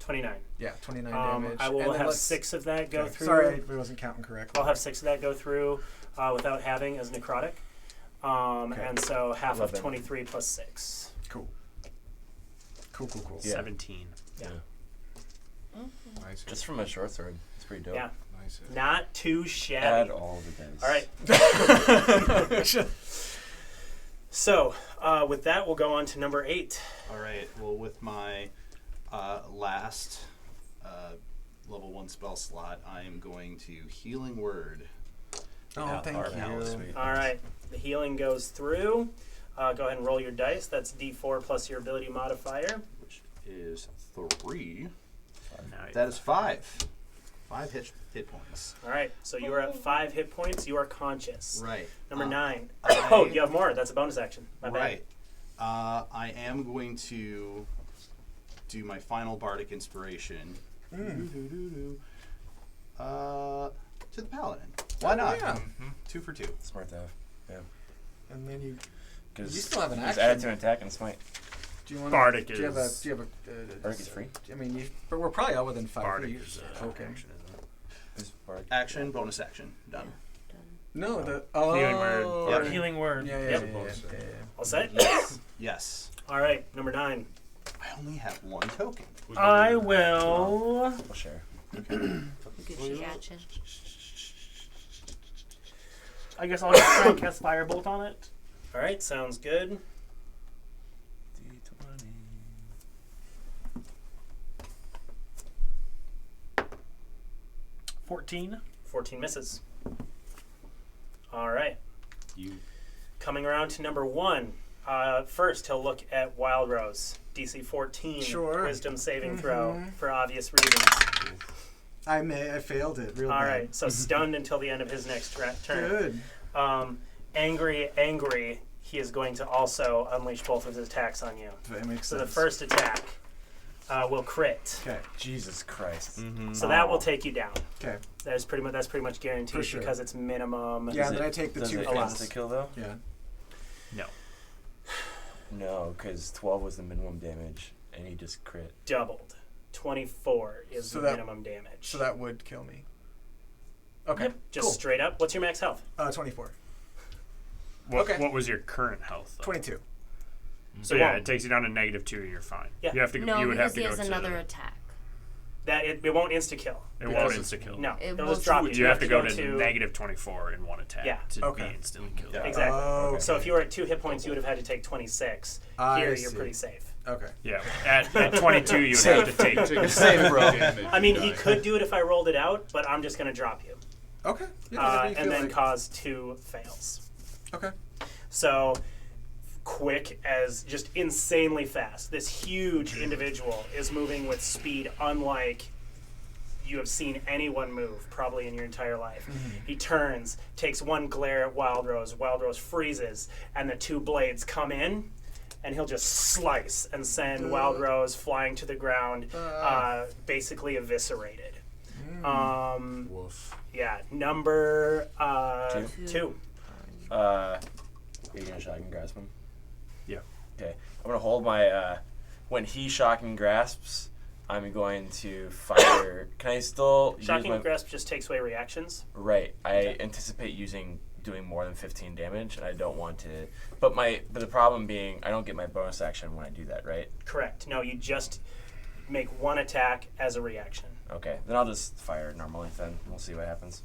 Speaker 1: 29.
Speaker 3: 29
Speaker 1: I
Speaker 3: damage.
Speaker 1: will
Speaker 3: And then
Speaker 1: have
Speaker 3: let's-
Speaker 1: 6 of that go
Speaker 3: okay,
Speaker 1: through.
Speaker 3: Sorry, I wasn't counting correctly.
Speaker 1: I'll have 6 of that go through without having as necrotic.
Speaker 3: Okay.
Speaker 1: And so half of
Speaker 10: 11.
Speaker 1: 23 plus 6.
Speaker 3: Cool. Cool.
Speaker 10: Yeah.
Speaker 6: 17.
Speaker 1: Yeah.
Speaker 2: Nice.
Speaker 10: Just from a short sword. It's pretty dope.
Speaker 1: Yeah.
Speaker 2: Nice.
Speaker 1: Not too shabby.
Speaker 10: Add all the dice.
Speaker 1: All right. So, with that, we'll go on to number 8.
Speaker 7: All right. Well, with my last level 1 spell slot, I am going to Healing Word.
Speaker 3: Oh, thank you.
Speaker 10: Sweet.
Speaker 1: All right. The healing goes through. Go ahead and roll your dice. That's D4 plus your ability modifier.
Speaker 7: Which is 3.
Speaker 6: Nice.
Speaker 7: That is 5. 5 hit points.
Speaker 1: All right. So you are at 5 hit points. You are conscious.
Speaker 7: Right.
Speaker 1: Number 9.
Speaker 7: I-
Speaker 1: Oh, you have more. That's a bonus action. My bad.
Speaker 7: Right. I am going to do my final bardic inspiration. To the paladin. Why not?
Speaker 3: Yeah.
Speaker 7: 2 for 2.
Speaker 10: Smart to have. Yeah.
Speaker 3: And then you
Speaker 10: Because
Speaker 3: You still have an
Speaker 10: Add it
Speaker 3: action.
Speaker 10: to an attack and smite.
Speaker 3: do you want
Speaker 6: Bardic
Speaker 3: do you have a
Speaker 6: is-
Speaker 3: do you have a
Speaker 10: Bardic is free.
Speaker 3: I mean, but we're probably all within 5
Speaker 6: Bardic
Speaker 3: feet.
Speaker 6: is
Speaker 3: Okay.
Speaker 6: action, isn't it?
Speaker 10: Who's Bardic?
Speaker 7: Action, bonus action. Done.
Speaker 3: No, the
Speaker 6: Healing word.
Speaker 7: Yep.
Speaker 8: Healing word.
Speaker 3: Yeah.
Speaker 1: Yep.
Speaker 3: Yeah.
Speaker 1: All set?
Speaker 7: Yes.
Speaker 1: All right. Number 9.
Speaker 7: I only have 1 token.
Speaker 8: I will.
Speaker 10: We'll share.
Speaker 5: Gucci action.
Speaker 8: I guess I'll just try and cast Firebolt on it.
Speaker 1: All right. Sounds good.
Speaker 10: D20.
Speaker 8: 14.
Speaker 1: 14 misses. All right.
Speaker 7: You.
Speaker 1: Coming around to number 1. First, he'll look at Wild Rose. DC 14.
Speaker 3: Sure.
Speaker 1: Wisdom saving throw for obvious reasons.
Speaker 3: I failed it real
Speaker 1: All
Speaker 3: bad.
Speaker 1: right. So stunned until the end of his next turn.
Speaker 3: Good.
Speaker 1: Angry. He is going to also unleash both of his attacks on you.
Speaker 3: That makes
Speaker 1: So
Speaker 3: sense.
Speaker 1: the first attack will crit.
Speaker 3: Okay.
Speaker 10: Jesus Christ.
Speaker 1: So that will take you down.
Speaker 3: Okay.
Speaker 1: That's pretty much guaranteed
Speaker 3: For sure.
Speaker 1: because it's minimum.
Speaker 3: Yeah,
Speaker 10: Does
Speaker 3: and then
Speaker 10: it-
Speaker 3: I take the
Speaker 10: does
Speaker 3: 2
Speaker 10: it
Speaker 1: alas.
Speaker 3: plus.
Speaker 10: insta-kill though?
Speaker 3: Yeah.
Speaker 6: No.
Speaker 10: No, because 12 was the minimum damage, and he just crit.
Speaker 1: Doubled. 24 is
Speaker 3: So
Speaker 1: the
Speaker 3: that-
Speaker 1: minimum damage.
Speaker 3: So that would kill me. Okay.
Speaker 1: Yep, just
Speaker 3: cool.
Speaker 1: straight up. What's your max health?
Speaker 3: 24.
Speaker 6: What,
Speaker 3: Okay.
Speaker 6: what was your current health? Though?
Speaker 3: 22.
Speaker 6: So yeah, it takes you down to -2. You're fine.
Speaker 1: Yeah.
Speaker 6: You have to.
Speaker 5: No,
Speaker 6: you would have
Speaker 5: because
Speaker 6: to
Speaker 5: he
Speaker 6: go
Speaker 5: has
Speaker 6: to.
Speaker 5: another attack.
Speaker 1: That it won't insta kill.
Speaker 6: It won't insta kill.
Speaker 1: No,
Speaker 5: It
Speaker 1: it'll
Speaker 5: will
Speaker 1: just drop you.
Speaker 6: You have to go to
Speaker 1: to
Speaker 6: -24 in one attack
Speaker 1: Yeah.
Speaker 6: to
Speaker 3: Okay.
Speaker 6: be instantly killed.
Speaker 7: Yeah.
Speaker 1: Exactly.
Speaker 3: Oh,
Speaker 1: So
Speaker 3: okay.
Speaker 1: if you were at 2 hit points, you would have had to take 26.
Speaker 3: I
Speaker 1: Here, you're
Speaker 3: see.
Speaker 1: pretty safe.
Speaker 3: Okay.
Speaker 6: Yeah, at 22 you would have to take.
Speaker 2: Take a
Speaker 9: Save, bro.
Speaker 2: damage,
Speaker 1: I mean,
Speaker 2: you
Speaker 1: he
Speaker 2: die.
Speaker 1: could do it if I rolled it out, but I'm just going to drop you.
Speaker 3: Okay. Yeah, whatever you
Speaker 1: And
Speaker 3: feel
Speaker 1: then
Speaker 3: like.
Speaker 1: cause 2 fails.
Speaker 3: Okay.
Speaker 1: So, quick as just insanely fast. This huge individual is moving with speed unlike you have seen anyone move probably in your entire life. He turns, takes one glare at Wild Rose. Wild Rose freezes, and the 2 blades come in, and he'll just slice and send Wild Rose flying to the ground, basically eviscerated.
Speaker 2: Woof.
Speaker 1: Yeah, number 2.
Speaker 10: Are you gonna shock and grasp him?
Speaker 6: Yeah.
Speaker 10: Okay. I'm gonna hold my. When he shock and grasps, I'm going to fire. Can I still
Speaker 1: Shocking
Speaker 10: use my
Speaker 1: Grasp just takes away reactions.
Speaker 10: right? I anticipate doing more than 15 damage, and I don't want to. But the problem being, I don't get my bonus action when I do that, right?
Speaker 1: Correct. No, you just make 1 attack as a reaction.
Speaker 10: Okay, then I'll just fire it normally. Then we'll see what happens.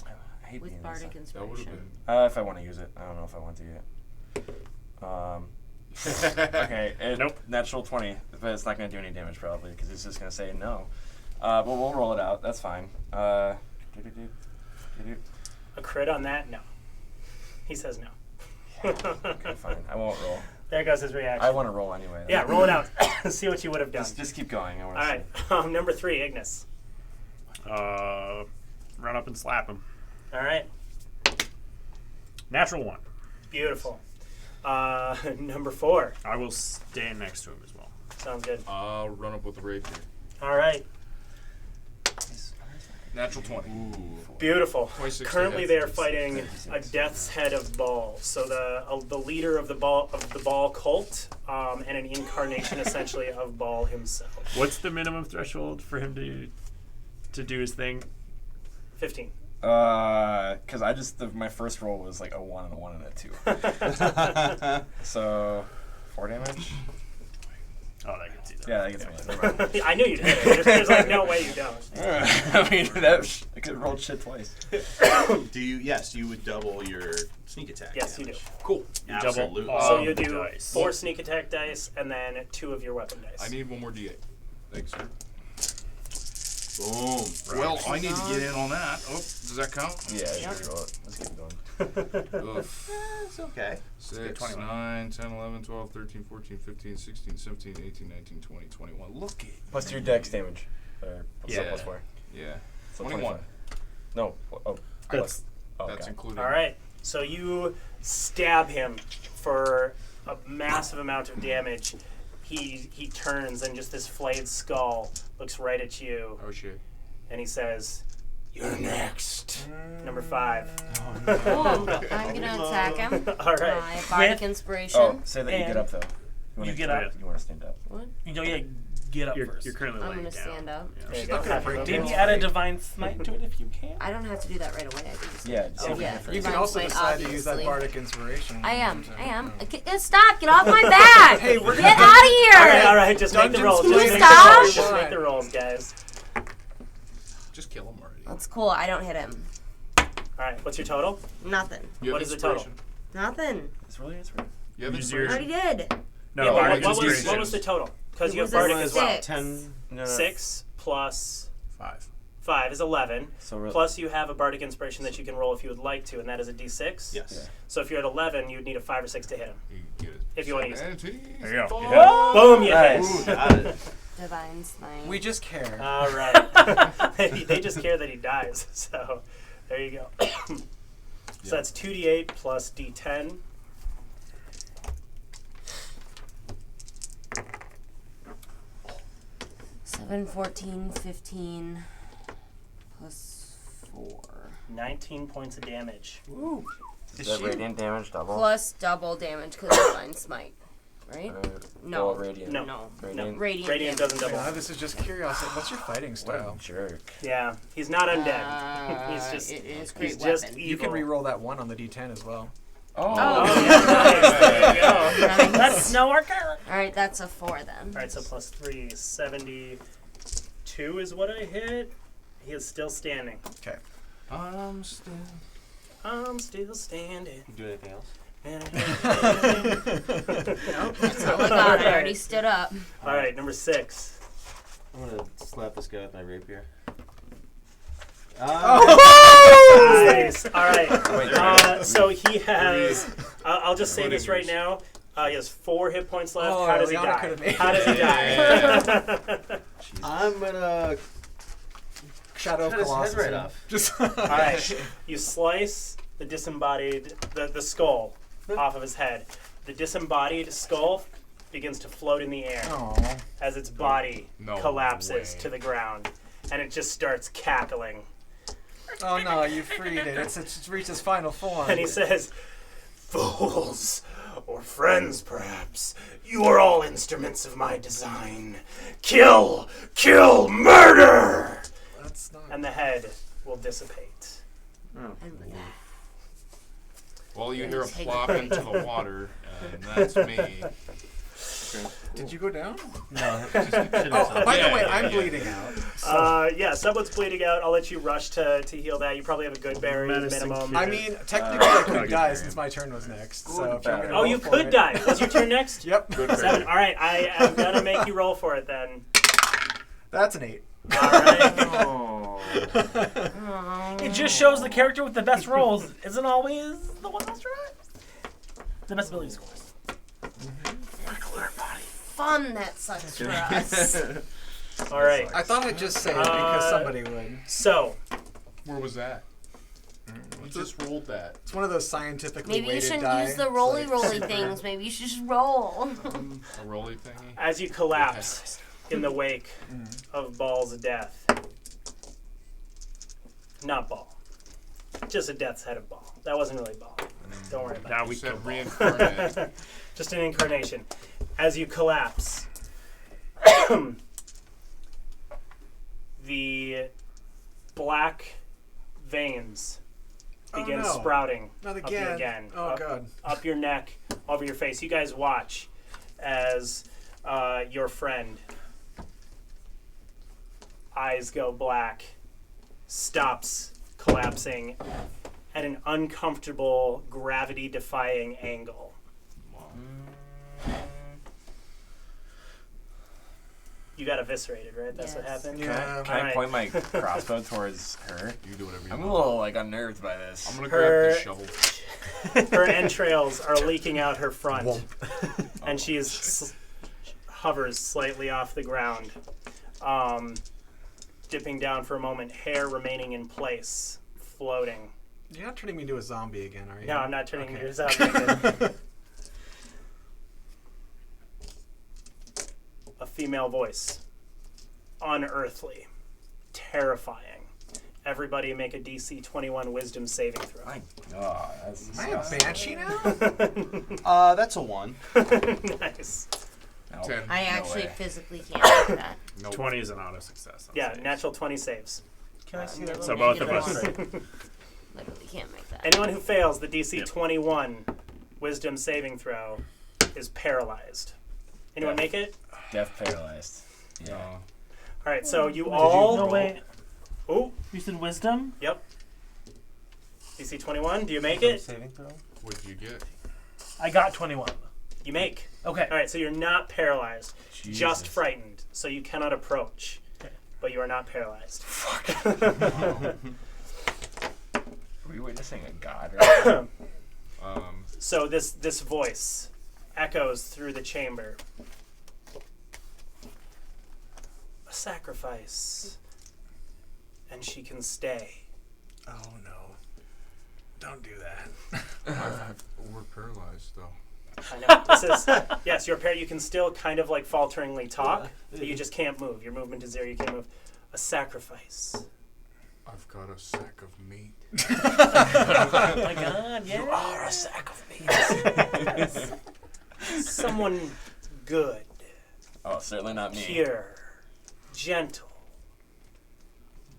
Speaker 10: I hate being
Speaker 5: With
Speaker 10: this
Speaker 5: Bardic
Speaker 10: side.
Speaker 2: That would have
Speaker 5: Inspiration.
Speaker 2: been.
Speaker 10: If I want to use it, I don't know if I want to yet. Okay,
Speaker 6: Nope.
Speaker 10: Natural 20, but it's not going to do any damage probably because it's just going to say no. But we'll roll it out. That's fine.
Speaker 1: A crit on that? No. He says no.
Speaker 10: Okay, fine. I won't roll.
Speaker 1: There goes his reaction.
Speaker 10: I want to roll anyway.
Speaker 1: Yeah, roll it out. See what you would have done.
Speaker 10: Just keep going. I want
Speaker 1: All
Speaker 10: to
Speaker 1: right. Number 3, Ignis.
Speaker 6: Run up and slap him.
Speaker 1: All right.
Speaker 6: Natural 1.
Speaker 1: Beautiful. Number 4.
Speaker 6: I will stand next to him as well.
Speaker 1: Sounds good.
Speaker 2: I'll run up with the rapier.
Speaker 1: All right.
Speaker 2: Natural 20.
Speaker 1: Beautiful.
Speaker 2: 26 to
Speaker 1: Currently,
Speaker 2: hit.
Speaker 1: they are fighting a Death's Head of Baal. So the leader of the Baal cult, and an incarnation essentially of Baal himself.
Speaker 6: What's the minimum threshold for him to do his thing?
Speaker 1: 15.
Speaker 10: Because my first roll was like a 1 and a 1 and a 2. So 4 damage.
Speaker 6: Oh, that gets you done.
Speaker 10: Yeah, that gets me. Never mind.
Speaker 1: I knew you'd hit it. There's like no way you don't.
Speaker 10: I mean, I could have rolled shit twice.
Speaker 7: Do you? Yes, you would double your sneak attack.
Speaker 1: Yes, you do.
Speaker 7: damage.
Speaker 2: Cool.
Speaker 6: You
Speaker 7: Absolutely.
Speaker 6: double
Speaker 1: So
Speaker 6: all
Speaker 1: you
Speaker 6: the
Speaker 1: do
Speaker 6: dice.
Speaker 1: 4 sneak attack dice and then 2 of your weapon dice.
Speaker 2: I need 1 more d8. Thanks, sir.
Speaker 7: Boom.
Speaker 2: Well, I need to get in on that. Oh, does that count?
Speaker 10: Yeah, sure, roll it. Let's keep going.
Speaker 2: Oof.
Speaker 7: It's okay.
Speaker 2: 6,
Speaker 6: 21.
Speaker 2: 9, 10, 11, 12, 13, 14, 15, 16, 17, 18, 19, 20, 21. Look at
Speaker 10: Plus your dex damage. Or
Speaker 2: Yeah.
Speaker 10: plus 4.
Speaker 2: Yeah.
Speaker 10: So
Speaker 2: 21.
Speaker 10: 25. No. Oh.
Speaker 6: That's
Speaker 10: Okay.
Speaker 2: That's including.
Speaker 1: All right. So you stab him for a massive amount of damage. He turns and just this flayed skull looks right at you
Speaker 2: Oh, shit.
Speaker 1: and he says, "You're next." Number 5.
Speaker 5: Cool. I'm gonna attack him.
Speaker 1: All right.
Speaker 5: My Bardic
Speaker 8: With-
Speaker 5: Inspiration.
Speaker 10: Oh, say that you get
Speaker 8: And
Speaker 10: up though.
Speaker 8: you
Speaker 10: wanna
Speaker 8: get up.
Speaker 10: You want to stand up.
Speaker 5: What?
Speaker 8: You know, yeah, get up
Speaker 6: You're
Speaker 8: first.
Speaker 6: currently
Speaker 5: I'm
Speaker 6: laying
Speaker 5: gonna
Speaker 6: down.
Speaker 5: stand up.
Speaker 6: Yeah.
Speaker 1: There you
Speaker 3: She's
Speaker 1: go.
Speaker 3: not gonna
Speaker 1: Half
Speaker 3: break
Speaker 1: your
Speaker 8: Maybe
Speaker 1: movement.
Speaker 8: add a divine smite to it if you can.
Speaker 5: I don't have to do that right away. I can just.
Speaker 10: Yeah. Just
Speaker 5: Oh, yeah.
Speaker 10: different.
Speaker 3: You can
Speaker 5: Divine
Speaker 3: also
Speaker 5: Smite,
Speaker 3: decide to use that
Speaker 5: obviously.
Speaker 3: Bardic Inspiration.
Speaker 5: I am.
Speaker 3: So,
Speaker 5: I am.
Speaker 3: yeah.
Speaker 5: Stop! Get off my back!
Speaker 3: Hey, we're
Speaker 5: Get
Speaker 3: gonna-
Speaker 5: out of here!
Speaker 1: All right. Just make the
Speaker 3: Dungeons
Speaker 1: rolls.
Speaker 5: Can
Speaker 1: Just
Speaker 5: you
Speaker 1: make the
Speaker 5: stop?
Speaker 1: rolls. Just make the rolls, guys.
Speaker 2: Just kill him already.
Speaker 5: That's cool. I don't hit him.
Speaker 1: All right. What's your total?
Speaker 5: Nothing.
Speaker 2: You have
Speaker 1: What is the total?
Speaker 2: inspiration?
Speaker 5: Nothing.
Speaker 10: It's really.
Speaker 2: You have
Speaker 6: Use
Speaker 5: I
Speaker 6: your-
Speaker 5: already
Speaker 2: inspiration?
Speaker 5: did.
Speaker 6: No,
Speaker 1: Yeah, but
Speaker 6: Bardic
Speaker 1: what was
Speaker 6: Inspiration.
Speaker 1: the total? Because
Speaker 5: It
Speaker 1: you have
Speaker 5: was a
Speaker 1: Bardic as well.
Speaker 5: 6.
Speaker 9: 10.
Speaker 10: No.
Speaker 1: 6 plus
Speaker 2: 5.
Speaker 1: 5 is 11.
Speaker 10: So really,
Speaker 1: Plus you have a Bardic Inspiration that you can roll if you would like to, and that is a d6.
Speaker 7: Yes.
Speaker 10: Yeah.
Speaker 1: So if you're at 11, you would need a 5 or 6 to hit him.
Speaker 2: You get it.
Speaker 1: If you wanna use it.
Speaker 2: Advantage.
Speaker 6: There you go.
Speaker 1: Oh! Boom, you
Speaker 10: Nice.
Speaker 1: hit.
Speaker 7: Ooh, got it.
Speaker 5: Divine Smite.
Speaker 3: We just care.
Speaker 1: All right. They just care that he dies. So there you go. So that's 2d8 plus d10.
Speaker 5: Seven, 14, 15, plus 4.
Speaker 1: 19 points of damage.
Speaker 10: is that radiant damage double?
Speaker 5: Plus double damage because Divine Smite. Right? No.
Speaker 10: Well, radiant.
Speaker 1: No.
Speaker 5: No.
Speaker 10: Radiant.
Speaker 5: Radiant,
Speaker 1: Radiant
Speaker 5: damage.
Speaker 1: doesn't double.
Speaker 3: This is just curiosity. What's your fighting
Speaker 10: What a
Speaker 3: style?
Speaker 10: jerk.
Speaker 1: Yeah, he's not undead. He's just
Speaker 5: It is great
Speaker 1: he's just
Speaker 5: weapon.
Speaker 1: evil.
Speaker 3: You can re-roll that 1 on the D10 as well.
Speaker 5: Oh,
Speaker 1: Oh,
Speaker 5: yeah.
Speaker 1: yeah, nice. There you go.
Speaker 5: Nice.
Speaker 8: Let's know our character.
Speaker 5: Alright, that's a 4 then.
Speaker 1: All right, so plus 3, 72 is what I hit. He is still standing.
Speaker 3: Okay.
Speaker 2: I'm still.
Speaker 1: I'm still standing.
Speaker 9: Do anything else?
Speaker 5: Nope, that's all I got. I already stood up.
Speaker 1: All right, number 6.
Speaker 9: I'm gonna slap this guy with my rapier.
Speaker 1: Nice. All right.
Speaker 10: Wait,
Speaker 1: So he has. I'll just say this right now. He has 4 hit points left.
Speaker 3: Oh,
Speaker 1: How does he
Speaker 3: Liana
Speaker 1: die?
Speaker 3: could've made
Speaker 1: How does he die?
Speaker 9: I'm gonna
Speaker 3: Shadow of
Speaker 9: cut his head
Speaker 3: Colossus.
Speaker 9: right off.
Speaker 3: Just
Speaker 1: All right. You slice the disembodied, the skull off of his head. The disembodied skull begins to float in the air
Speaker 3: Aw.
Speaker 1: as its body
Speaker 2: No
Speaker 1: collapses
Speaker 2: way.
Speaker 1: to the ground, and it just starts cackling.
Speaker 3: Oh no, you freed it. It's reached its final form.
Speaker 1: And he says, "Fools, or friends perhaps, you are all instruments of my design. Kill, kill, murder!"
Speaker 3: That's not.
Speaker 1: And the head will dissipate.
Speaker 5: And with that,
Speaker 2: Well, you hear a
Speaker 5: Take
Speaker 2: plop
Speaker 5: it.
Speaker 2: into the water, and that's me.
Speaker 3: Did you go down?
Speaker 9: No.
Speaker 3: Oh, by
Speaker 2: Yeah,
Speaker 3: the way,
Speaker 2: yeah,
Speaker 3: I'm
Speaker 2: yeah.
Speaker 3: bleeding out.
Speaker 1: Yeah, someone's bleeding out. I'll let you rush to heal that. You probably have a good berry
Speaker 6: Menacing
Speaker 1: minimum.
Speaker 6: kid.
Speaker 3: I mean, technically I could
Speaker 6: Good
Speaker 3: die
Speaker 6: Marion.
Speaker 3: since my turn was next.
Speaker 9: Good
Speaker 3: So if you're
Speaker 9: Marion.
Speaker 3: gonna
Speaker 1: Oh,
Speaker 3: roll
Speaker 1: you
Speaker 3: for
Speaker 1: could
Speaker 3: it-
Speaker 1: die. Was your turn next?
Speaker 3: Yep.
Speaker 2: Good
Speaker 1: 7. All right, I am gonna make you roll for it then.
Speaker 3: That's an 8.
Speaker 1: All right.
Speaker 10: Oh.
Speaker 8: It just shows the character with the best rolls isn't always the one that's right. The best ability scores.
Speaker 5: fun that sucks for us.
Speaker 1: All right.
Speaker 3: I thought I'd just say it because somebody would.
Speaker 1: So,
Speaker 2: Where was that? You just rolled that.
Speaker 3: It's one of those scientifically
Speaker 5: Maybe you
Speaker 3: weighted
Speaker 5: shouldn't
Speaker 3: die.
Speaker 5: use the
Speaker 3: It's
Speaker 5: roly
Speaker 3: like-
Speaker 5: roly things. Maybe you should just roll.
Speaker 2: A rolly thingy?
Speaker 1: as you collapse in the wake of Ball's death, not Ball, just a death's head of Ball. That wasn't really Ball. Don't worry about
Speaker 6: Now
Speaker 1: it.
Speaker 6: we
Speaker 2: You said
Speaker 6: killed
Speaker 2: reincarnate.
Speaker 1: Just an incarnation. As you collapse, the black veins begin
Speaker 3: no.
Speaker 1: sprouting
Speaker 3: Not
Speaker 1: up you
Speaker 3: again.
Speaker 1: again.
Speaker 3: Oh
Speaker 1: up,
Speaker 3: god.
Speaker 1: up your neck, over your face. You guys watch as your friend, eyes go black, stops collapsing at an uncomfortable, gravity-defying angle. You got eviscerated, right? That's what
Speaker 5: Yes.
Speaker 1: happened?
Speaker 3: Yeah.
Speaker 10: Can I
Speaker 1: Alright.
Speaker 10: point my crossbow towards her?
Speaker 2: You do whatever you
Speaker 10: I'm a
Speaker 2: want.
Speaker 10: little like unnerved by this.
Speaker 2: I'm gonna
Speaker 1: Her-
Speaker 2: grab the shovel.
Speaker 1: Her entrails are leaking out her front, and she hovers slightly off the ground, dipping down for a moment, hair remaining in place, floating.
Speaker 3: You're not turning me into a zombie again, are you?
Speaker 1: No, I'm not turning
Speaker 3: Okay.
Speaker 1: you into a zombie. A female voice, unearthly, terrifying. Everybody make a DC 21 Wisdom saving throw.
Speaker 10: My God, that's
Speaker 3: Am I a
Speaker 10: disgusting.
Speaker 3: banshee now?
Speaker 7: That's a 1.
Speaker 1: Nice.
Speaker 10: No.
Speaker 2: 10.
Speaker 5: I
Speaker 10: No
Speaker 5: actually
Speaker 10: way.
Speaker 5: physically can't do that.
Speaker 2: Nope.
Speaker 6: 20 is an auto success. on
Speaker 1: Yeah,
Speaker 6: save.
Speaker 1: natural 20 saves.
Speaker 8: Can I see that?
Speaker 6: So
Speaker 8: little
Speaker 6: both of
Speaker 8: negative
Speaker 6: us.
Speaker 8: on?
Speaker 5: Literally can't make that.
Speaker 1: Anyone who fails the DC
Speaker 6: Yep.
Speaker 1: 21 Wisdom saving throw is paralyzed. Anyone
Speaker 10: Yeah.
Speaker 1: make it?
Speaker 10: Deaf paralyzed. Yeah.
Speaker 2: Uh,
Speaker 1: All right, so you
Speaker 8: No,
Speaker 1: all.
Speaker 8: wait.
Speaker 1: Oh,
Speaker 8: You said wisdom?
Speaker 1: yep. DC 21, do you make it?
Speaker 9: Saving throw?
Speaker 2: what did you get?
Speaker 8: I got 21.
Speaker 1: You make.
Speaker 8: Okay.
Speaker 1: All right, so you're not paralyzed, just
Speaker 10: Jesus.
Speaker 1: frightened, so you cannot approach,
Speaker 8: Okay.
Speaker 1: but you are not paralyzed.
Speaker 10: Are we witnessing a god right now?
Speaker 1: So this voice echoes through the chamber. A sacrifice, and she can stay.
Speaker 3: Oh no. Don't do that.
Speaker 2: We're paralyzed, though.
Speaker 1: I know. This is yes. You're you can still kind of like falteringly talk, but you just can't move. Your movement is 0. You can't move. A sacrifice.
Speaker 2: I've got a sack of meat.
Speaker 8: Oh my god, yeah.
Speaker 1: You are a sack of meat. Someone good,
Speaker 10: Oh, certainly not me.
Speaker 1: pure, gentle.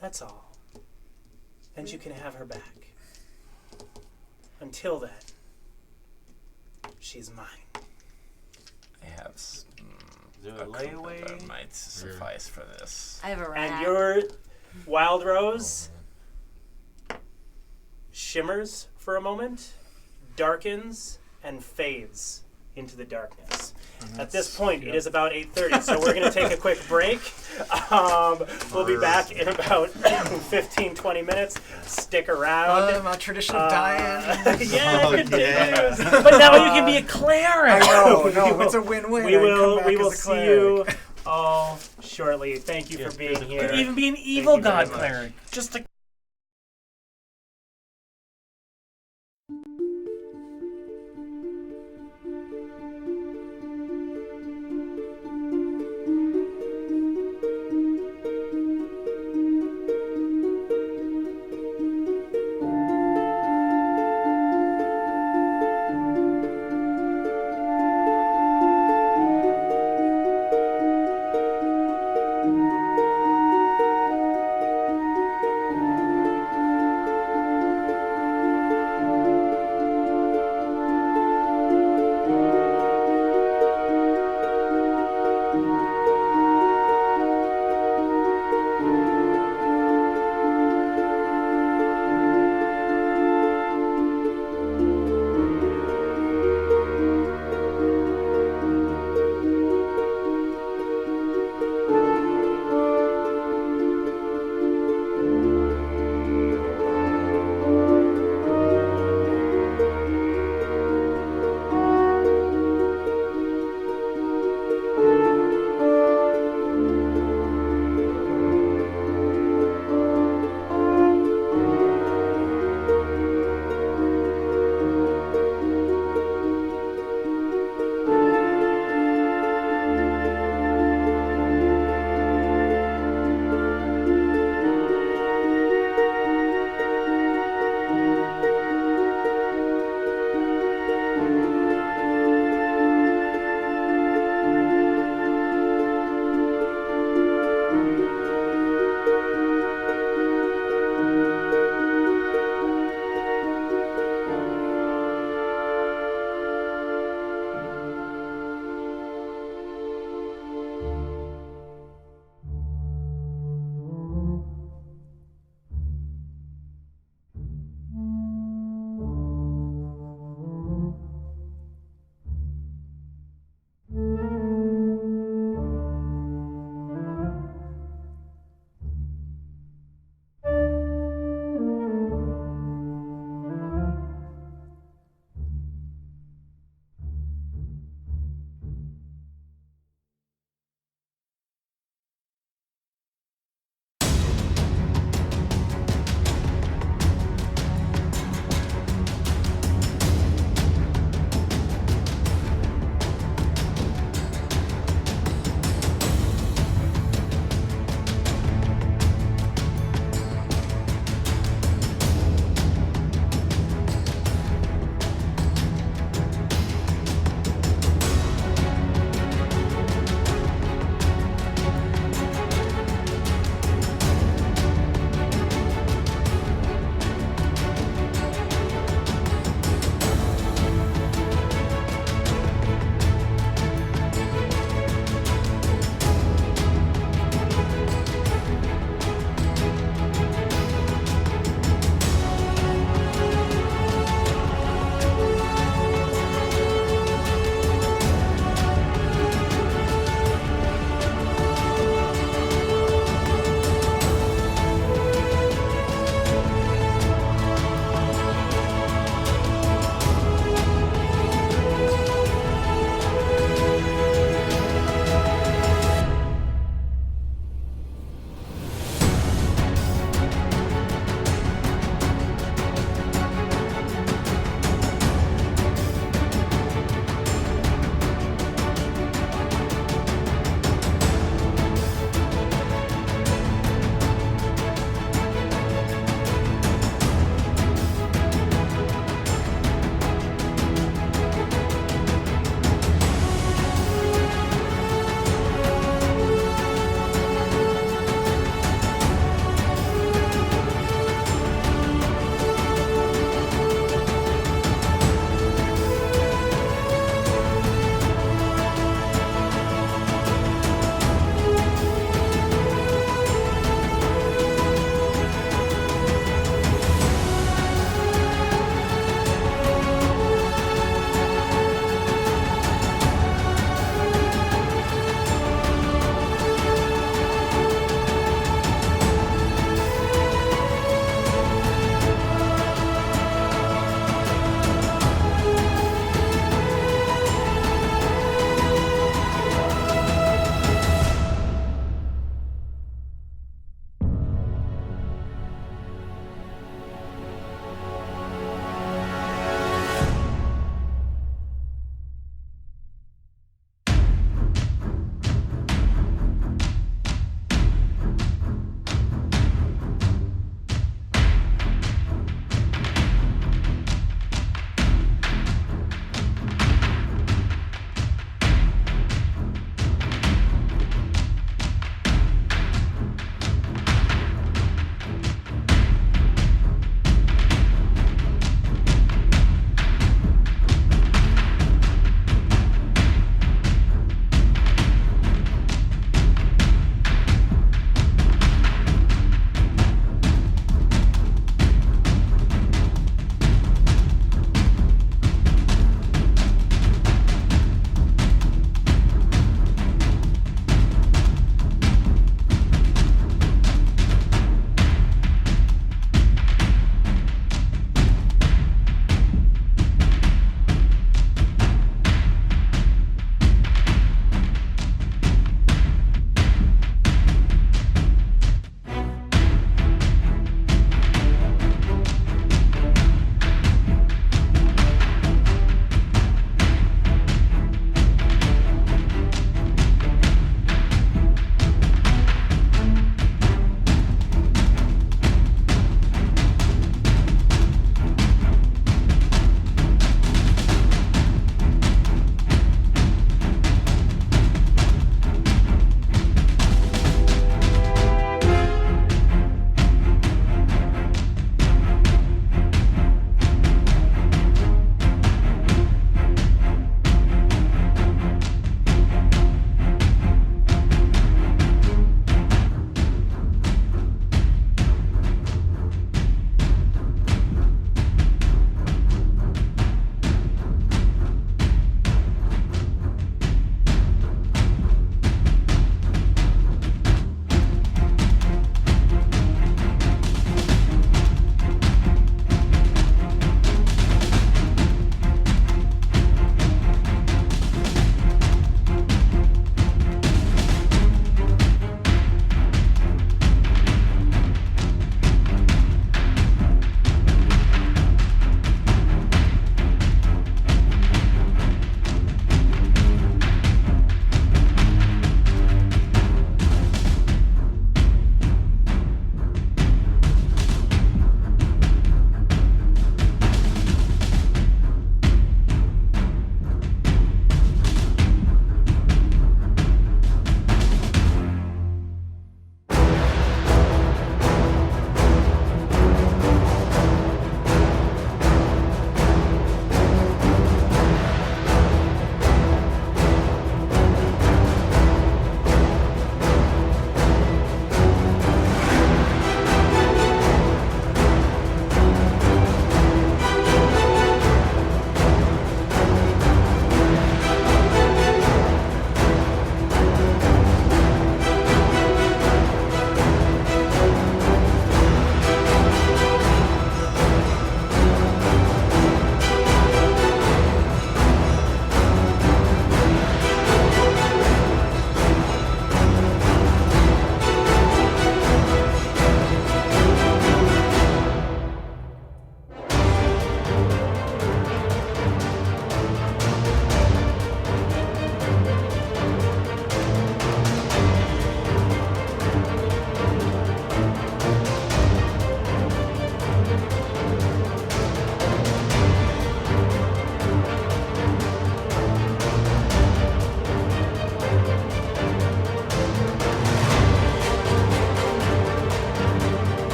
Speaker 1: That's all. And you can have her back. Until then, she's mine.
Speaker 10: I have
Speaker 9: Is there
Speaker 10: a
Speaker 9: a
Speaker 10: couple
Speaker 9: layaway?
Speaker 10: that might suffice for this.
Speaker 5: I have a rat.
Speaker 1: And your wild rose shimmers for a moment, darkens, and fades into the darkness. At this point, it is about 8:30, so we're going to take a quick break. We'll be back in about 15, 20 minutes. Stick around.
Speaker 3: My tradition of dying.
Speaker 1: Yeah, it continues.
Speaker 8: But now you can be a cleric.
Speaker 3: No, it's a win-win.
Speaker 1: We
Speaker 3: I come
Speaker 1: will.
Speaker 3: back
Speaker 1: We
Speaker 3: as
Speaker 1: will
Speaker 3: a
Speaker 1: see you
Speaker 3: cleric.
Speaker 1: all shortly. Thank you for being here.
Speaker 8: Could even be an evil
Speaker 1: you very
Speaker 8: god
Speaker 1: much.
Speaker 8: cleric. Just to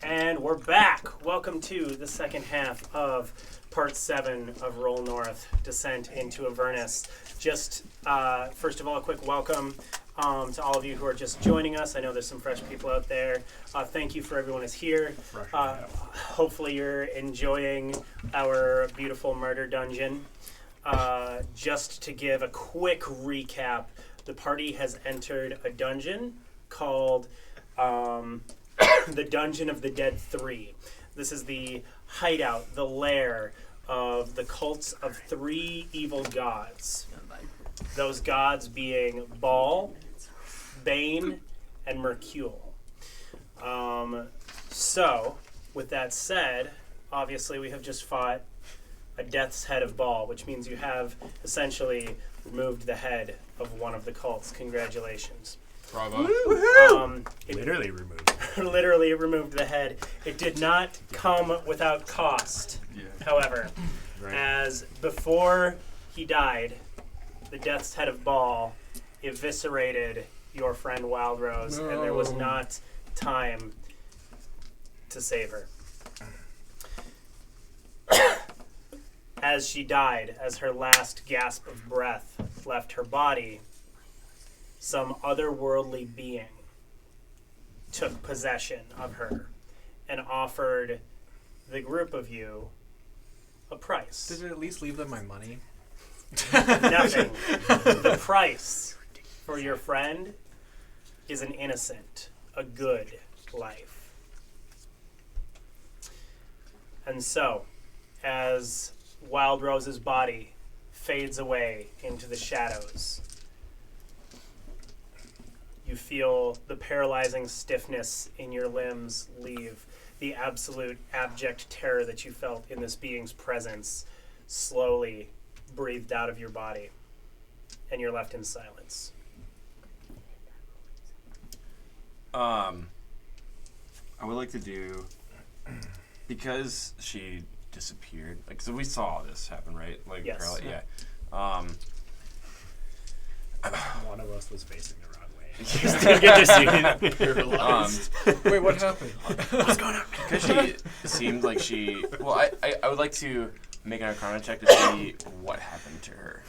Speaker 1: And we're back. Welcome to the second half of Part 7 of Roll North, Descent into Avernus. Just, first of all, a quick welcome to all of you who are just joining us. I know there's some fresh people out there. Thank you for everyone who's here. Hopefully you're enjoying our beautiful murder dungeon. Just to give a quick recap, the party has entered a dungeon called the Dungeon of the Dead 3. This is the hideout, the lair of the cults of 3 evil gods. Those gods being Baal, Bane, and Mercule. So, with that said, obviously we have just fought a death's head of Baal, which means you have essentially removed the head of one of the cults. Congratulations.
Speaker 2: Bravo.
Speaker 6: Literally removed.
Speaker 1: Literally removed the head. It did not come without cost, however, as before he died, the death's head of Baal eviscerated your friend Wildrose, and there was not time to save her. As she died, as her last gasp of breath left her body, some otherworldly being took possession of her and offered the group of you a price.
Speaker 3: Did it at least leave them my money?
Speaker 1: Nothing. The price for your friend is an innocent, a good life. And so, as Wildrose's body fades away into the shadows, you feel the paralyzing stiffness in your limbs leave. The absolute abject terror that you felt in this being's presence slowly breathed out of your body, and you're left in silence.
Speaker 10: I would like to do, because she disappeared, like, so we saw this happen, right? Like,
Speaker 1: Yes.
Speaker 10: yeah.
Speaker 6: One of us was facing the wrong way.
Speaker 10: Just didn't get to see it.
Speaker 3: Wait, what happened?
Speaker 10: What's going on? Because she seemed like she. Well, I would like to make an Arcana check to see what happened to her.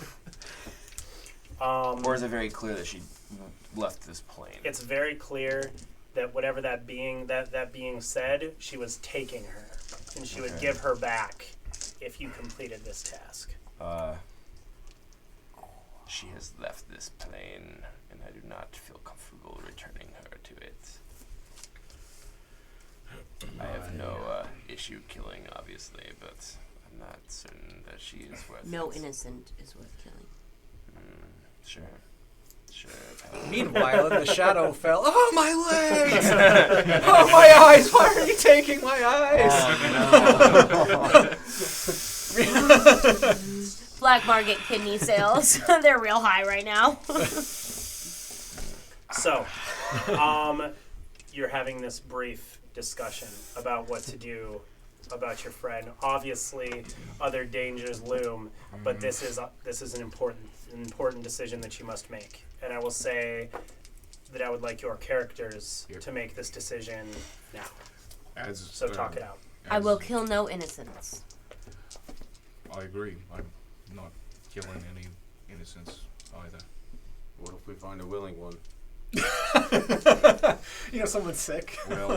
Speaker 10: Or is it very clear that she left this plane?
Speaker 1: It's very clear that whatever that being said, she was taking her, and she would give her back if you completed this task.
Speaker 10: She has left this plane, and I do not feel comfortable returning her to it. I have no issue killing, obviously, but I'm not certain that she is worth it.
Speaker 5: No innocent is worth killing.
Speaker 10: Sure.
Speaker 3: Meanwhile, in the shadow fell. Oh, my legs! Oh, my eyes! Why are you taking my eyes?
Speaker 5: Black market kidney sales. They're real high right now.
Speaker 1: So, you're having this brief discussion about what to do about your friend. Obviously, other dangers loom, but this is an important decision that you must make. And I will say that I would like your characters to make this decision now. So talk it out.
Speaker 5: I will kill no innocents.
Speaker 2: I agree. I'm not killing any innocents either.
Speaker 9: What if we find a willing one?
Speaker 3: You know, someone's sick.
Speaker 2: Well,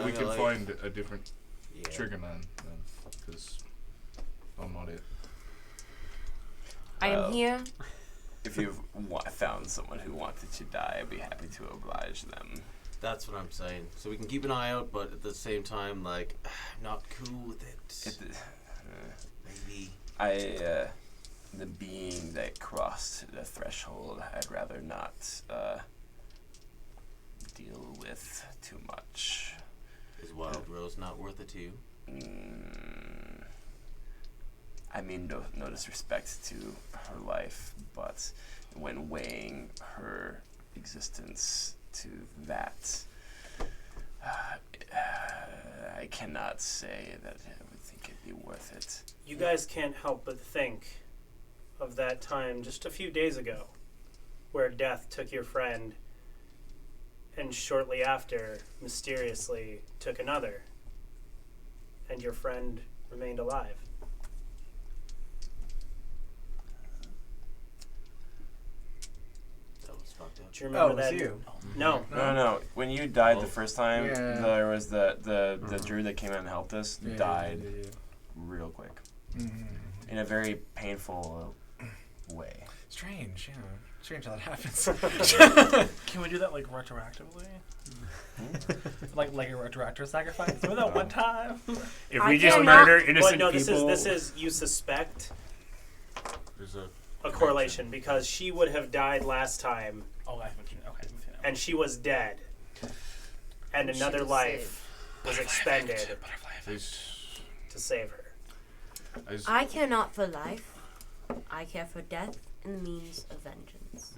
Speaker 2: we can
Speaker 9: like,
Speaker 2: find a different trigger man then, because I'm not it.
Speaker 5: I am here.
Speaker 10: If you've found someone who wanted to die, I'd be happy to oblige them.
Speaker 9: That's what I'm saying. So we can keep an eye out, but at the same time, like, I'm not cool with it. Maybe.
Speaker 10: The being that crossed the threshold, I'd rather not deal with too much.
Speaker 9: Is Wild Rose not worth it to you?
Speaker 10: I mean, no disrespect to her life, but when weighing her existence to that, I cannot say that I would think it'd be worth it.
Speaker 1: You guys can't help but think of that time just a few days ago where death took your friend and shortly after, mysteriously took another, and your friend remained alive.
Speaker 9: That was fucked up.
Speaker 1: Do you remember
Speaker 3: Oh, it was
Speaker 1: that?
Speaker 3: you.
Speaker 1: No.
Speaker 10: No. When you died the first time,
Speaker 3: Yeah.
Speaker 10: there was the druid that came out and helped us died real quick in a very painful way.
Speaker 3: Strange, yeah. Strange how that happens.
Speaker 8: Can we do that like retroactively? like a retroactive sacrifice? Remember that one time?
Speaker 6: If
Speaker 5: I
Speaker 6: we just
Speaker 5: cannot-
Speaker 6: murder
Speaker 1: But
Speaker 6: innocent
Speaker 1: no,
Speaker 6: people,
Speaker 1: this is you suspect
Speaker 2: There's
Speaker 1: a correlation because she would have died last time
Speaker 8: Oh, I mentioned. Okay.
Speaker 1: and she was dead, and
Speaker 5: She
Speaker 1: another
Speaker 5: was
Speaker 1: life was expended
Speaker 2: there's
Speaker 1: to save her.
Speaker 2: there's
Speaker 5: I care not for life. I care for death and the means of vengeance.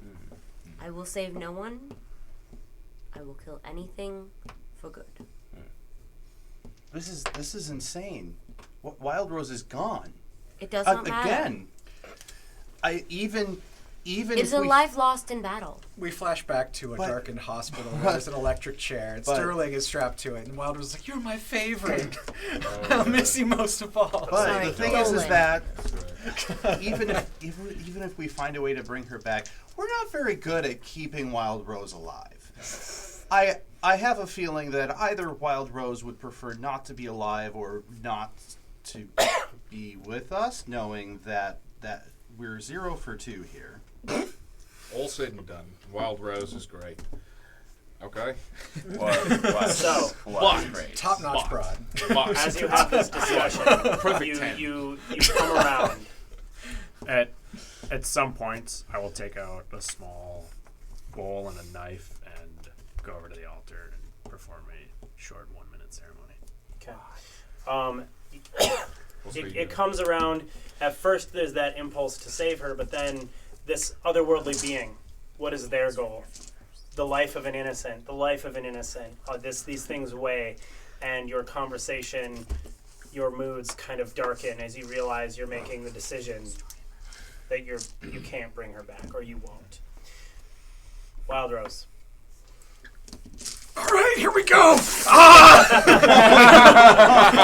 Speaker 5: I will save no one. I will kill anything for good.
Speaker 7: This is insane. Wild Rose is gone.
Speaker 5: It does not matter.
Speaker 7: Again. Even
Speaker 5: It's
Speaker 7: if
Speaker 5: a
Speaker 7: we
Speaker 5: life lost in battle.
Speaker 3: We flash back to a
Speaker 7: But-
Speaker 3: darkened hospital where there's an electric chair, and
Speaker 7: But-
Speaker 3: Sterling is strapped to it, and Wilder was like, "You're my favorite. I'll miss you most of all."
Speaker 7: But
Speaker 5: Sorry,
Speaker 7: the thing is
Speaker 5: Dolan.
Speaker 7: that
Speaker 2: that's right.
Speaker 7: even if we find a way to bring her back, we're not very good at keeping Wild Rose alive. I have a feeling that either Wild Rose would prefer not to be alive or not to be with us, knowing that we're 0 for 2 here.
Speaker 2: All said and done, Wild Rose is great. Okay?
Speaker 1: So,
Speaker 10: Great.
Speaker 3: Top-notch broad.
Speaker 1: as you have this discussion,
Speaker 2: Perfect 10.
Speaker 1: you come around.
Speaker 6: at some point, I will take out a small bowl and a knife and go over to the altar and perform a short 1-minute ceremony.
Speaker 1: Okay.
Speaker 2: We'll see,
Speaker 1: It comes around. At first, there's that impulse to save her, but then this otherworldly being. What is their goal? The life of an innocent. The life of an innocent. These things weigh, and your conversation, your moods kind of darken as you realize you're making the decision that you can't bring her back, or you won't. Wild Rose.
Speaker 3: All right, here we go.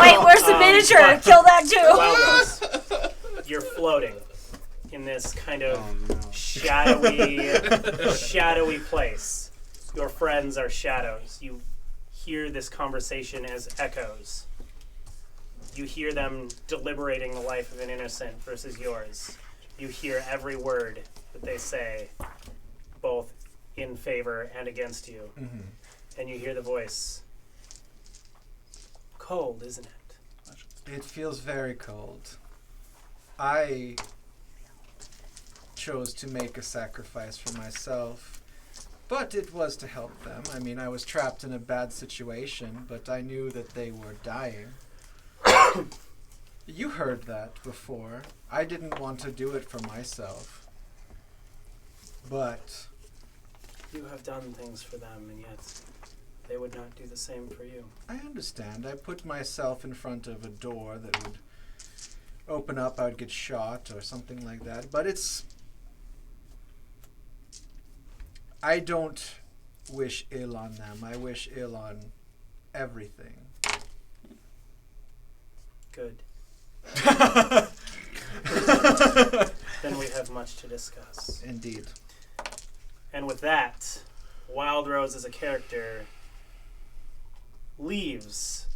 Speaker 5: Wait, where's the miniature? Kill that too.
Speaker 1: Wild Rose. You're floating in this kind of shadowy place. Your friends are shadows. You hear this conversation as echoes. You hear them deliberating the life of an innocent versus yours. You hear every word that they say, both in favor and against you.
Speaker 3: Mm-hmm.
Speaker 1: And you hear the voice. Cold, isn't it?
Speaker 3: It feels very cold. I chose to make a sacrifice for myself, but it was to help them. I mean, I was trapped in a bad situation, but I knew that they were dying. You heard that before. I didn't want to do it for myself. But
Speaker 1: You have done things for them, and yet they would not do the same for you.
Speaker 3: I understand. I put myself in front of a door that would open up, I would get shot or something like that. But I don't wish ill on them. I wish ill on everything.
Speaker 1: Good. Then we have much to discuss.
Speaker 3: Indeed.
Speaker 1: And with that, Wild Rose as a character leaves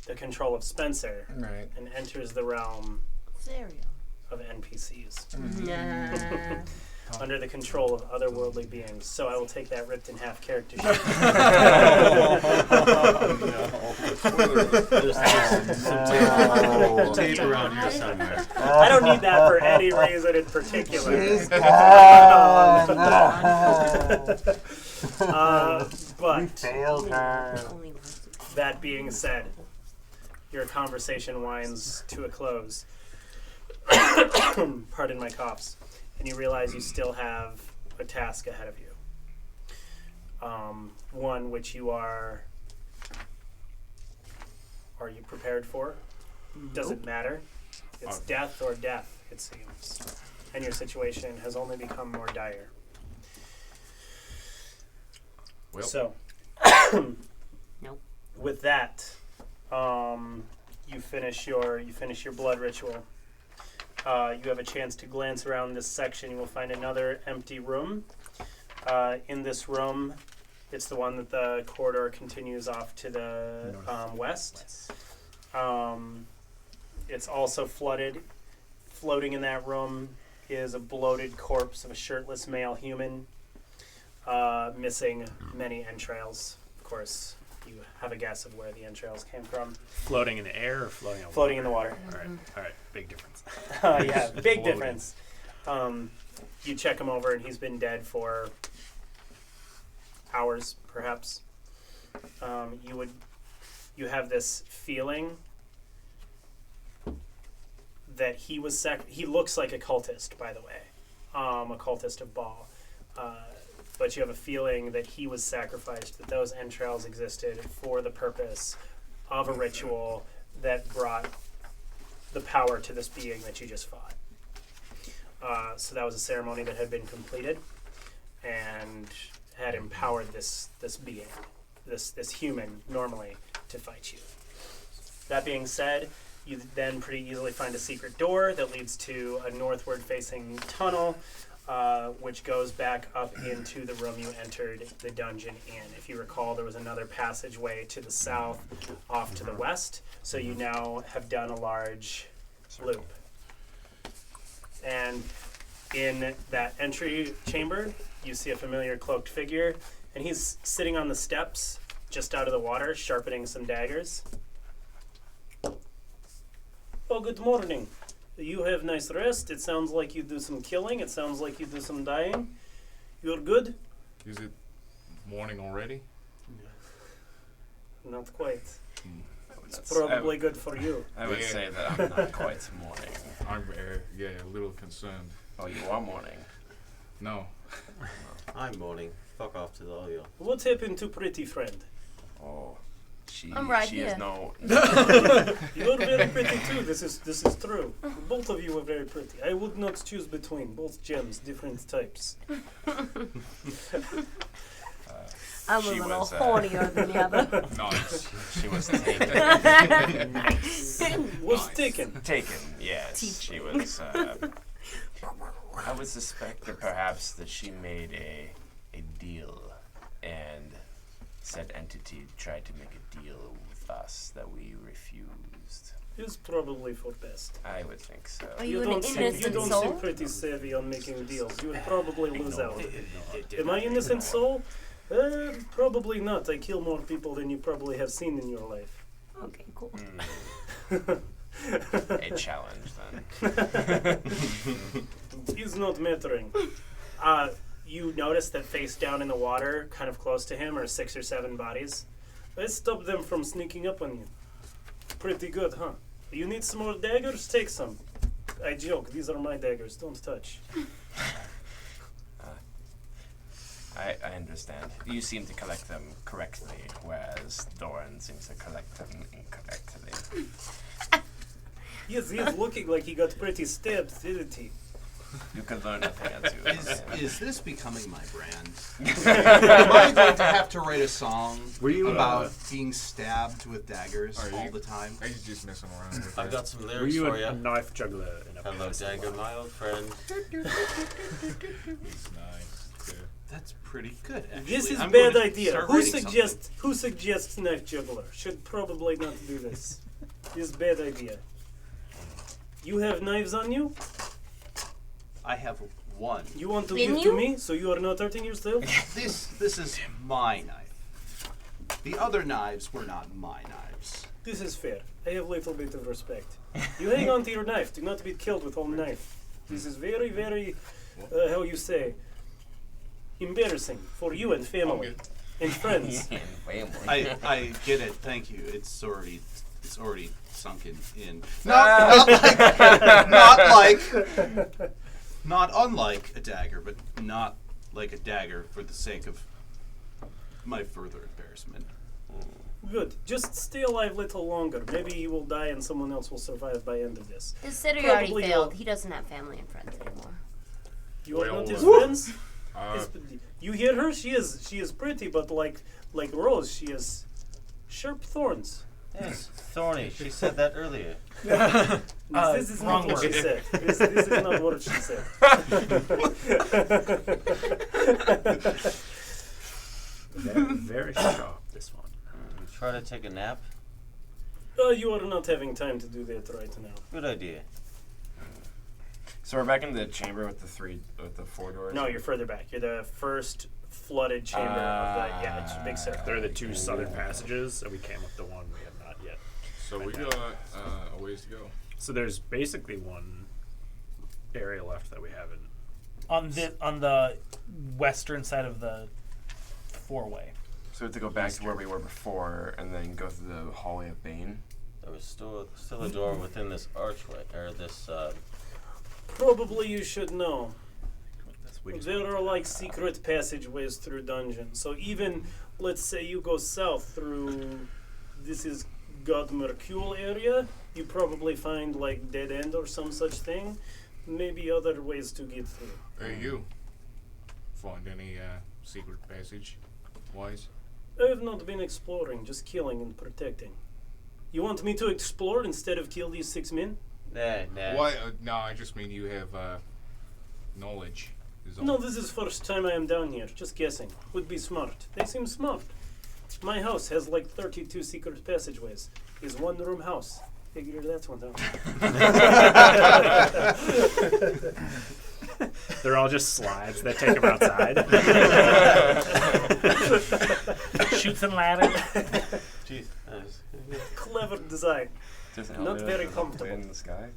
Speaker 1: the control of Spencer
Speaker 3: Right.
Speaker 1: and enters the realm
Speaker 5: Cereal.
Speaker 1: of NPCs
Speaker 5: Nah.
Speaker 1: under the control of otherworldly beings. So I will take that ripped in half character sheet.
Speaker 9: There's some tape around here somewhere.
Speaker 1: I don't need that for any reason in particular. But
Speaker 5: Only one.
Speaker 1: that being said, your conversation winds to a close. Pardon my coughs. And you realize you still have a task ahead of you. One which you are you prepared for? Does it matter? It's death or death, it seems. And your situation has only become more dire.
Speaker 2: Well,
Speaker 1: So,
Speaker 5: Nope.
Speaker 1: with that, you finish your blood ritual. You have a chance to glance around this section. You will find another empty room. In this room, it's the one that the corridor continues off to the west. It's also flooded. Floating in that room is a bloated corpse of a shirtless male human, missing many entrails. Of course, you have a guess of where the entrails came from.
Speaker 6: Floating in the air or floating on
Speaker 1: Floating in the water.
Speaker 6: All right, big difference.
Speaker 1: Yeah, big
Speaker 6: Floating.
Speaker 1: difference. You check him over, and he's been dead for hours, perhaps. You have this feeling that he was he looks like a cultist, by the way, a cultist of Baal. But you have a feeling that he was sacrificed, that those entrails existed for the purpose of a ritual that brought the power to this being that you just fought. So that was a ceremony that had been completed and had empowered this being, this human, normally, to fight you. That being said, you then pretty easily find a secret door that leads to a northward-facing tunnel, which goes back up into the room you entered the dungeon in. If you recall, there was another passageway to the south, off to the west, so you now have done a large loop. And in that entry chamber, you see a familiar cloaked figure, and he's sitting on the steps, just out of the water, sharpening some daggers. Oh, good morning. You have nice rest. It sounds like you do some killing. It sounds like you do some dying. You're good?
Speaker 2: is it morning already?
Speaker 1: Not quite. It's
Speaker 10: That's-
Speaker 1: probably good for you.
Speaker 10: I would
Speaker 2: Yeah.
Speaker 10: say that I'm not quite morning.
Speaker 2: I'm a little concerned.
Speaker 10: Oh, you are morning.
Speaker 2: No.
Speaker 9: I'm mourning. Fuck off to all you.
Speaker 1: What happened to pretty friend?
Speaker 10: Oh, she
Speaker 5: I'm right
Speaker 10: she
Speaker 5: here.
Speaker 10: is no.
Speaker 1: You're very pretty too. This is true. Both of you are very pretty. I would not choose between both gems, different types.
Speaker 5: I'm a
Speaker 10: She
Speaker 5: little
Speaker 10: was,
Speaker 5: hornier than the other.
Speaker 2: Nice.
Speaker 10: She was taken.
Speaker 1: Was
Speaker 2: Nice.
Speaker 1: taken.
Speaker 10: Taken, yes. She was. I would suspect that perhaps that she made a deal, and said entity tried to make a deal with us that we refused.
Speaker 1: It's probably for best.
Speaker 10: I would think so.
Speaker 5: Are you an
Speaker 1: don't seem
Speaker 5: innocent soul?
Speaker 1: pretty savvy on making deals. You would probably lose out.
Speaker 6: Did
Speaker 1: Am I
Speaker 6: not
Speaker 1: innocent
Speaker 6: ignore.
Speaker 1: soul? Probably not. I kill more people than you probably have seen in your life.
Speaker 5: Okay, cool.
Speaker 10: A challenge then.
Speaker 1: He's not mattering. You notice that face down in the water, kind of close to him, are 6 or 7 bodies. Let's stop them from sneaking up on you. Pretty good, huh? You need some more daggers? Take some. I joke. These are my daggers. Don't touch.
Speaker 10: I understand. You seem to collect them correctly, whereas Doran seems to collect them incorrectly.
Speaker 1: He's looking like he got pretty stabbed, didn't he?
Speaker 10: You can learn a thing or two.
Speaker 7: Is this becoming my brand? Am I going to have to write a song
Speaker 6: Were you,
Speaker 7: about being stabbed with daggers
Speaker 2: Are you-
Speaker 7: all the time?
Speaker 2: I was just messing around with
Speaker 9: I've
Speaker 2: her.
Speaker 9: got some
Speaker 6: Were
Speaker 9: lyrics
Speaker 6: you
Speaker 9: for
Speaker 6: a
Speaker 9: you.
Speaker 6: knife juggler in a
Speaker 9: Hello,
Speaker 6: past
Speaker 9: Dagger,
Speaker 6: life?
Speaker 9: my old friend.
Speaker 2: It's nice. Too.
Speaker 7: That's pretty good, actually.
Speaker 1: This is
Speaker 7: I'm
Speaker 1: bad
Speaker 7: going to
Speaker 1: idea.
Speaker 7: start
Speaker 1: Who
Speaker 7: writing
Speaker 1: suggests knife juggler? Should probably not do this. This is bad idea. You have knives on you?
Speaker 7: something. I have one.
Speaker 1: You want to
Speaker 5: Didn't
Speaker 1: give to
Speaker 5: you?
Speaker 1: me so you are not hurting yourself?
Speaker 7: This is my knife. The other knives were not my knives.
Speaker 1: This is fair. I have a little bit of respect. You hang on to your knife. Do not be killed with one knife. This is very, very, how you say, embarrassing for you and family and friends.
Speaker 7: I get it. Thank you. It's already sunken in. Not unlike a dagger, but not like a dagger for the sake of my further embarrassment.
Speaker 1: Good. Just stay alive a little longer. Maybe you will die and someone else will survive by end of this.
Speaker 5: His city already
Speaker 1: Probably
Speaker 5: failed.
Speaker 1: not.
Speaker 5: He doesn't have family and friends anymore.
Speaker 1: You are
Speaker 2: Well,
Speaker 1: not his
Speaker 2: Woo!
Speaker 1: friends? You hear her? She is pretty, but like Rose, she has sharp thorns.
Speaker 9: Yes, thorny. She said that earlier.
Speaker 1: This is
Speaker 8: wrong
Speaker 1: not what she
Speaker 8: word.
Speaker 1: said. This is not what she said.
Speaker 6: Very sharp, this one.
Speaker 9: Try to take a nap.
Speaker 1: You are not having time to do that right now.
Speaker 9: Good idea.
Speaker 10: So we're back in the chamber with the 4 doors.
Speaker 1: No, you're further back. You're the first flooded chamber of the. Yeah, it's a big circle.
Speaker 6: They're the 2 southern passages, and we came up the one we have not yet.
Speaker 2: So we got a ways to go.
Speaker 6: So there's basically one area left that we haven't.
Speaker 8: On the western side of the 4-way.
Speaker 10: So we have to go back to where we were before, and then go through the hallway of Bane.
Speaker 9: There was still a door within this archway, or this.
Speaker 1: Probably you should know.
Speaker 6: We just
Speaker 1: There are like secret passageways through dungeons. So even, let's say you go south through, this is God Mercule area, you probably find like dead end or some such thing. Maybe other ways to get through.
Speaker 2: Hey, you. Find any secret passage wise?
Speaker 1: I have not been exploring, just killing and protecting. You want me to explore instead of kill these 6 men?
Speaker 9: Nah.
Speaker 2: Why? No, I just mean you have knowledge. Is all.
Speaker 1: No, this is first time I am down here. Just guessing. Would be smart. They seem smart. My house has like 32 secret passageways. Is 1-room house. Figure that one out.
Speaker 6: They're all just slides that take them outside.
Speaker 8: Shoots and ladders.
Speaker 9: Jeez.
Speaker 1: Clever design.
Speaker 10: Just an
Speaker 1: Not
Speaker 10: elevator
Speaker 1: very
Speaker 10: that goes
Speaker 1: comfortable.
Speaker 10: in the sky.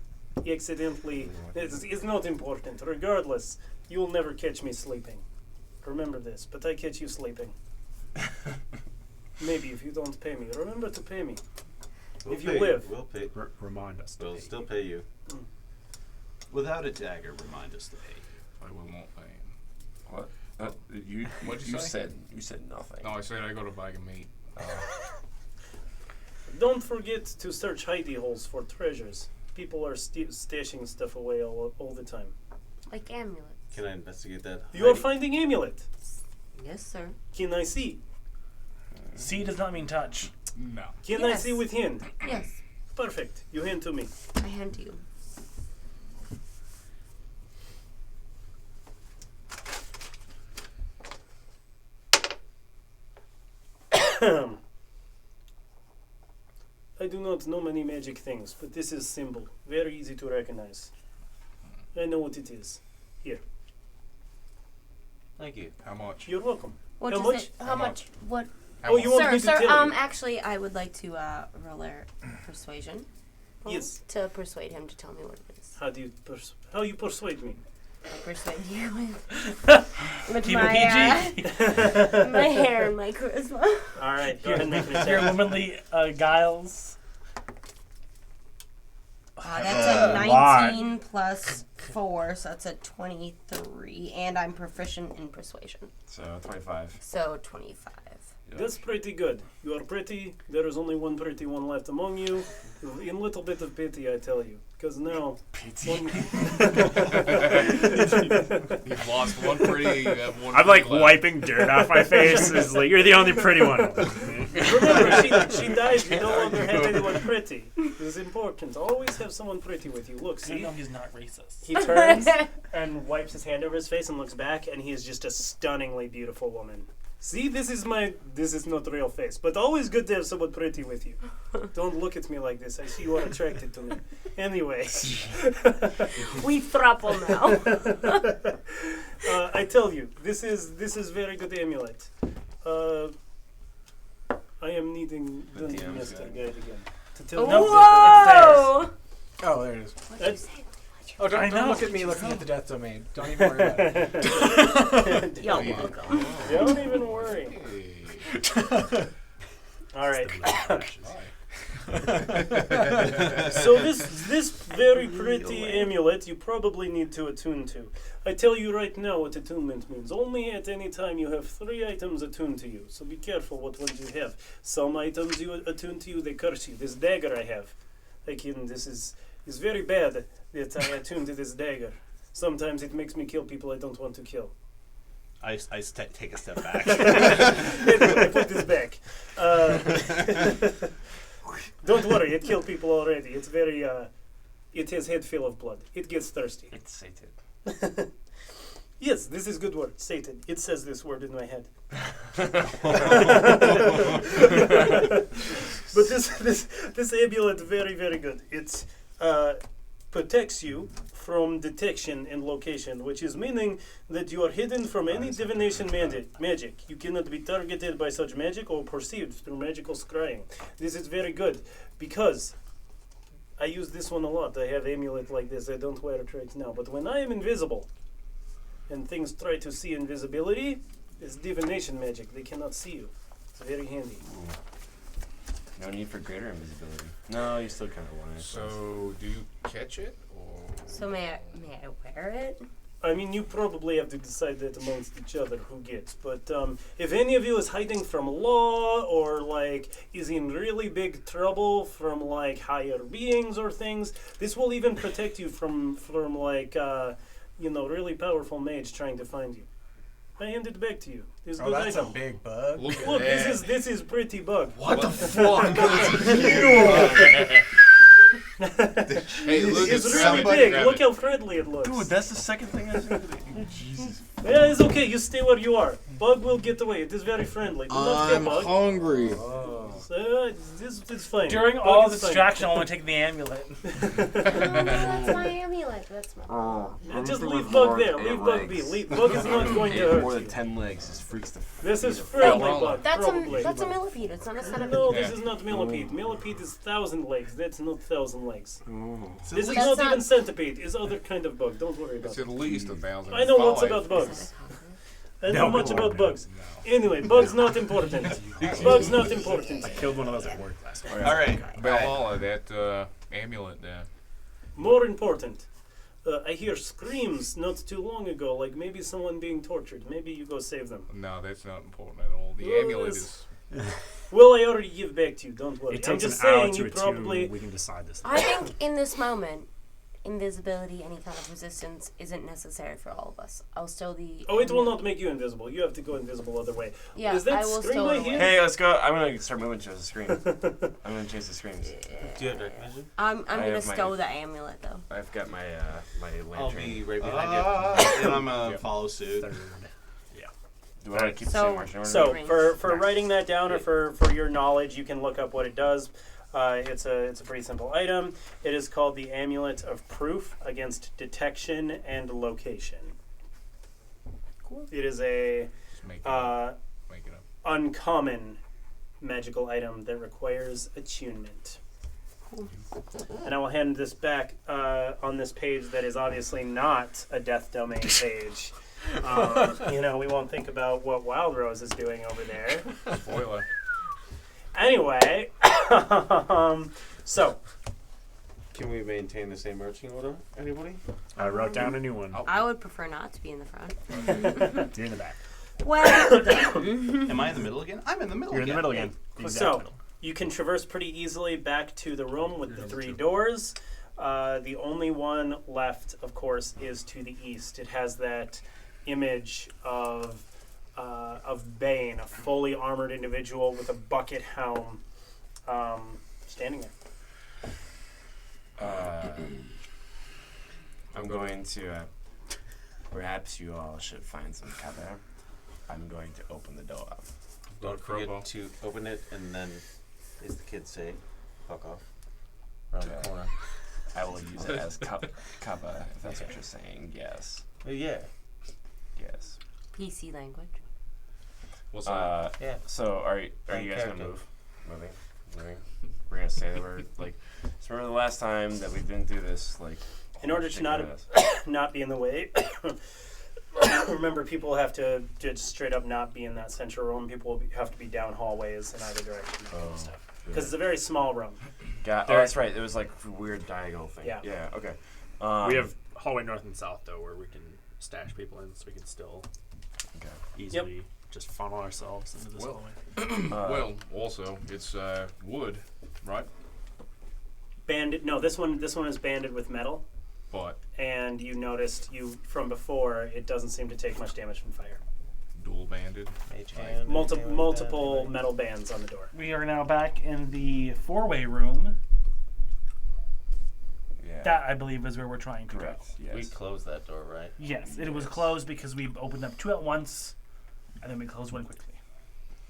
Speaker 1: Accidentally. It's not important. Regardless, you'll never catch me sleeping. Remember this, but I catch you sleeping. Maybe if you don't pay me. Remember to pay me.
Speaker 7: We'll
Speaker 1: If you
Speaker 7: pay
Speaker 1: live.
Speaker 7: We'll pay.
Speaker 6: Remind us. to
Speaker 7: We'll
Speaker 6: pay.
Speaker 7: still pay you. Without a dagger, remind us to pay you.
Speaker 2: I will not pay him.
Speaker 10: What? You
Speaker 2: What'd you say?
Speaker 10: said nothing.
Speaker 2: No, I said I got a bag of meat.
Speaker 1: Don't forget to search hidey holes for treasures. People are stashing stuff away all the time.
Speaker 5: Like amulets.
Speaker 9: Can I investigate that?
Speaker 1: You are finding amulet.
Speaker 5: Yes, sir.
Speaker 1: Can I see?
Speaker 8: See does not mean touch.
Speaker 2: No.
Speaker 1: Can I
Speaker 5: Yes.
Speaker 1: see with hand?
Speaker 5: Yes.
Speaker 1: Perfect. You hand to me.
Speaker 5: I hand to you.
Speaker 1: I do not know many magic things, but this is symbol. Very easy to recognize. I know what it is.
Speaker 9: Thank you.
Speaker 2: How much?
Speaker 1: You're welcome.
Speaker 5: What
Speaker 1: How
Speaker 5: does
Speaker 1: much?
Speaker 5: it?
Speaker 2: How
Speaker 5: How
Speaker 2: much?
Speaker 5: much? What?
Speaker 2: How
Speaker 1: Oh, you
Speaker 2: much?
Speaker 1: want me to
Speaker 5: Sir,
Speaker 1: tell you?
Speaker 5: actually, I would like to roll a persuasion. roll
Speaker 1: Yes.
Speaker 5: To persuade him to tell me what it is.
Speaker 1: How do you how you persuade me?
Speaker 5: I persuade you with
Speaker 8: Keep
Speaker 5: my,
Speaker 8: it PG.
Speaker 5: my hair and my charisma.
Speaker 1: All right, go ahead and make an
Speaker 8: Your
Speaker 1: attack.
Speaker 8: womanly guiles.
Speaker 5: That's a
Speaker 6: lot.
Speaker 5: 19 plus 4, so that's a 23, and I'm proficient in persuasion,
Speaker 10: So 25.
Speaker 5: so 25.
Speaker 10: Yep.
Speaker 1: That's pretty good. You are pretty. There is only one pretty one left among you. In little bit of pity, I tell you. Because now...
Speaker 2: You've lost one pretty. You have one
Speaker 6: I'm like
Speaker 2: pretty left.
Speaker 6: wiping dirt off my face. It's like, you're the only pretty one.
Speaker 1: Remember, she dies. You no longer have anyone pretty. This is important. Always have someone pretty with you. Look,
Speaker 8: I
Speaker 1: see?
Speaker 8: know he's not racist.
Speaker 1: He turns and wipes his hand over his face and looks back, and he is just a stunningly beautiful woman. See, this is not real face, but always good to have someone pretty with you. Don't look at me like this. I see you are attracted to me. Anyway,
Speaker 5: We throuple now.
Speaker 1: I tell you, this is very good amulet. I am needing
Speaker 10: The
Speaker 1: Dungeon
Speaker 10: DM's
Speaker 1: Master
Speaker 10: guide.
Speaker 1: Guide again to tell you.
Speaker 5: Whoa!
Speaker 3: Oh, there it is.
Speaker 1: That's,
Speaker 3: Oh, don't
Speaker 8: know.
Speaker 3: look at me looking at the death domain. Don't even worry about it.
Speaker 5: You're welcome.
Speaker 1: don't even worry.
Speaker 2: Hey.
Speaker 1: All right.
Speaker 2: Hi.
Speaker 1: So this very pretty amulet you probably need to attune to. I tell you right now what attunement means. Only at any time you have 3 items attuned to you. So be careful what ones you have. Some items you attune to you, they curse you. This dagger I have, this is very bad that I attune to this dagger. Sometimes it makes me kill people I don't want to kill.
Speaker 7: take a step back.
Speaker 1: I put this back. Don't worry, it killed people already. It's very, it has head full of blood. It gets thirsty.
Speaker 10: It's sated.
Speaker 1: Yes, this is good word, Satan. It says this word in my head. But this amulet, very, very good. It protects you from detection and location, which is meaning that you are hidden from any divination magic. You cannot be targeted by such magic or perceived through magical scrying. This is very good because I use this one a lot. I have amulet like this. I don't wear it right now. But when I am invisible and things try to see invisibility, it's divination magic. They cannot see you. It's very handy.
Speaker 10: No need for greater invisibility. No, you still kind of want it.
Speaker 2: So, do you catch it, or
Speaker 5: So may I wear it?
Speaker 1: I mean, you probably have to decide that amongst each other who gets. But if any of you is hiding from law or like is in really big trouble from like higher beings or things, this will even protect you from like really powerful mage trying to find you. I hand it back to you. This
Speaker 3: Oh,
Speaker 1: good
Speaker 3: that's a
Speaker 1: item.
Speaker 3: big bug.
Speaker 2: look at
Speaker 1: Look,
Speaker 2: that?
Speaker 1: this is pretty bug.
Speaker 3: What the fuck?
Speaker 2: Hey, look
Speaker 1: It's
Speaker 2: at
Speaker 1: really
Speaker 2: somebody
Speaker 1: big.
Speaker 2: grab
Speaker 1: Look
Speaker 2: it.
Speaker 1: how friendly it looks.
Speaker 10: Dude, that's the second thing I said today. Jesus.
Speaker 1: Yeah, it's okay. You stay where you are. Bug will get away. It is very friendly. Do not get bug.
Speaker 2: hungry.
Speaker 1: This is fine.
Speaker 8: During
Speaker 1: Bug
Speaker 8: all
Speaker 1: is
Speaker 8: the
Speaker 1: fine.
Speaker 8: distraction, I want to take the amulet.
Speaker 5: That's my amulet. That's my.
Speaker 1: Just leave bug there. Leave bug be. Bug is not going to hurt
Speaker 10: More than
Speaker 1: you.
Speaker 10: 10 legs just freaks the.
Speaker 1: This is
Speaker 10: freaks the
Speaker 1: friendly
Speaker 10: fuck out.
Speaker 1: bug.
Speaker 5: That's
Speaker 1: probably.
Speaker 5: a millipede. It's not a centipede.
Speaker 1: No, this
Speaker 2: Yeah.
Speaker 1: is not millipede. Millipede is 1,000 legs. That's not 1,000 legs. This is
Speaker 5: That's
Speaker 1: not
Speaker 5: not-
Speaker 1: even centipede. It's other kind of bug. Don't worry about
Speaker 2: It's
Speaker 1: it.
Speaker 2: at least 1,000.
Speaker 1: I know lots about bugs. I know much about bugs. Anyway, bugs not important. Bugs not important.
Speaker 6: I killed one of those at work last week.
Speaker 7: All right.
Speaker 2: Valhalla, that amulet there.
Speaker 1: More important. I hear screams not too long ago, like maybe someone being tortured. Maybe you go save them.
Speaker 2: No, that's not important at all. The
Speaker 1: Well,
Speaker 2: amulet
Speaker 1: it's-
Speaker 2: is.
Speaker 1: Well, I already give back to you. Don't worry.
Speaker 6: It
Speaker 1: I'm
Speaker 6: takes
Speaker 1: just
Speaker 6: an hour
Speaker 1: saying
Speaker 6: to
Speaker 1: you
Speaker 6: attune.
Speaker 1: probably.
Speaker 6: We can decide this.
Speaker 5: I think in this moment, invisibility, any kind of resistance, isn't necessary for all of us. I'll still the.
Speaker 1: Oh, it will not make you invisible. You have to go invisible other way.
Speaker 5: Yeah,
Speaker 1: Is that
Speaker 5: I will
Speaker 1: scream
Speaker 5: still.
Speaker 1: I hear?
Speaker 10: Hey, let's go. I'm gonna start moving towards the screen. I'm gonna chase the screams.
Speaker 9: Do you have dark vision?
Speaker 5: I'm
Speaker 10: I
Speaker 5: gonna
Speaker 10: have my-
Speaker 5: stow the amulet though.
Speaker 10: I've got my my
Speaker 7: I'll
Speaker 10: lantern.
Speaker 7: be right behind you, and I'm gonna follow suit.
Speaker 6: Third.
Speaker 10: Do I want to keep the
Speaker 5: So-
Speaker 10: same marching order?
Speaker 1: So
Speaker 5: Range.
Speaker 1: for writing that down or for your knowledge, you can look up what it does. It's a pretty simple item. It is called the Amulet of Proof against Detection and Location. Cool. It is a
Speaker 2: Just make it up.
Speaker 1: uh,
Speaker 2: Make it up.
Speaker 1: uncommon magical item that requires attunement. And I will hand this back on this page that is obviously not a death domain page. We won't think about what Wild Rose is doing over there.
Speaker 2: Spoiler.
Speaker 1: Anyway, so
Speaker 9: Can we maintain the same marching order? Anybody?
Speaker 6: I wrote down a new one.
Speaker 5: I would prefer not to be in the front.
Speaker 6: You're in the back.
Speaker 5: Well done.
Speaker 7: Am I in the middle again? I'm in the middle
Speaker 6: You're in the
Speaker 7: again.
Speaker 6: middle again. The exact
Speaker 1: So,
Speaker 6: middle.
Speaker 1: you can traverse pretty easily back to the room with the 3 doors. The only one left, of course, is to the east. It has that image of Bane, a fully armored individual with a bucket helm, standing there.
Speaker 10: I'm going to. Perhaps you all should find some cover. I'm going to open the door.
Speaker 9: Don't forget
Speaker 2: Crowbar.
Speaker 9: to open it and then, as the kids say, fuck off. Around the corner.
Speaker 10: I will use it as cover, if that's what you're saying. Yes.
Speaker 9: Yeah.
Speaker 10: Yes.
Speaker 5: PC language.
Speaker 2: What's that?
Speaker 9: Yeah.
Speaker 10: So are you guys
Speaker 9: character.
Speaker 10: gonna move? Moving. We're gonna say that we're like. So remember the last time that we've been through this like.
Speaker 1: In order to not
Speaker 10: ridiculous-
Speaker 1: not be in the way. Remember, people have to just straight up not be in that central room. People will have to be down hallways in either direction and stuff. Because it's a very small room.
Speaker 10: Oh, that's right. It was like a weird diagonal thing.
Speaker 1: Yeah.
Speaker 10: Yeah. Okay.
Speaker 6: We have hallway north and south though, where we can stash people in, so we can still easily just funnel ourselves into this hallway.
Speaker 2: Well, also, it's wood, right?
Speaker 1: Banded. No, this one is banded with metal.
Speaker 2: But
Speaker 1: And you noticed from before, it doesn't seem to take much damage from fire.
Speaker 2: banded.
Speaker 9: Mage hand,
Speaker 1: Multiple
Speaker 9: anything like
Speaker 1: multiple
Speaker 9: that?
Speaker 1: metal bands on the door.
Speaker 8: We are now back in the four-way room.
Speaker 10: Yeah.
Speaker 8: That, I believe, is where we're trying to
Speaker 10: Correct.
Speaker 8: go.
Speaker 10: Yes.
Speaker 9: We closed that door, right?
Speaker 8: Yes, it was closed because we opened up two at once, and then we closed one quickly.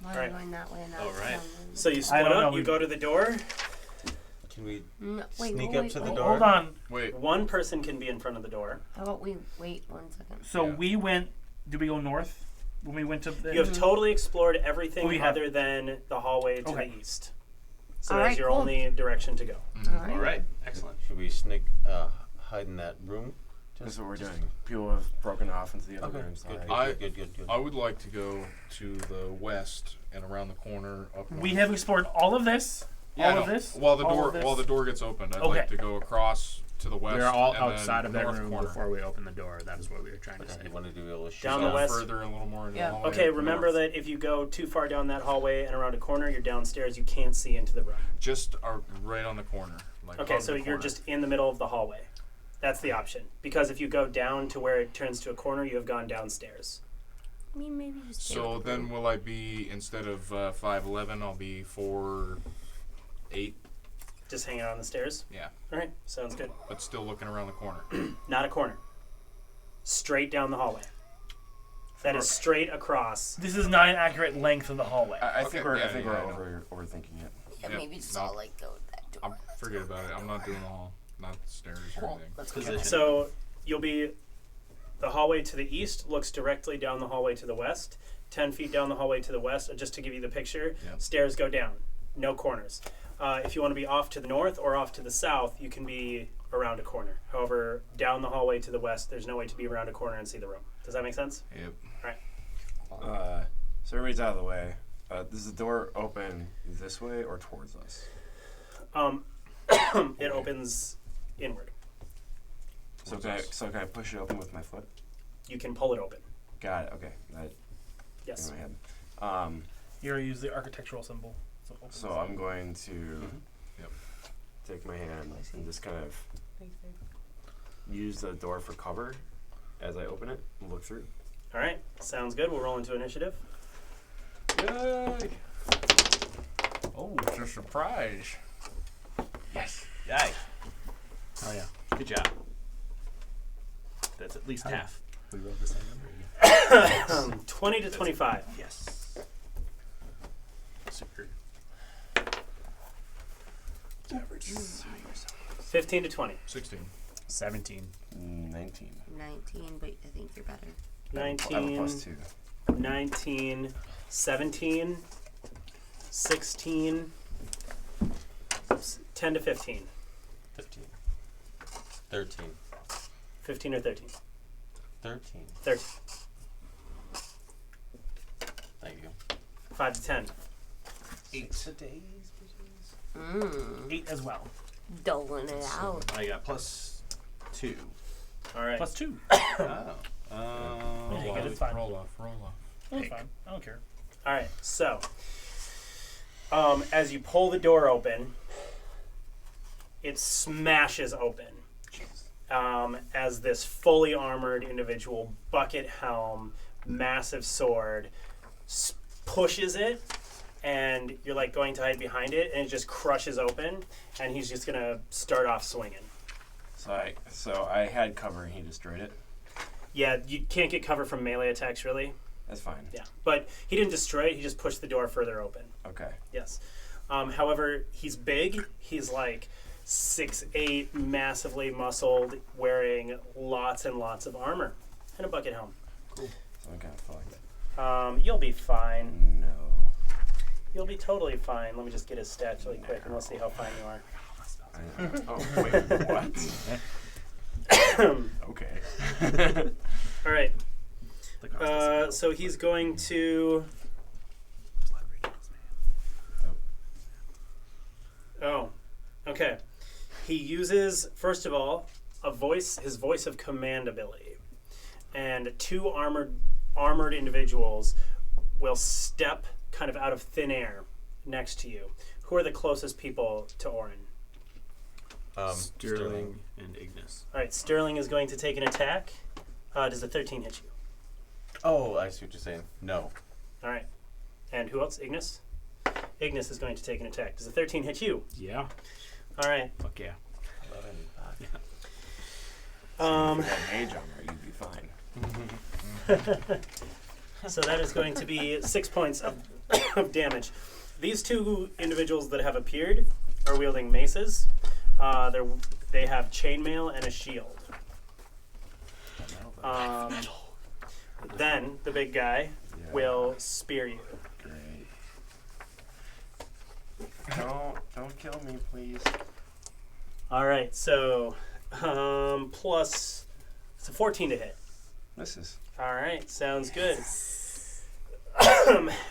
Speaker 5: Why
Speaker 1: Right.
Speaker 5: are we going that way and not
Speaker 9: Oh, right.
Speaker 5: down
Speaker 1: So you
Speaker 8: I
Speaker 1: split
Speaker 8: don't
Speaker 1: up.
Speaker 8: know,
Speaker 1: You
Speaker 8: we-
Speaker 1: go to the door.
Speaker 9: Can we
Speaker 5: No, wait,
Speaker 9: sneak
Speaker 5: no,
Speaker 9: up
Speaker 5: wait,
Speaker 9: to the
Speaker 5: wait.
Speaker 9: door?
Speaker 8: Hold on.
Speaker 2: Wait,
Speaker 1: One person can be in front of the door.
Speaker 5: How about we wait 1 second?
Speaker 8: So
Speaker 2: Yeah.
Speaker 8: we went. Did we go north when we went to? The,
Speaker 1: You have totally explored everything
Speaker 8: We have-
Speaker 1: other than the hallway to
Speaker 8: Okay.
Speaker 1: the east. So
Speaker 5: All
Speaker 1: that's
Speaker 5: right,
Speaker 1: your
Speaker 5: cool.
Speaker 1: only direction to go.
Speaker 7: All right, excellent.
Speaker 9: Should we hide in that room?
Speaker 10: That's what we're doing. People have broken off into the other
Speaker 9: Okay,
Speaker 10: rooms.
Speaker 9: good,
Speaker 10: already.
Speaker 9: good.
Speaker 2: I would like to go to the west and around the corner up.
Speaker 8: we
Speaker 2: north.
Speaker 8: have explored all of this.
Speaker 2: Yeah,
Speaker 8: all
Speaker 2: no,
Speaker 8: of this.
Speaker 2: While the
Speaker 8: all
Speaker 2: door
Speaker 8: of this.
Speaker 2: while the door gets opened, I'd
Speaker 8: Okay.
Speaker 2: like to go across to the west.
Speaker 6: We are all
Speaker 2: and then
Speaker 6: outside of that
Speaker 2: north
Speaker 6: room
Speaker 2: corner.
Speaker 6: before we open the door. That is what we were trying to
Speaker 9: Okay,
Speaker 6: say.
Speaker 9: you want to do a little shoot
Speaker 1: Down the
Speaker 9: off?
Speaker 1: west.
Speaker 2: Further and a little more into
Speaker 5: Yeah.
Speaker 2: the hallway.
Speaker 1: Okay, remember
Speaker 2: north.
Speaker 1: that if you go too far down that hallway and around a corner, you're downstairs. You can't see into the room.
Speaker 2: Just right on the corner. Like
Speaker 1: Okay,
Speaker 2: on
Speaker 1: so
Speaker 2: the
Speaker 1: you're
Speaker 2: corner.
Speaker 1: just in the middle of the hallway. That's the option. Because if you go down to where it turns to a corner, you have gone downstairs.
Speaker 5: I mean, maybe just stay
Speaker 2: So
Speaker 5: with the
Speaker 2: then,
Speaker 5: room.
Speaker 2: will I be instead of 5'11"? I'll be 4'8",
Speaker 1: Just hanging out on the stairs.
Speaker 2: Yeah,
Speaker 1: All right, sounds good.
Speaker 2: but still looking around the corner.
Speaker 1: Not a corner. Straight down the hallway. That is straight across.
Speaker 8: This is not an accurate length of the hallway.
Speaker 10: I
Speaker 2: Okay,
Speaker 10: think we're
Speaker 2: yeah,
Speaker 10: I think
Speaker 2: yeah, I
Speaker 10: we're overthinking it.
Speaker 5: Yeah,
Speaker 2: Yep,
Speaker 5: maybe just
Speaker 2: no.
Speaker 5: all like go that door.
Speaker 2: Forget about it. I'm not doing the hall, not the stairs or
Speaker 5: Cool.
Speaker 2: anything.
Speaker 5: Let's go.
Speaker 7: Position.
Speaker 1: So you'll be. The hallway to the east looks directly down the hallway to the west. 10 feet down the hallway to the west, just to give you the picture,
Speaker 2: Yep.
Speaker 1: stairs go down, no corners. If you want to be off to the north or off to the south, you can be around a corner. However, down the hallway to the west, there's no way to be around a corner and see the room. Does that make sense?
Speaker 2: Yep.
Speaker 10: So everybody's out of the way. Does the door open this way or towards us?
Speaker 1: It opens inward.
Speaker 10: So can I push it open with my foot?
Speaker 1: You can pull it open.
Speaker 10: Got it. Okay.
Speaker 1: Yes.
Speaker 10: In my head.
Speaker 8: Here, use the architectural symbol.
Speaker 10: So I'm going to
Speaker 2: Yep.
Speaker 10: take my hand and just kind of use the door for cover as I open it and look through.
Speaker 1: All right, sounds good. We'll roll into initiative.
Speaker 10: Yay!
Speaker 6: Oh, it's a surprise.
Speaker 10: Yes.
Speaker 7: Yay.
Speaker 6: Oh yeah.
Speaker 7: Good job. That's at least half.
Speaker 6: We rolled the same number.
Speaker 1: 20 to 25.
Speaker 7: Yes. Super.
Speaker 1: 15 to 20.
Speaker 2: 16.
Speaker 6: 17.
Speaker 10: 19.
Speaker 5: 19, but I think you're better.
Speaker 10: I have a
Speaker 1: 19,
Speaker 10: plus 2.
Speaker 1: 19, 17, 16, 10 to 15.
Speaker 9: 15. 13.
Speaker 1: 15 or 13.
Speaker 9: 13.
Speaker 1: 13.
Speaker 9: Thank you.
Speaker 1: 5 to 10.
Speaker 7: 8.
Speaker 8: 8 as well.
Speaker 5: Doling it out.
Speaker 7: I got plus 2.
Speaker 1: All right.
Speaker 8: Plus 2.
Speaker 7: Oh.
Speaker 8: Yeah, good, it's fine.
Speaker 2: Roll off.
Speaker 8: That's fine. I don't care.
Speaker 1: All right. So, as you pull the door open, it smashes open. As this fully armored individual, bucket helm, massive sword, pushes it, and you're like going to hide behind it, and it just crushes open, and he's just gonna start off swinging.
Speaker 10: So I had cover and he destroyed it.
Speaker 1: Yeah, you can't get cover from melee attacks, really.
Speaker 10: That's fine.
Speaker 1: Yeah, but he didn't destroy it. He just pushed the door further open.
Speaker 10: Okay.
Speaker 1: Yes. However, he's big. He's like 6'8", massively muscled, wearing lots and lots of armor and a bucket helm.
Speaker 10: So I'm kind of fucked.
Speaker 1: You'll be fine.
Speaker 10: No.
Speaker 1: You'll be totally fine. Let me just get his stats really quick, and we'll see how fine you are.
Speaker 10: Oh, wait, what? Okay.
Speaker 1: All right. So he's going to. Oh, okay. He uses, first of all, his voice of command ability, and 2 armored individuals will step kind of out of thin air next to you. Who are the closest people to Orin?
Speaker 7: Sterling and Ignis.
Speaker 1: All right, Sterling is going to take an attack. Does a 13 hit you?
Speaker 9: Oh, I see what you're saying. No.
Speaker 1: All right. And who else? Ignis? Ignis is going to take an attack. Does a 13 hit you?
Speaker 6: Yeah.
Speaker 1: All right.
Speaker 6: Fuck yeah.
Speaker 10: That mage armor, you'd be fine.
Speaker 1: So that is going to be 6 points of damage. These two individuals that have appeared are wielding maces. They have chainmail and a shield. Then the big guy will spear you.
Speaker 10: Great. Don't kill me, please.
Speaker 1: All right, so plus it's a 14 to hit.
Speaker 10: Misses.
Speaker 1: All right, sounds good.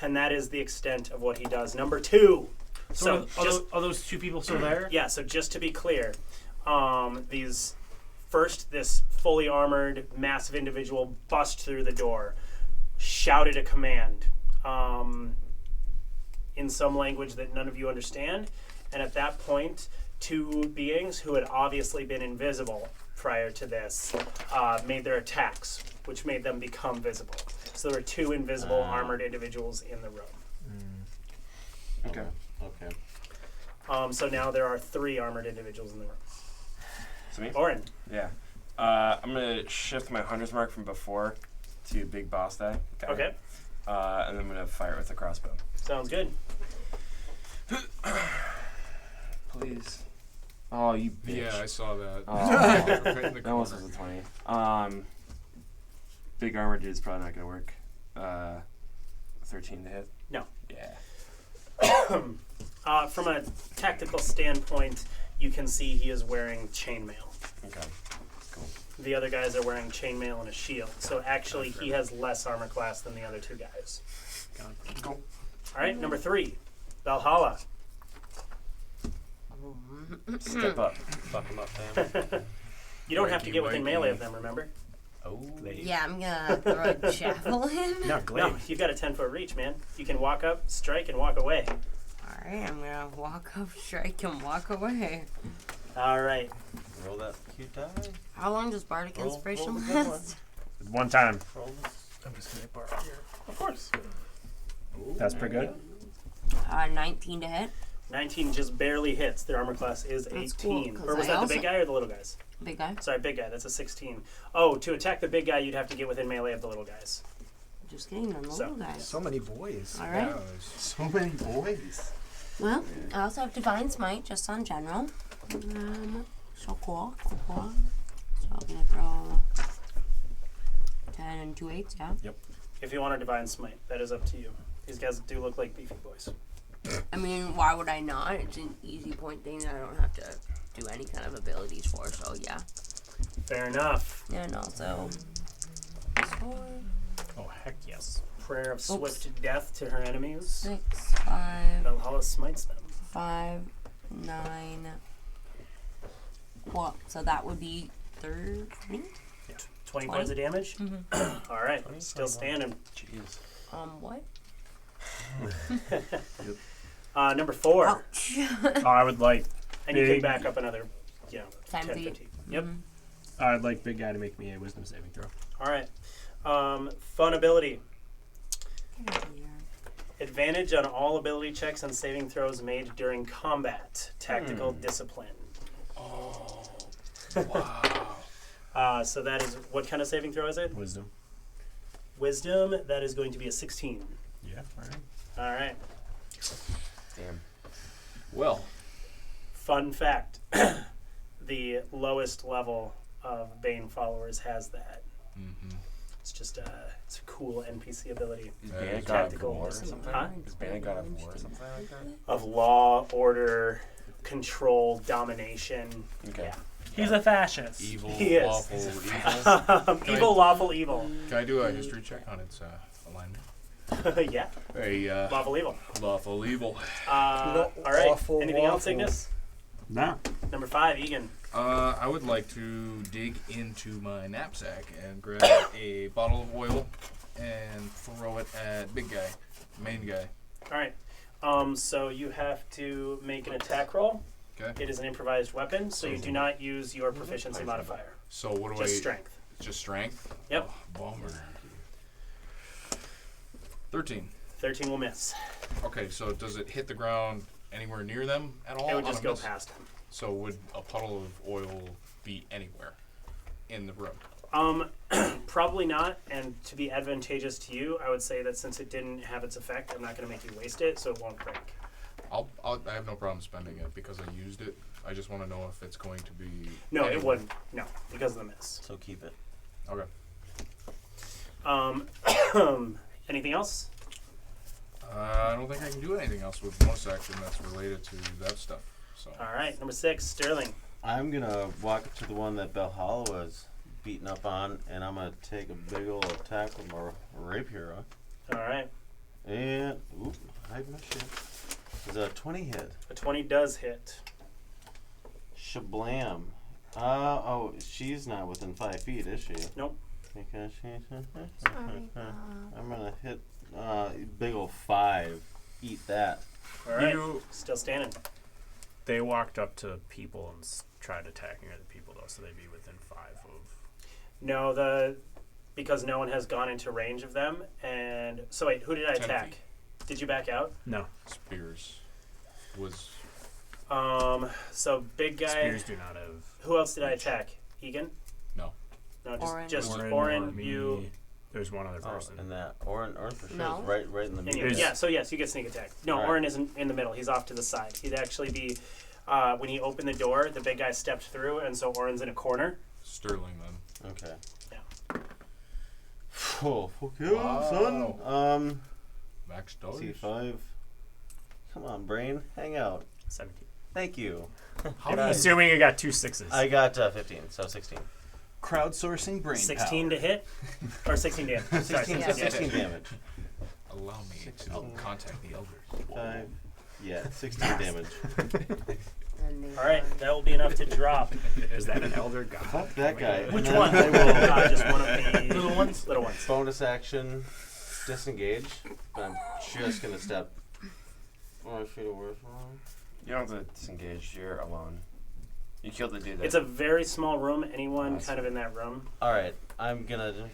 Speaker 1: And that is the extent of what he does. Number 2.
Speaker 8: So are those two people still there?
Speaker 1: Yeah, so just to be clear, this fully armored, massive individual bust through the door, shouted a command in some language that none of you understand, and at that point, two beings who had obviously been invisible prior to this made their attacks, which made them become visible. So there were two invisible armored individuals in the room.
Speaker 10: Okay.
Speaker 9: Okay.
Speaker 1: So now there are 3 armored individuals in the room.
Speaker 10: So me?
Speaker 1: Oren.
Speaker 10: Yeah. I'm gonna shift my hunter's mark from before to big boss guy.
Speaker 1: Okay.
Speaker 10: And I'm gonna fire it with the crossbow.
Speaker 1: Sounds good.
Speaker 10: Please. Oh, you bitch.
Speaker 2: Yeah, I saw that.
Speaker 10: Oh.
Speaker 2: Right in the
Speaker 10: That almost
Speaker 2: corner.
Speaker 10: was a 20. Big armor dude's probably not gonna work. 13 to hit.
Speaker 1: No.
Speaker 10: Yeah.
Speaker 1: From a tactical standpoint, you can see he is wearing chainmail.
Speaker 10: Okay. Cool.
Speaker 1: The other guys are wearing chainmail and a shield. So actually, he has less armor class than the other 2 guys.
Speaker 10: Cool.
Speaker 1: All right, number 3, Valhalla.
Speaker 10: Step up.
Speaker 9: Fuck him up, fam.
Speaker 1: You don't
Speaker 2: Mikey,
Speaker 1: have to get within
Speaker 2: Mikey.
Speaker 1: melee of them, remember?
Speaker 9: Oh.
Speaker 5: Yeah, I'm gonna throw a javelin.
Speaker 6: Not glaive.
Speaker 1: No, you've got a 10-foot reach, man. You can walk up, strike, and walk away.
Speaker 5: Alright, I'm gonna walk up, strike, and walk away.
Speaker 1: All right.
Speaker 9: Roll that cute die.
Speaker 5: How long does Bardic
Speaker 9: Roll
Speaker 5: Inspiration
Speaker 9: the good
Speaker 5: last?
Speaker 6: One time.
Speaker 9: Roll this.
Speaker 3: I'm just gonna borrow here.
Speaker 1: Of course.
Speaker 6: That's pretty good.
Speaker 5: 19 to hit.
Speaker 1: 19 just barely hits. Their armor class is
Speaker 5: That's
Speaker 1: 18.
Speaker 5: cool, 'cause
Speaker 1: Or was
Speaker 5: I
Speaker 1: that the big
Speaker 5: also-
Speaker 1: guy or the little guys?
Speaker 5: Big guy.
Speaker 1: Sorry, big guy. That's a 16. Oh, to attack the big guy, you'd have to get within melee of the little guys.
Speaker 5: Just kidding, I'm the
Speaker 1: So-
Speaker 5: little guys.
Speaker 3: So many boys.
Speaker 5: Alright.
Speaker 9: So many boys.
Speaker 5: Well, I also have Divine Smite, just on general. So cool. So I'm gonna throw 10 and 2 8s, yeah?
Speaker 1: If you want a divine smite, that is up to you. These guys do look like beefy boys.
Speaker 5: I mean, why would I not? It's an easy point thing that I don't have to do any kind of abilities for, so yeah.
Speaker 1: Fair enough.
Speaker 5: And also, +4,
Speaker 6: Oh, heck yes.
Speaker 1: Prayer of swift death to her enemies.
Speaker 5: 6, 5,
Speaker 1: Valhalla smites them.
Speaker 5: 5, 9. Well, so that would be 30?
Speaker 1: 20
Speaker 5: 20.
Speaker 1: points of damage?
Speaker 5: Mm-hmm.
Speaker 1: All right. Still standing.
Speaker 10: Jeez.
Speaker 5: What?
Speaker 1: Number 4.
Speaker 5: Ouch.
Speaker 6: I would like
Speaker 1: And you can
Speaker 6: big-
Speaker 1: back up another,
Speaker 5: 10
Speaker 1: 10,
Speaker 5: feet.
Speaker 1: 15. Yep.
Speaker 6: I'd like big guy to make me a wisdom saving throw.
Speaker 1: All right. Fun ability. Advantage on all ability checks and saving throws made during combat. Tactical discipline.
Speaker 2: Oh, wow.
Speaker 1: So that is, what kind of saving throw is it?
Speaker 6: Wisdom.
Speaker 1: Wisdom, that is going to be a 16.
Speaker 6: Yeah. All right.
Speaker 1: All right.
Speaker 10: Damn.
Speaker 2: Well,
Speaker 1: Fun fact. The lowest level of Bane followers has that.
Speaker 2: mm-hmm.
Speaker 1: It's just it's a cool NPC ability.
Speaker 10: Is
Speaker 2: Yeah,
Speaker 10: Bane a
Speaker 2: it's
Speaker 10: god of
Speaker 1: tactical.
Speaker 10: war or something?
Speaker 1: Huh?
Speaker 10: Is Bane a god of war or something like that?
Speaker 1: Of law, order, control, domination.
Speaker 10: Okay.
Speaker 1: Yeah.
Speaker 8: He's a fascist.
Speaker 2: Evil,
Speaker 1: He is.
Speaker 2: lawful, evil.
Speaker 1: Evil, lawful, evil.
Speaker 2: Can I do a history check on its alignment?
Speaker 1: Yeah,
Speaker 2: A
Speaker 1: lawful, evil.
Speaker 2: lawful evil.
Speaker 1: All right.
Speaker 3: Lawful,
Speaker 1: Anything else,
Speaker 3: lawful.
Speaker 1: Ignis?
Speaker 6: Nah.
Speaker 1: Number 5, Egan.
Speaker 2: I would like to dig into my knapsack and grab a bottle of oil and throw it at big guy, main guy.
Speaker 1: All right. So you have to make an attack roll.
Speaker 2: Okay.
Speaker 1: It is an improvised weapon, so you do not use your proficiency modifier.
Speaker 2: So what do
Speaker 1: Just
Speaker 2: I?
Speaker 1: strength.
Speaker 2: Just strength.
Speaker 1: Yep.
Speaker 2: Oh, bummer. 13.
Speaker 1: 13 will miss.
Speaker 2: Okay, so does it hit the ground anywhere near them at all?
Speaker 1: It would
Speaker 2: on
Speaker 1: just
Speaker 2: a
Speaker 1: go
Speaker 2: miss?
Speaker 1: past them.
Speaker 2: So would a puddle of oil be anywhere in the room?
Speaker 1: Probably not. And to be advantageous to you, I would say that since it didn't have its effect, I'm not going to make you waste it, so it won't break.
Speaker 2: I have no problem spending it because I used it. I just want to know if it's going to be.
Speaker 1: No, it
Speaker 2: anywhere.
Speaker 1: wouldn't. No, because of the miss.
Speaker 9: So keep it.
Speaker 2: Okay.
Speaker 1: Anything else?
Speaker 2: I don't think I can do anything else with bonus action that's related to that stuff. So.
Speaker 1: All right, number 6, Sterling.
Speaker 9: I'm gonna walk up to the one that Valhalla was beating up on, and I'm gonna take a big old attack with my rapier.
Speaker 1: All right,
Speaker 9: And hide my shit. Is a 20 hit?
Speaker 1: a 20 does hit.
Speaker 9: Shablam. She's not within 5 feet, is she?
Speaker 1: Nope.
Speaker 9: Because she's.
Speaker 5: Sorry,
Speaker 9: I'm gonna hit big ol' 5. Eat that.
Speaker 1: All right,
Speaker 6: You-
Speaker 1: still standing.
Speaker 6: They walked up to people and tried attacking other people, though, so they'd be within 5 of.
Speaker 1: No, because no one has gone into range of them. And so wait, who did I
Speaker 2: 10
Speaker 1: attack?
Speaker 2: feet.
Speaker 1: Did you back out?
Speaker 6: No,
Speaker 2: Spears was.
Speaker 1: So big guy.
Speaker 6: spears do not have.
Speaker 1: Who else did I attack? Egan?
Speaker 2: No.
Speaker 1: No,
Speaker 5: Oren.
Speaker 1: just
Speaker 6: Oren,
Speaker 1: Oren,
Speaker 6: me,
Speaker 1: you,
Speaker 6: There's one other
Speaker 9: Oh,
Speaker 6: person.
Speaker 9: and that Orin for sure
Speaker 5: No.
Speaker 9: is right in the
Speaker 1: and
Speaker 9: middle.
Speaker 1: you.
Speaker 6: There's-
Speaker 1: Yeah, so yes, you get sneak attack. No,
Speaker 9: Alright.
Speaker 1: Oren isn't in the middle. He's off to the side. He'd actually be, when he opened the door, the big guy stepped through, and so Oren's in a corner.
Speaker 2: Sterling then.
Speaker 9: Okay.
Speaker 1: Yeah.
Speaker 9: Oh, fuck you, son.
Speaker 2: Max dodge.
Speaker 9: C5. Come on, brain. Hang out.
Speaker 6: 17.
Speaker 9: Thank you.
Speaker 6: Assuming you got 2 6s.
Speaker 9: I got 15, so 16.
Speaker 7: Crowdsourcing brain
Speaker 1: 16 to hit? Or 16 damage. Sorry,
Speaker 9: 16,
Speaker 5: Yeah.
Speaker 9: 16 damage.
Speaker 2: Allow me to contact the elders.
Speaker 9: 5. Yeah, 16 damage.
Speaker 5: And the,
Speaker 1: Alright, that will be enough to drop.
Speaker 6: Is that an elder god?
Speaker 9: Fuck that guy.
Speaker 1: Which
Speaker 9: And then
Speaker 1: one?
Speaker 9: I will
Speaker 1: Just one of the
Speaker 8: Little ones?
Speaker 1: Little ones.
Speaker 9: bonus action disengage, but I'm just gonna step. Oh, I should have worked wrong.
Speaker 10: You don't have to disengage. You're alone. You killed the dude.
Speaker 1: It's a very small room. Anyone
Speaker 10: Awesome.
Speaker 1: kind of in that room.
Speaker 9: All right, I'm gonna.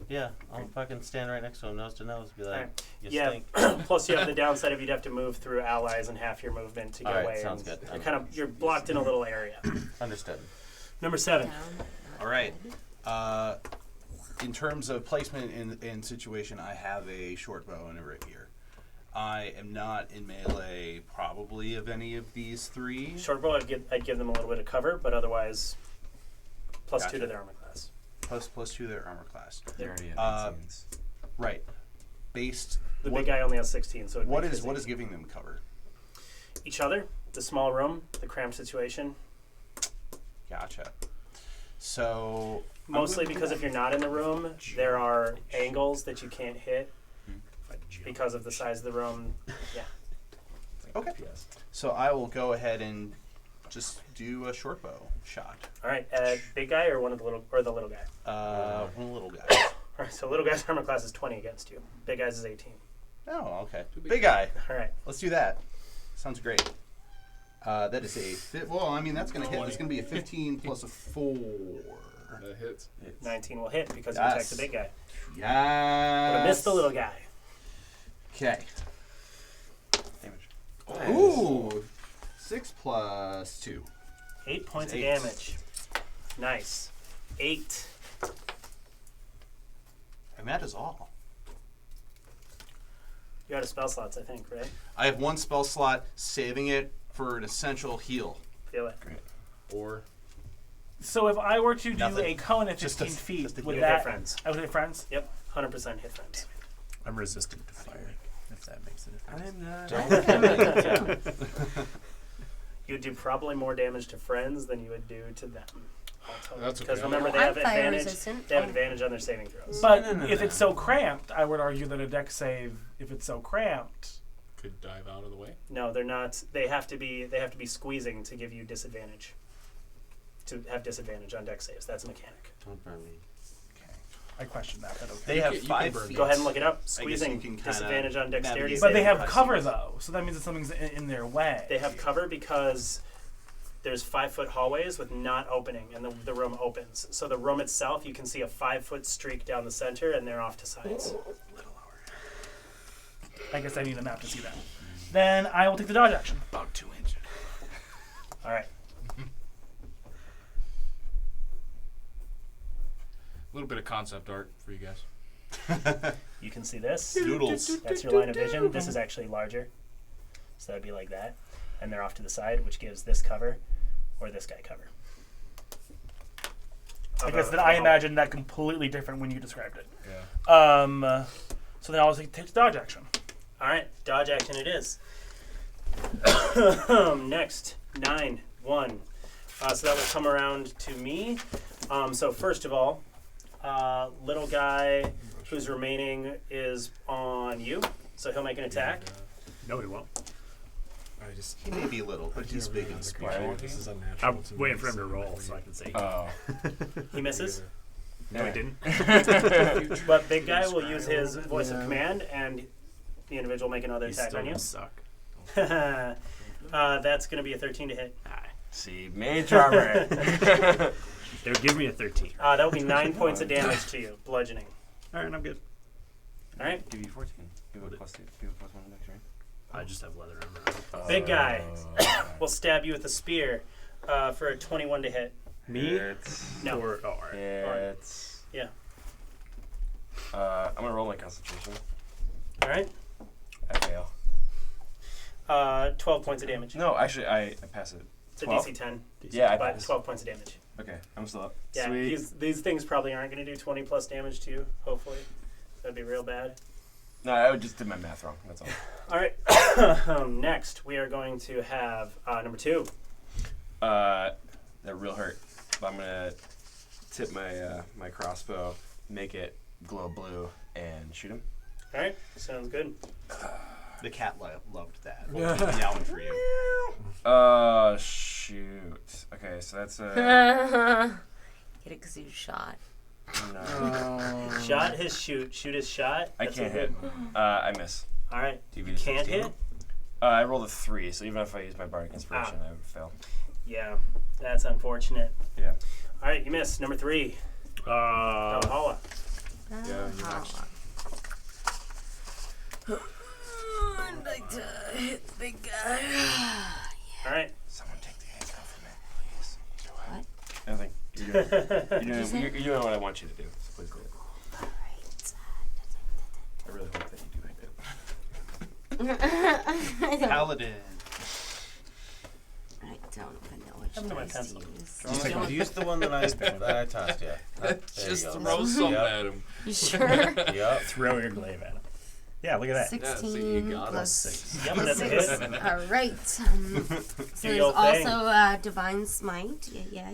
Speaker 9: Yeah, I'll fucking stand right next to him, nose to nose, be like,
Speaker 1: Alright.
Speaker 9: you
Speaker 1: Yeah.
Speaker 9: stink.
Speaker 1: Plus, you have the downside of you'd have to move through allies and half your movement to get
Speaker 9: Alright,
Speaker 1: away.
Speaker 9: sounds
Speaker 1: and
Speaker 9: good.
Speaker 1: You're blocked in a little area.
Speaker 9: Understood.
Speaker 1: Number 7.
Speaker 7: All right. In terms of placement in situation, I have a short bow and a rapier. I am not in melee probably of any of these 3.
Speaker 1: Short bow, I'd give them a little bit of cover, but otherwise, +2
Speaker 7: Gotcha.
Speaker 1: to their armor class.
Speaker 7: Plus 2 their armor class.
Speaker 10: You already have
Speaker 7: Uh,
Speaker 10: 18s.
Speaker 7: Right. Based.
Speaker 1: The
Speaker 7: what,
Speaker 1: big guy only has 16, so it'd
Speaker 7: what
Speaker 1: make
Speaker 7: is
Speaker 1: his
Speaker 7: what is
Speaker 1: 18.
Speaker 7: giving them cover?
Speaker 1: Each other, the small room, the cramped situation.
Speaker 7: Gotcha. So
Speaker 1: Mostly
Speaker 7: I'm gonna do
Speaker 1: because
Speaker 7: that.
Speaker 1: if you're not in the room, there are angles that you can't hit because of the size of the room. Yeah.
Speaker 7: Okay. So I will go ahead and just do a short bow shot.
Speaker 1: All right, big guy or the little guy.
Speaker 7: One little guy.
Speaker 1: All right, so little guy's armor class is 20 against you. Big guy's is 18.
Speaker 7: Oh, okay. Big guy.
Speaker 1: All right.
Speaker 7: Let's do that. Sounds great. That is well, I mean, that's going to hit. It's going to be a 15 plus a 4.
Speaker 2: That hits.
Speaker 1: 19 will hit because you
Speaker 7: Yes.
Speaker 1: attacked the big guy.
Speaker 7: Yeah.
Speaker 1: But I missed the little guy.
Speaker 7: Okay.
Speaker 10: Damage.
Speaker 7: Ooh. 6 plus 2.
Speaker 1: 8 points
Speaker 7: Eight.
Speaker 1: of damage. Nice. 8.
Speaker 7: And that is all.
Speaker 1: You're out of spell slots, I think, right?
Speaker 7: I have 1 spell slot, saving it for an essential heal.
Speaker 1: Feel it.
Speaker 2: Or
Speaker 8: So if I were to do
Speaker 7: Nothing.
Speaker 8: a cone at
Speaker 7: Just
Speaker 8: 15
Speaker 7: a-
Speaker 8: feet,
Speaker 7: just a
Speaker 8: would
Speaker 1: You
Speaker 8: that...
Speaker 1: hit friends.
Speaker 8: I would hit friends?
Speaker 1: Yep, 100% hit friends.
Speaker 6: I'm resistant to fire, if that makes a difference.
Speaker 10: I'm not.
Speaker 1: You'd do probably more damage to friends than you would do to them.
Speaker 2: That's
Speaker 1: Because
Speaker 2: okay.
Speaker 1: remember, they
Speaker 5: I'm
Speaker 1: have
Speaker 5: fire
Speaker 1: advantage.
Speaker 5: resistant.
Speaker 1: They have advantage on their saving throws.
Speaker 8: But if it's so cramped, I would argue that a dex save, if it's so cramped...
Speaker 2: could dive out of the way.
Speaker 1: No, they're not. They have to be squeezing to give you disadvantage. To have disadvantage on dex saves. That's a mechanic.
Speaker 9: Don't burn me.
Speaker 8: I question that, but okay.
Speaker 7: They have
Speaker 2: you can
Speaker 7: 5
Speaker 2: burn
Speaker 7: feet.
Speaker 1: Go ahead and look it up.
Speaker 7: I guess
Speaker 1: Squeezing
Speaker 7: you can kinda
Speaker 1: disadvantage on dexterity.
Speaker 7: navigate
Speaker 8: But they
Speaker 1: saving.
Speaker 8: have cover, though, so that means that something's in their way.
Speaker 1: They have cover because there's 5-foot hallways with not opening, and the room opens. So the room itself, you can see a 5-foot streak down the center, and they're off to sides.
Speaker 8: I guess I need a map to see that. Then I will take the dodge action.
Speaker 2: About 2 inches.
Speaker 8: All right.
Speaker 2: A little bit of concept art for you guys.
Speaker 1: You can see this.
Speaker 7: Noodles.
Speaker 1: That's your line of vision. This is actually larger. So that'd be like that. And they're off to the side, which gives this cover or this guy cover.
Speaker 8: I guess that I imagined that completely different when you described it.
Speaker 2: Yeah.
Speaker 8: So then I'll take the dodge action.
Speaker 1: All right, dodge action it is. Next, 9, 1. So that will come around to me. So first of all, little guy who's remaining is on you. So he'll make an attack.
Speaker 6: No, he won't.
Speaker 7: He may be little, but he's big and
Speaker 10: Why won't
Speaker 7: spirit.
Speaker 10: he?
Speaker 3: This is unnatural.
Speaker 6: I'm
Speaker 3: to me,
Speaker 6: waiting for him to
Speaker 3: so
Speaker 6: roll so I can say.
Speaker 10: Oh.
Speaker 1: He misses.
Speaker 6: No, he didn't.
Speaker 1: But big guy will use his voice of command, and the individual make another
Speaker 6: He's
Speaker 1: attack
Speaker 6: still
Speaker 1: on you.
Speaker 6: gonna suck.
Speaker 1: That's going to be a 13 to hit.
Speaker 10: See, mage armor.
Speaker 6: They would give me a 13.
Speaker 1: That will be 9 points of damage to you, bludgeoning.
Speaker 6: All right, I'm good.
Speaker 1: All right,
Speaker 10: Give you 14. Give a plus 2. Give a plus 1 next, right?
Speaker 6: I just have leather armor.
Speaker 1: big guy will stab you with a spear for a 21 to hit.
Speaker 6: Me?
Speaker 1: No.
Speaker 6: Or, oh, all right.
Speaker 10: It's.
Speaker 1: Yeah.
Speaker 10: I'm gonna roll my concentration.
Speaker 1: All right.
Speaker 10: I fail.
Speaker 1: 12 points of damage.
Speaker 10: No, actually, I pass it.
Speaker 1: It's a
Speaker 10: 12?
Speaker 1: DC 10,
Speaker 10: Yeah, I
Speaker 1: but
Speaker 10: pass.
Speaker 1: 12 points of damage.
Speaker 10: Okay, I'm still up.
Speaker 1: Yeah,
Speaker 10: Sweet.
Speaker 1: these things probably aren't going to do 20 plus damage to you, hopefully. That'd be real bad.
Speaker 10: No, I just did my math wrong. That's all.
Speaker 1: All right. Next, we are going to have number 2.
Speaker 10: That real hurt. But I'm gonna tip my my crossbow, make it glow blue, and shoot him.
Speaker 1: All right. Sounds good.
Speaker 7: The cat loved that. We'll keep meowing for you.
Speaker 10: Shoot. Okay, so that's
Speaker 5: Get it because you shot.
Speaker 10: no.
Speaker 1: Shot his shoot. Shoot his shot.
Speaker 10: I
Speaker 1: That's
Speaker 10: can't
Speaker 1: a
Speaker 10: hit.
Speaker 1: good-
Speaker 10: I miss.
Speaker 1: All right.
Speaker 10: TV
Speaker 1: You can't
Speaker 10: 16.
Speaker 1: hit?
Speaker 10: I rolled a 3, so even if I use my bardic inspiration,
Speaker 1: Ah.
Speaker 10: I would fail.
Speaker 1: Yeah. That's unfortunate.
Speaker 10: Yeah.
Speaker 1: All right. You missed. Number 3. Valhalla.
Speaker 2: Yeah, you next.
Speaker 5: I'd like to hit the big guy.
Speaker 1: All right.
Speaker 10: Someone take the hands off of me, please.
Speaker 5: What?
Speaker 10: Nothing. You're doing what I want you to do. So please do it.
Speaker 5: Alright.
Speaker 10: I really hope that you do like
Speaker 7: Paladin.
Speaker 5: I don't even know which
Speaker 1: Have them in my
Speaker 5: dice
Speaker 1: pencil.
Speaker 5: to use.
Speaker 9: Use the one that I tossed you. There
Speaker 2: Just
Speaker 9: you go.
Speaker 2: throw something
Speaker 9: Yep.
Speaker 2: at him.
Speaker 5: You sure?
Speaker 9: Yep.
Speaker 6: Throw your glaive at him. Yeah, look at that.
Speaker 5: 16
Speaker 2: see, you got
Speaker 5: plus
Speaker 6: 6.
Speaker 1: Yep, that's a hit.
Speaker 5: 6. Alright. So
Speaker 1: Do
Speaker 5: there's
Speaker 1: your thing.
Speaker 5: also Divine Smite. Yeah.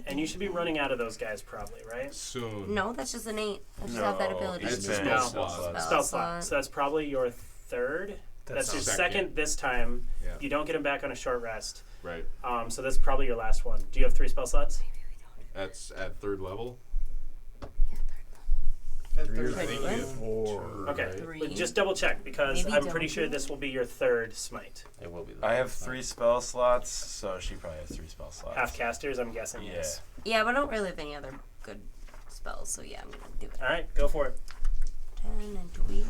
Speaker 1: And you should be running out of those guys probably, right?
Speaker 2: Soon.
Speaker 5: No, that's just innate. I just have that ability.
Speaker 2: It's
Speaker 1: a
Speaker 2: spell
Speaker 1: spell
Speaker 2: slot.
Speaker 1: Spell slot. So that's probably your third. That's your second this time.
Speaker 2: Yeah.
Speaker 1: You don't get him back on a short rest.
Speaker 2: Right.
Speaker 1: So that's probably your last one. Do you have 3 spell slots?
Speaker 2: That's at 3rd level.
Speaker 7: At
Speaker 5: Pretty
Speaker 7: third
Speaker 5: good.
Speaker 7: level.
Speaker 6: 4.
Speaker 1: Okay.
Speaker 6: Right?
Speaker 5: Three.
Speaker 1: But just double check because
Speaker 5: Maybe
Speaker 1: I'm pretty
Speaker 5: don't
Speaker 1: sure
Speaker 5: you?
Speaker 1: this will be your 3rd smite.
Speaker 9: It will be.
Speaker 10: I have 3 spell slots, so she probably has 3 spell slots.
Speaker 1: Half casters, I'm guessing.
Speaker 10: Yeah.
Speaker 1: Yes.
Speaker 5: Yeah, but I don't really have any other good spells, so yeah, I'm gonna do it.
Speaker 1: All right, go for it.
Speaker 5: 10 and 2 8.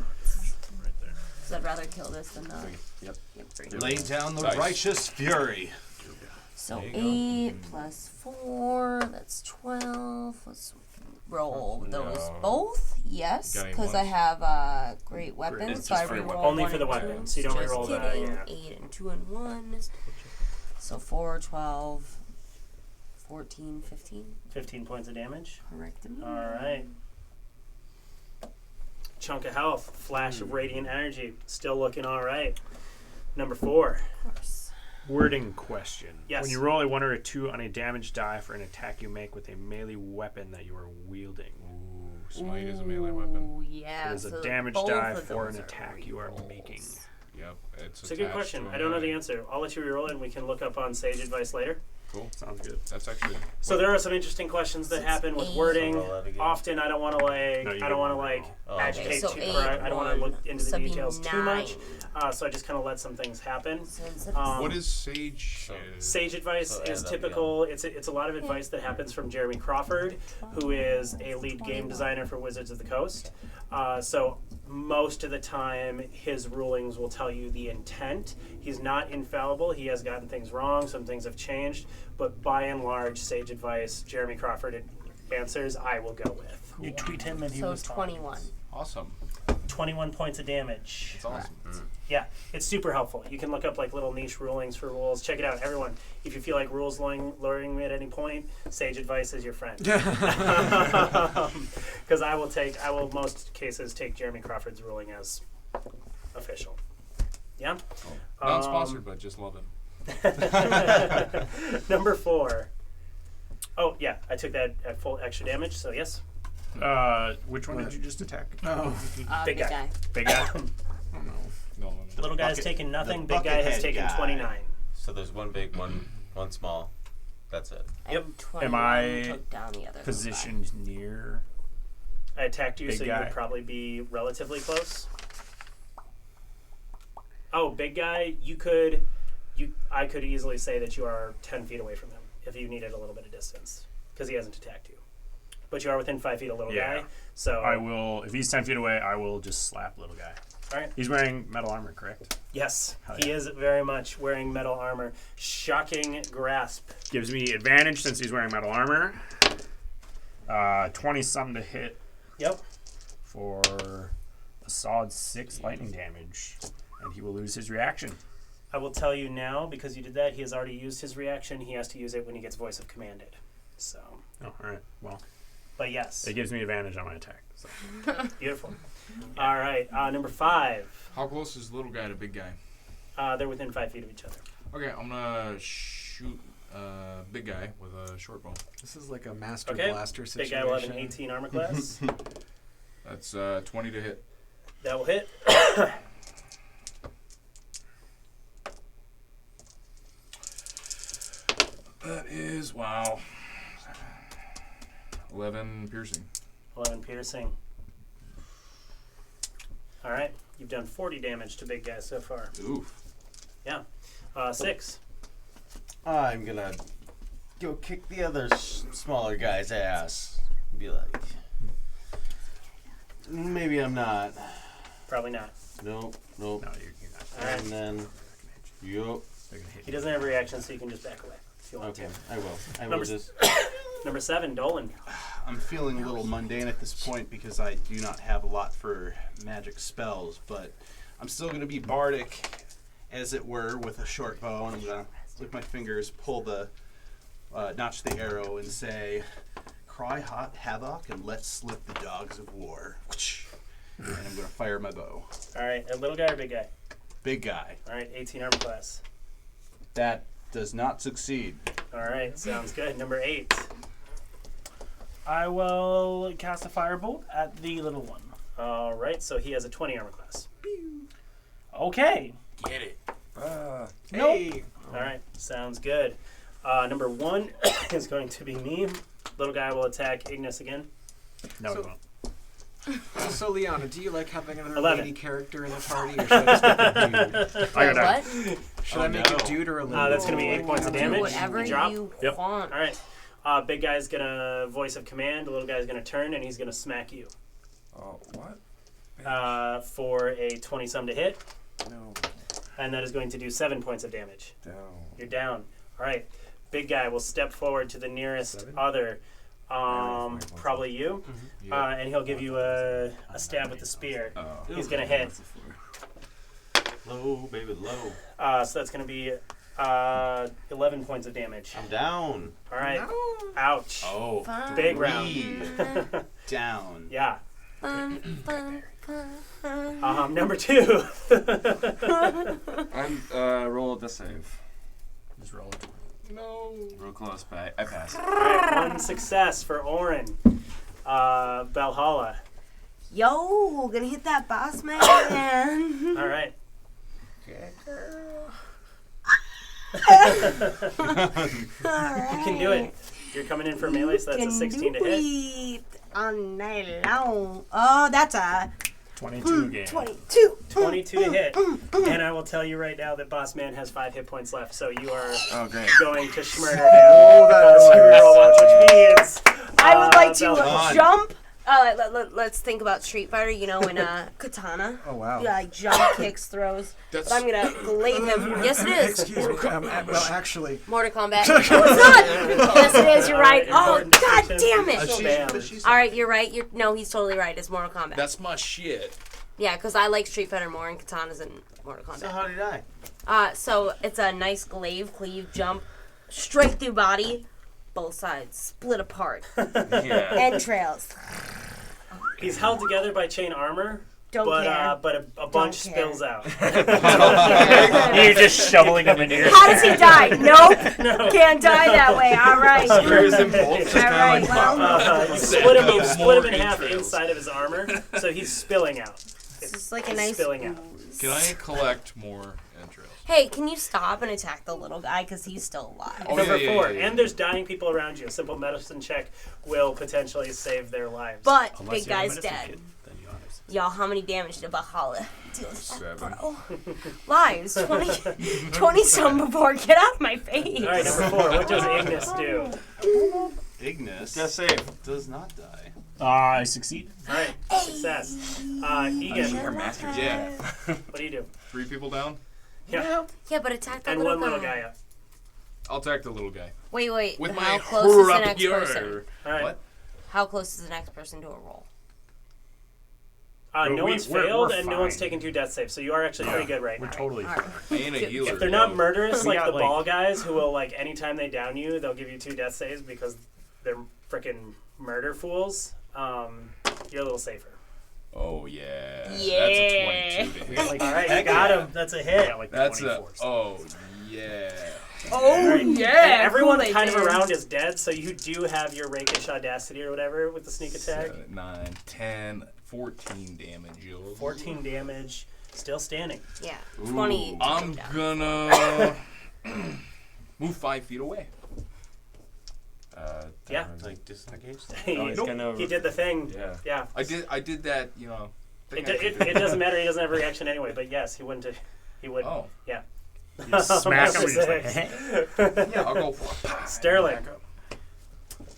Speaker 6: Right there.
Speaker 5: So I'd rather kill this than not.
Speaker 10: Yep.
Speaker 5: Yep, 3.
Speaker 7: Lay down the
Speaker 2: Nice.
Speaker 7: righteous fury.
Speaker 5: So
Speaker 10: There you go.
Speaker 5: 8 plus 4, that's 12. Let's roll those
Speaker 10: No.
Speaker 5: both. Yes,
Speaker 2: Got any
Speaker 5: because I
Speaker 2: ones?
Speaker 5: have great weapons,
Speaker 10: It's
Speaker 5: so I
Speaker 10: just for your
Speaker 5: reroll
Speaker 10: weapon.
Speaker 1: Only
Speaker 5: 1
Speaker 1: for the
Speaker 5: and
Speaker 1: weapon,
Speaker 5: 2.
Speaker 1: so you don't
Speaker 5: Just
Speaker 1: reroll the-
Speaker 5: kidding.
Speaker 1: yeah.
Speaker 5: 8 and 2 and 1. So 4, 12, 14, 15.
Speaker 1: 15 points of damage.
Speaker 5: Correct.
Speaker 1: All right. Chunk of health, flash of radiant energy, still looking all right. Number 4.
Speaker 5: Of course.
Speaker 6: Wording question.
Speaker 1: Yes.
Speaker 6: When you roll a 1 or a 2 on a damage die for an attack you make with a melee weapon that you are wielding,
Speaker 2: Smite is a melee weapon.
Speaker 5: Ooh, yeah.
Speaker 6: it is a
Speaker 5: so
Speaker 6: damage
Speaker 5: both
Speaker 6: die
Speaker 5: of
Speaker 6: for an
Speaker 5: those are
Speaker 6: attack you are
Speaker 5: rerolls.
Speaker 6: making.
Speaker 2: Yep.
Speaker 1: It's a good question. I don't know the answer. I'll let you reroll it and we can look up on Sage advice later.
Speaker 2: Cool.
Speaker 6: Sounds good.
Speaker 2: That's actually.
Speaker 1: So there are some interesting questions that happen with wording.
Speaker 9: Roll that again.
Speaker 1: Often I don't want to like
Speaker 6: No, you
Speaker 1: I don't want to
Speaker 6: don't
Speaker 1: like
Speaker 9: Oh,
Speaker 1: agitate
Speaker 5: so
Speaker 1: too.
Speaker 5: 8,
Speaker 1: Or I don't want to
Speaker 5: 1,
Speaker 1: look into the
Speaker 5: so it'd be
Speaker 1: details too
Speaker 5: 9.
Speaker 1: much. So I just kind of let some things happen.
Speaker 5: So instead of
Speaker 1: Um,
Speaker 2: What is Sage?
Speaker 1: Sage advice
Speaker 9: So
Speaker 1: is
Speaker 9: add that
Speaker 1: typical. It's a lot of advice that happens from Jeremy Crawford, who is a lead game designer for Wizards of the Coast. So most of the time, his rulings will tell you the intent. He's not infallible. He has gotten things wrong. Some things have changed. But by and large, sage advice, Jeremy Crawford answers, I will go with.
Speaker 8: You tweet him and he
Speaker 5: So
Speaker 8: responds.
Speaker 5: 21.
Speaker 2: Awesome.
Speaker 8: 21 points of damage.
Speaker 2: It's awesome.
Speaker 1: Yeah, it's super helpful. You can look up like little niche rulings for rules. Check it out, everyone. If you feel like rules luring me at any point, sage advice is your friend. Because I will most cases take Jeremy Crawford's ruling as official. Yeah.
Speaker 2: Not sponsored, but just love it.
Speaker 1: Number 4. Oh yeah, I took that at full extra damage. So yes,
Speaker 6: Which one did you just attack?
Speaker 3: Oh.
Speaker 1: big guy.
Speaker 6: Big guy.
Speaker 2: No.
Speaker 1: Little guy has
Speaker 7: bucket-
Speaker 1: taken nothing.
Speaker 7: the
Speaker 1: Big guy has
Speaker 7: buckethead
Speaker 1: taken
Speaker 7: guy.
Speaker 1: 29.
Speaker 9: So there's one big, one small. That's it.
Speaker 1: Yep.
Speaker 5: And 21
Speaker 6: I
Speaker 5: took down the other
Speaker 6: Positioned near.
Speaker 1: I attacked you,
Speaker 6: Big
Speaker 1: so you
Speaker 6: guy.
Speaker 1: would probably be relatively close. Oh, big guy, I could easily say that you are 10 feet away from him if you needed a little bit of distance, because he hasn't attacked you. But you are within 5 feet of little
Speaker 6: Yeah.
Speaker 1: guy, so
Speaker 6: I will. If he's 10 feet away, I will just slap little guy.
Speaker 1: all right.
Speaker 6: He's wearing metal armor, correct?
Speaker 1: Yes,
Speaker 6: Hell
Speaker 1: he
Speaker 6: yeah.
Speaker 1: is very much wearing metal armor. Shocking grasp.
Speaker 6: Gives me advantage since he's wearing metal armor. 20-some to hit
Speaker 1: Yep.
Speaker 6: for a solid 6 lightning damage, and he will lose his reaction.
Speaker 1: I will tell you now, because you did that, he has already used his reaction. He has to use it when he gets voice of commanded. So,
Speaker 6: Oh, all right. Well,
Speaker 1: but yes,
Speaker 6: it gives me advantage on my attack. So.
Speaker 1: beautiful. All right, number 5.
Speaker 2: How close is little guy to big guy?
Speaker 1: They're within 5 feet of each other.
Speaker 2: Okay, I'm gonna shoot big guy with a short bow.
Speaker 3: This is like a master
Speaker 1: Okay.
Speaker 3: blaster
Speaker 1: Big
Speaker 3: situation.
Speaker 1: guy will have an 18 armor class.
Speaker 2: That's 20 to hit.
Speaker 1: That will hit.
Speaker 2: That is, wow, 11 piercing.
Speaker 1: 11 piercing. All right, you've done 40 damage to big guy so far.
Speaker 2: Oof.
Speaker 1: 6.
Speaker 9: I'm gonna go kick the other smaller guy's ass. Be like, maybe I'm not.
Speaker 1: Probably not.
Speaker 9: Nope.
Speaker 6: No, you're not.
Speaker 1: All right.
Speaker 9: And then, yup.
Speaker 6: They're gonna hit
Speaker 1: He
Speaker 6: you.
Speaker 1: doesn't have a reaction, so you can just back away if you want
Speaker 9: Okay,
Speaker 1: to.
Speaker 9: I will. I will
Speaker 1: Number
Speaker 9: just.
Speaker 1: Number 7, Dolan.
Speaker 7: I'm feeling a little mundane at this point because I do not have a lot for magic spells, but I'm still going to be bardic, as it were, with a short bow, and I'm going to, with my fingers, pull the, notch the arrow and say, cry hot havoc and let slip the dogs of war. And I'm going to fire my bow.
Speaker 1: All right, a little guy or big guy?
Speaker 7: Big guy.
Speaker 1: All right, 18 armor class.
Speaker 7: That does not succeed.
Speaker 1: All right, sounds good. Number 8.
Speaker 8: I will cast a firebolt at the little one.
Speaker 1: All right, so he has a 20 armor class.
Speaker 8: Okay.
Speaker 6: Get it.
Speaker 3: Hey!
Speaker 1: All right, sounds good. Number 1 is going to be me. Little guy will attack Ignis again.
Speaker 6: No,
Speaker 3: So-
Speaker 6: we won't.
Speaker 3: So, Liana, do you like having another
Speaker 1: 11.
Speaker 3: lady character in the party, or should I just make a dude?
Speaker 6: I go down.
Speaker 5: What?
Speaker 3: Should
Speaker 9: Oh,
Speaker 3: I make
Speaker 9: no.
Speaker 3: a dude or a lady?
Speaker 1: That's going to be 8 points of
Speaker 5: Do
Speaker 1: damage.
Speaker 5: whatever
Speaker 1: You drop.
Speaker 5: you
Speaker 6: Yep.
Speaker 5: want.
Speaker 1: All right. Big guy's going to voice of command. The little guy's going to turn, and he's going to smack you
Speaker 10: Oh, what?
Speaker 1: for a 20-some to hit.
Speaker 10: No.
Speaker 1: And that is going to do 7 points of damage.
Speaker 10: Down.
Speaker 1: You're down. All right. Big guy will step forward to the nearest other, probably you, and he'll give you a stab with the spear. He's going to hit.
Speaker 9: Low, baby, low.
Speaker 1: So that's going to be 11 points of damage.
Speaker 9: I'm down.
Speaker 1: All right. Ouch.
Speaker 7: Oh.
Speaker 5: Fun,
Speaker 1: Big round.
Speaker 7: Down.
Speaker 1: Yeah.
Speaker 5: fun, fun, fun.
Speaker 1: Number 2.
Speaker 10: I'm roll the save.
Speaker 6: Just roll it.
Speaker 2: No.
Speaker 10: Real close, but I pass.
Speaker 1: All right, 1 success for Orin. Valhalla.
Speaker 5: Yo, gonna hit that boss man.
Speaker 1: All right. You can do it. You're coming in for melee, so that's a 16 to hit.
Speaker 5: All night long. Oh, that's a
Speaker 6: 22 game.
Speaker 5: 22.
Speaker 1: 22 to hit. And I will tell you right now that Boss Man has 5 hit points left, so you are
Speaker 10: Oh, great.
Speaker 1: going to schmurder him. Oh,
Speaker 3: that's
Speaker 1: which means
Speaker 5: I would like to
Speaker 1: Valhalla.
Speaker 5: jump Let's think about Street Fighter, you know, in Katana.
Speaker 3: Oh wow.
Speaker 5: Yeah, like jump, kicks, throws.
Speaker 2: That's
Speaker 5: But I'm gonna glaive him. Yes, it is.
Speaker 3: Excuse me. Well, actually,
Speaker 5: Mortal Kombat. No, it's not. Yes, it is. You're right. Oh,
Speaker 1: Important
Speaker 5: god
Speaker 1: distinction.
Speaker 5: damn it.
Speaker 1: Bam.
Speaker 5: All right, you're right. No, he's totally right. It's Mortal Kombat.
Speaker 2: that's my shit.
Speaker 5: Yeah, because I like Street Fighter more, and Katana's in Mortal Kombat.
Speaker 9: So how did I?
Speaker 5: So it's a nice glaive, cleave, jump, straight through body, both sides, split apart,
Speaker 10: Yeah.
Speaker 5: entrails.
Speaker 1: He's held together by chain armor,
Speaker 5: Don't
Speaker 1: but
Speaker 5: care.
Speaker 1: but a bunch
Speaker 5: care.
Speaker 1: spills out.
Speaker 8: You're just shoveling them into your.
Speaker 5: How does he die? Nope. Can't die that way. All right.
Speaker 2: Screws and bolts, just
Speaker 5: All
Speaker 2: kinda
Speaker 5: right.
Speaker 2: like
Speaker 5: Well,
Speaker 1: You
Speaker 2: Exactly.
Speaker 1: split him in
Speaker 2: More
Speaker 1: half
Speaker 2: entrails.
Speaker 1: inside of his armor, so he's spilling out.
Speaker 5: this is like a
Speaker 1: He's
Speaker 5: nice.
Speaker 1: spilling out.
Speaker 2: Can I collect more entrails?
Speaker 5: Hey, can you stop and attack the little guy because he's still alive?
Speaker 2: Oh,
Speaker 1: Number
Speaker 2: yeah,
Speaker 1: 4,
Speaker 2: yeah.
Speaker 1: and there's dying people around you. A simple medicine check will potentially save their lives.
Speaker 5: But
Speaker 6: Unless
Speaker 5: big
Speaker 6: you have a
Speaker 5: guy's
Speaker 6: medicine
Speaker 5: dead.
Speaker 6: kit, then you have it.
Speaker 5: Y'all, how many damage did Valhalla deal with that,
Speaker 2: 7.
Speaker 5: bro? Lives, 20 some before. Get out of my face.
Speaker 1: All right, number 4. What does Ignis do?
Speaker 7: Ignis
Speaker 10: Death save.
Speaker 7: does not die.
Speaker 6: I succeed.
Speaker 1: All right, success. Egan,
Speaker 10: Our master.
Speaker 2: Yeah.
Speaker 1: what do you do?
Speaker 2: 3 people down.
Speaker 1: Yeah,
Speaker 5: Yeah, but attack the
Speaker 1: and
Speaker 5: little
Speaker 1: one little
Speaker 5: guy.
Speaker 1: guy up.
Speaker 2: I'll attack the little guy.
Speaker 5: Wait.
Speaker 2: With
Speaker 5: How
Speaker 2: my
Speaker 5: close is the next
Speaker 2: rapier.
Speaker 5: person?
Speaker 1: All right.
Speaker 2: What?
Speaker 5: How close is the next person to a roll?
Speaker 1: No
Speaker 6: We're-
Speaker 1: one's
Speaker 6: we're
Speaker 1: failed, and no
Speaker 6: fine.
Speaker 1: one's taken 2 death saves, so you are actually pretty good right
Speaker 6: We're
Speaker 1: now.
Speaker 6: totally.
Speaker 5: All right.
Speaker 2: I ain't a healer.
Speaker 1: If they're not
Speaker 2: though.
Speaker 1: murderous,
Speaker 6: We
Speaker 1: like
Speaker 6: got,
Speaker 1: the
Speaker 6: like-
Speaker 1: ball guys, who will, like, anytime they down you, they'll give you 2 death saves because they're freaking murder fools, you're a little safer.
Speaker 2: Oh yeah.
Speaker 5: Yeah.
Speaker 2: That's a 22 to hit.
Speaker 1: All right, you got him. That's a hit.
Speaker 6: Yeah, like the
Speaker 2: That's a
Speaker 6: 24.
Speaker 2: oh yeah.
Speaker 5: Oh,
Speaker 1: And
Speaker 5: yeah.
Speaker 1: everyone
Speaker 5: cool,
Speaker 1: kind of
Speaker 5: they did.
Speaker 1: around is dead, so you do have your rakish audacity or whatever with the sneak attack.
Speaker 2: 7, 9, 10, 14 damage. Yo.
Speaker 1: 14 damage, still standing.
Speaker 5: Yeah, 20. to
Speaker 2: I'm
Speaker 5: come down.
Speaker 2: gonna move 5 feet away.
Speaker 1: Yeah.
Speaker 9: Like disengage.
Speaker 1: he,
Speaker 10: Oh, he's gonna.
Speaker 1: he did the thing.
Speaker 10: Yeah.
Speaker 1: Yeah.
Speaker 2: I did that. You know. thing
Speaker 1: It,
Speaker 2: I
Speaker 1: it,
Speaker 2: could
Speaker 1: it
Speaker 2: do.
Speaker 1: doesn't matter. He doesn't have a reaction anyway. But yes, he wouldn't. He would.
Speaker 2: Oh.
Speaker 1: Yeah.
Speaker 6: You smack him. And he's like,
Speaker 2: Yeah, I'll go.
Speaker 1: Sterling,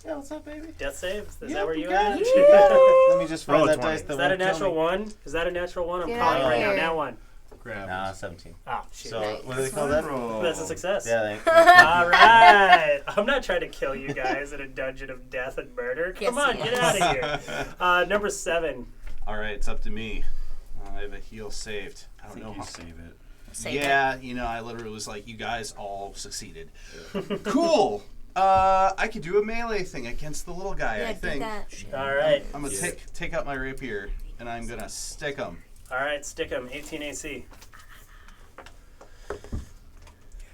Speaker 9: Yeah, what's up, baby?
Speaker 1: death save. Is
Speaker 9: Yeah,
Speaker 1: that where
Speaker 9: you
Speaker 1: you
Speaker 9: got
Speaker 1: at?
Speaker 9: it.
Speaker 1: Is
Speaker 9: Let me just
Speaker 6: Roll
Speaker 9: find
Speaker 6: a
Speaker 9: that
Speaker 6: 20.
Speaker 9: dice that
Speaker 1: that a
Speaker 9: won't kill
Speaker 1: natural
Speaker 9: me.
Speaker 1: 1? Is that a natural 1? I'm
Speaker 5: Get
Speaker 1: calling
Speaker 5: out
Speaker 1: right now.
Speaker 5: here.
Speaker 1: Now 1.
Speaker 2: Grab.
Speaker 9: Nah, 17.
Speaker 1: Oh shoot.
Speaker 9: So
Speaker 5: Nice.
Speaker 9: what do they call that?
Speaker 1: That's a success.
Speaker 9: Yeah,
Speaker 1: All right. I'm not trying to kill you guys in a dungeon of death and murder. Come
Speaker 5: Yes,
Speaker 1: on,
Speaker 5: he
Speaker 1: get
Speaker 5: is.
Speaker 1: out of here. Number 7.
Speaker 7: All right, it's up to me. I have a heal saved. I don't know how.
Speaker 9: save it.
Speaker 5: Save
Speaker 7: Yeah, you know, I literally was like, you guys all succeeded. Cool. I could do a melee thing against the little guy,
Speaker 5: Yeah,
Speaker 7: I
Speaker 5: do
Speaker 7: think.
Speaker 5: that.
Speaker 1: All right.
Speaker 7: I'm going to take out my rapier, and I'm going to stick him.
Speaker 1: All right, stick him. 18 AC.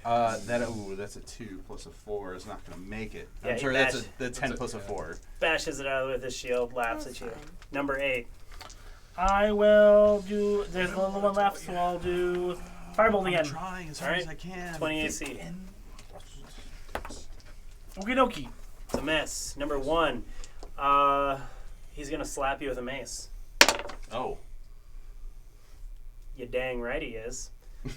Speaker 7: That's a 2 plus a 4 is not going to make it.
Speaker 1: Yeah,
Speaker 7: I'm
Speaker 1: he
Speaker 7: sorry, that's
Speaker 1: bashed.
Speaker 7: the 10 plus a 4.
Speaker 1: Bashes it out with his shield, laughs at you.
Speaker 5: That's fine.
Speaker 1: Number 8.
Speaker 8: I will do. There's a little one left, so I'll do Firebolt
Speaker 7: I'm
Speaker 8: again.
Speaker 7: trying as
Speaker 1: All
Speaker 7: hard
Speaker 1: right,
Speaker 7: as I can.
Speaker 1: 20 AC.
Speaker 8: Okie dokie.
Speaker 1: It's a miss. Number 1. He's going to slap you with a mace.
Speaker 7: Oh.
Speaker 1: You dang right he is.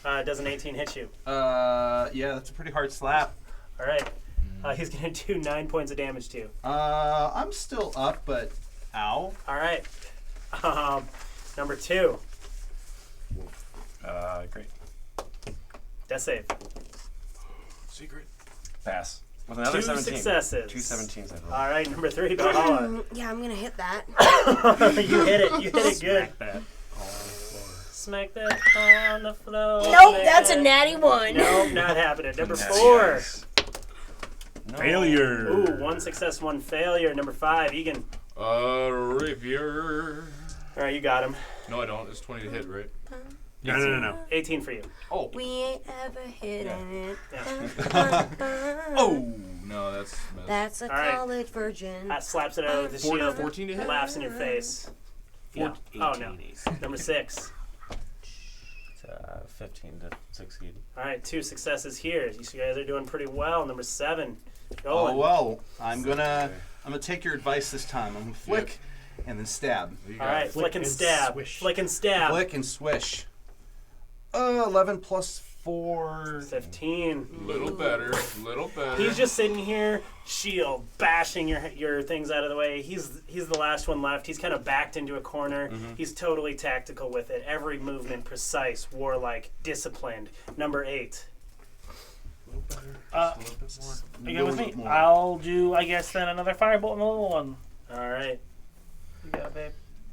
Speaker 1: Does an 18 hit you?
Speaker 7: Yeah, that's a pretty hard slap.
Speaker 1: All right. He's going to do 9 points of damage to you.
Speaker 7: I'm still up, but ow.
Speaker 1: All right. Number 2.
Speaker 10: Great.
Speaker 1: Death save.
Speaker 2: Secret.
Speaker 10: Pass. With another
Speaker 1: 2
Speaker 10: 17.
Speaker 1: successes.
Speaker 10: 2 17s. I rolled.
Speaker 1: All right, number 3, Valhalla.
Speaker 5: Yeah, I'm gonna hit that.
Speaker 1: You hit it. You hit it good.
Speaker 6: Smack that.
Speaker 1: Smack that on the floor.
Speaker 5: Nope,
Speaker 1: Smack
Speaker 5: that's a
Speaker 1: that.
Speaker 5: natty 1.
Speaker 1: Nope, not happening. Number
Speaker 10: Nice.
Speaker 1: 4.
Speaker 10: No.
Speaker 6: Failure.
Speaker 1: Ooh, 1 success, 1 failure. Number 5, Egan.
Speaker 2: Rapier.
Speaker 1: All right, you got him.
Speaker 2: No, I don't. It's 20 to hit, right?
Speaker 6: No.
Speaker 1: 18 for you.
Speaker 2: Oh.
Speaker 5: We ain't ever hitting it.
Speaker 1: Yeah.
Speaker 2: Oh. No, that's. Missed.
Speaker 5: That's a
Speaker 1: All right.
Speaker 5: college virgin.
Speaker 1: Slaps it out with his shield.
Speaker 2: 14 to hit.
Speaker 1: Laughs in your face. Yeah. Oh, no. Number 6.
Speaker 9: 15 to succeed.
Speaker 1: All right, 2 successes here. You guys are doing pretty well. Number 7.
Speaker 7: Oh
Speaker 1: Going.
Speaker 7: well, I'm gonna take your advice this time. I'm gonna flick and then stab.
Speaker 2: You
Speaker 1: All
Speaker 2: got
Speaker 1: right,
Speaker 2: it.
Speaker 1: flick and
Speaker 6: and
Speaker 1: stab.
Speaker 6: swish.
Speaker 1: Flick and stab.
Speaker 7: Flick and swish. 11 plus
Speaker 8: 4.
Speaker 1: 15.
Speaker 2: Little better. Little better.
Speaker 1: He's just sitting here, shield bashing your things out of the way. He's the last one left. He's kind of backed into a corner. He's totally tactical with it. Every movement precise, warlike, disciplined. Number 8.
Speaker 8: Are you good with me? I'll do, I guess, then another firebolt on the little one.
Speaker 1: All right.
Speaker 8: You got it, babe.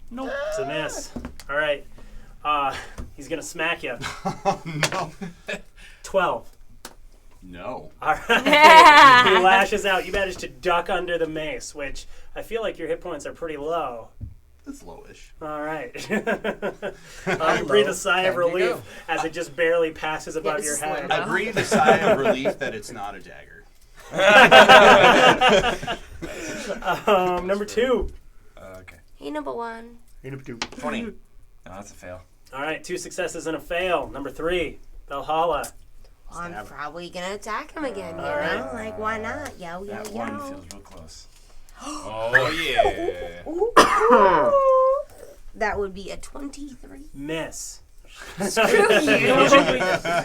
Speaker 8: Nope.
Speaker 1: It's a miss. All right. He's gonna smack you.
Speaker 7: No.
Speaker 1: 12.
Speaker 7: No.
Speaker 1: All right. He lashes out. You manage to duck under the mace, which I feel like your hit points are pretty low.
Speaker 7: It's lowish.
Speaker 1: All right. You breathe a sigh of relief as it just barely passes above your head.
Speaker 7: I breathe a sigh of relief that it's not a dagger.
Speaker 1: Number 2.
Speaker 10: Okay.
Speaker 5: Hey, number 1.
Speaker 6: Number 2.
Speaker 8: 20.
Speaker 10: No, that's a fail.
Speaker 1: All right, 2 successes and a fail. Number 3, Valhalla.
Speaker 5: I'm probably gonna attack him again. You
Speaker 1: Alright.
Speaker 5: know, like why not? Yo,
Speaker 10: That
Speaker 5: yo,
Speaker 10: one
Speaker 5: yo.
Speaker 10: feels real close.
Speaker 2: Oh, yeah.
Speaker 5: That would be a 23.
Speaker 1: Miss.
Speaker 5: Screw you!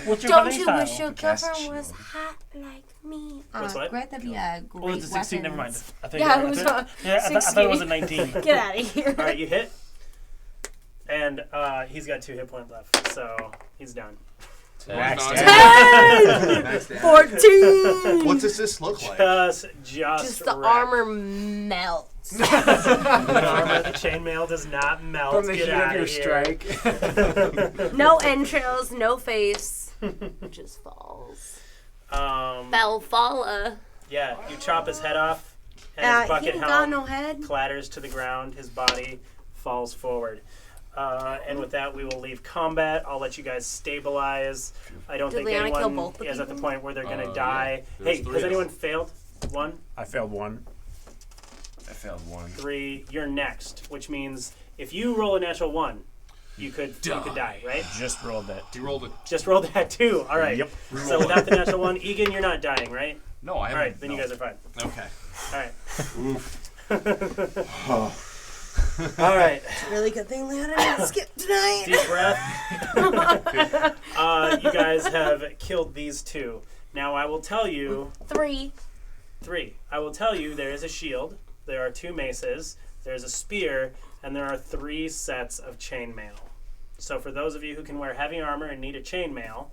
Speaker 8: What's your
Speaker 5: Don't
Speaker 8: fighting
Speaker 5: you
Speaker 8: style?
Speaker 5: wish your
Speaker 10: Cast
Speaker 5: girlfriend was
Speaker 10: shield.
Speaker 5: hot like me?
Speaker 1: What's what?
Speaker 5: Great, that'd be a great
Speaker 8: Oh, it's a 16. Never mind.
Speaker 5: weapons.
Speaker 8: I think
Speaker 5: Yeah,
Speaker 8: you're
Speaker 5: it was
Speaker 8: right. Yeah, I thought it was a 19.
Speaker 5: Get out of here.
Speaker 1: All right, you hit. And he's got 2 hit points left, so he's done.
Speaker 2: Nice.
Speaker 5: 14!
Speaker 7: What does this look like?
Speaker 1: Just
Speaker 5: the
Speaker 1: wrecked.
Speaker 5: armor melts.
Speaker 1: The armor, the chainmail does not melt.
Speaker 3: From the
Speaker 1: Get
Speaker 3: heat
Speaker 1: out
Speaker 3: of your
Speaker 1: here.
Speaker 3: strike.
Speaker 5: No entrails, no face. Just falls. Falla.
Speaker 1: Yeah, you chop his head off, and his
Speaker 5: He
Speaker 1: bucket
Speaker 5: ain't got
Speaker 1: helm
Speaker 5: no head.
Speaker 1: clatters to the ground. His body falls forward. And with that, we will leave combat. I'll let you guys stabilize. I don't
Speaker 5: Did
Speaker 1: think
Speaker 5: Leanna kill
Speaker 1: anyone
Speaker 5: both the
Speaker 1: is at the
Speaker 5: people?
Speaker 1: point where they're going to
Speaker 2: Yeah.
Speaker 1: die.
Speaker 2: There's
Speaker 1: Hey,
Speaker 2: 3
Speaker 1: has
Speaker 2: of
Speaker 1: anyone
Speaker 2: them.
Speaker 1: failed? 1,
Speaker 6: I failed 1.
Speaker 10: I failed 1.
Speaker 1: 3. You're next, which means if you roll a natural 1, you could die, right?
Speaker 6: Just rolled that.
Speaker 2: He rolled it.
Speaker 1: Just roll that too. All right.
Speaker 6: Yep.
Speaker 1: So without the natural 1, Egan, you're not dying, right?
Speaker 2: No, I
Speaker 1: All
Speaker 2: haven't.
Speaker 1: right, then you guys are fine.
Speaker 7: Okay.
Speaker 1: All right. All right.
Speaker 5: Really good thing Leanna didn't skip tonight.
Speaker 1: Deep breath. You guys have killed these 2. Now I will tell you
Speaker 5: 3.
Speaker 1: 3. I will tell you there is a shield. There are 2 maces. There's a spear, and there are 3 sets of chainmail. So for those of you who can wear heavy armor and need a chainmail,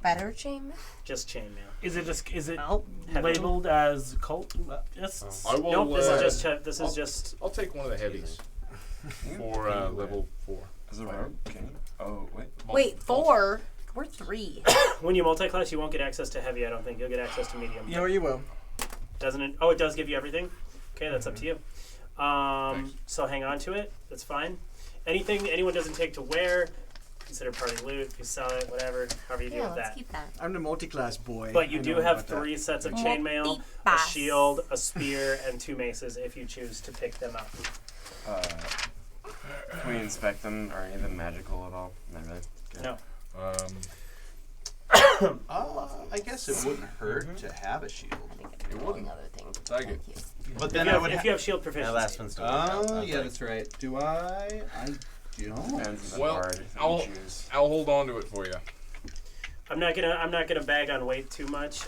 Speaker 5: Better chainmail?
Speaker 1: just chainmail.
Speaker 8: Is it
Speaker 5: Nope.
Speaker 8: labeled as cultists?
Speaker 2: I will.
Speaker 1: Nope. This is just.
Speaker 2: I'll take one of the heavies for level 4.
Speaker 10: Is it rogue? Okay. Oh, wait.
Speaker 5: Wait, 4? We're 3.
Speaker 1: When you multi-class, you won't get access to heavy. I don't think you'll get access to medium.
Speaker 3: You know you will.
Speaker 1: Doesn't it? Oh, it does give you everything. Okay, that's up to you.
Speaker 2: Thanks.
Speaker 1: So hang on to it. That's fine. Anything anyone doesn't take to wear, consider party loot. You sell it, whatever, however you deal
Speaker 5: Yeah,
Speaker 1: with
Speaker 5: let's
Speaker 1: that.
Speaker 5: keep that.
Speaker 3: I'm the multi-class boy.
Speaker 1: But you
Speaker 3: I
Speaker 1: do
Speaker 3: know
Speaker 1: have
Speaker 3: about that.
Speaker 1: 3 sets of chainmail, a
Speaker 5: Multi-pass.
Speaker 1: shield, a spear, and 2 maces if you choose to pick them up.
Speaker 10: Can we inspect them? Are any of them magical at all? Not really. Okay.
Speaker 1: No.
Speaker 7: I guess it wouldn't hurt to have a shield.
Speaker 2: It wouldn't.
Speaker 5: Another thing.
Speaker 2: Take it.
Speaker 5: Thank you.
Speaker 7: But
Speaker 1: If
Speaker 7: then
Speaker 1: you
Speaker 7: I
Speaker 1: have,
Speaker 7: would
Speaker 1: if you have shield
Speaker 9: That
Speaker 1: proficiency.
Speaker 9: last one's still
Speaker 7: Oh, yeah, that's right. Do I? I don't.
Speaker 10: Depends on the
Speaker 2: Well,
Speaker 10: bard that
Speaker 2: I'll-
Speaker 10: you choose.
Speaker 2: I'll hold on to it for you.
Speaker 1: I'm not gonna bag on weight too much.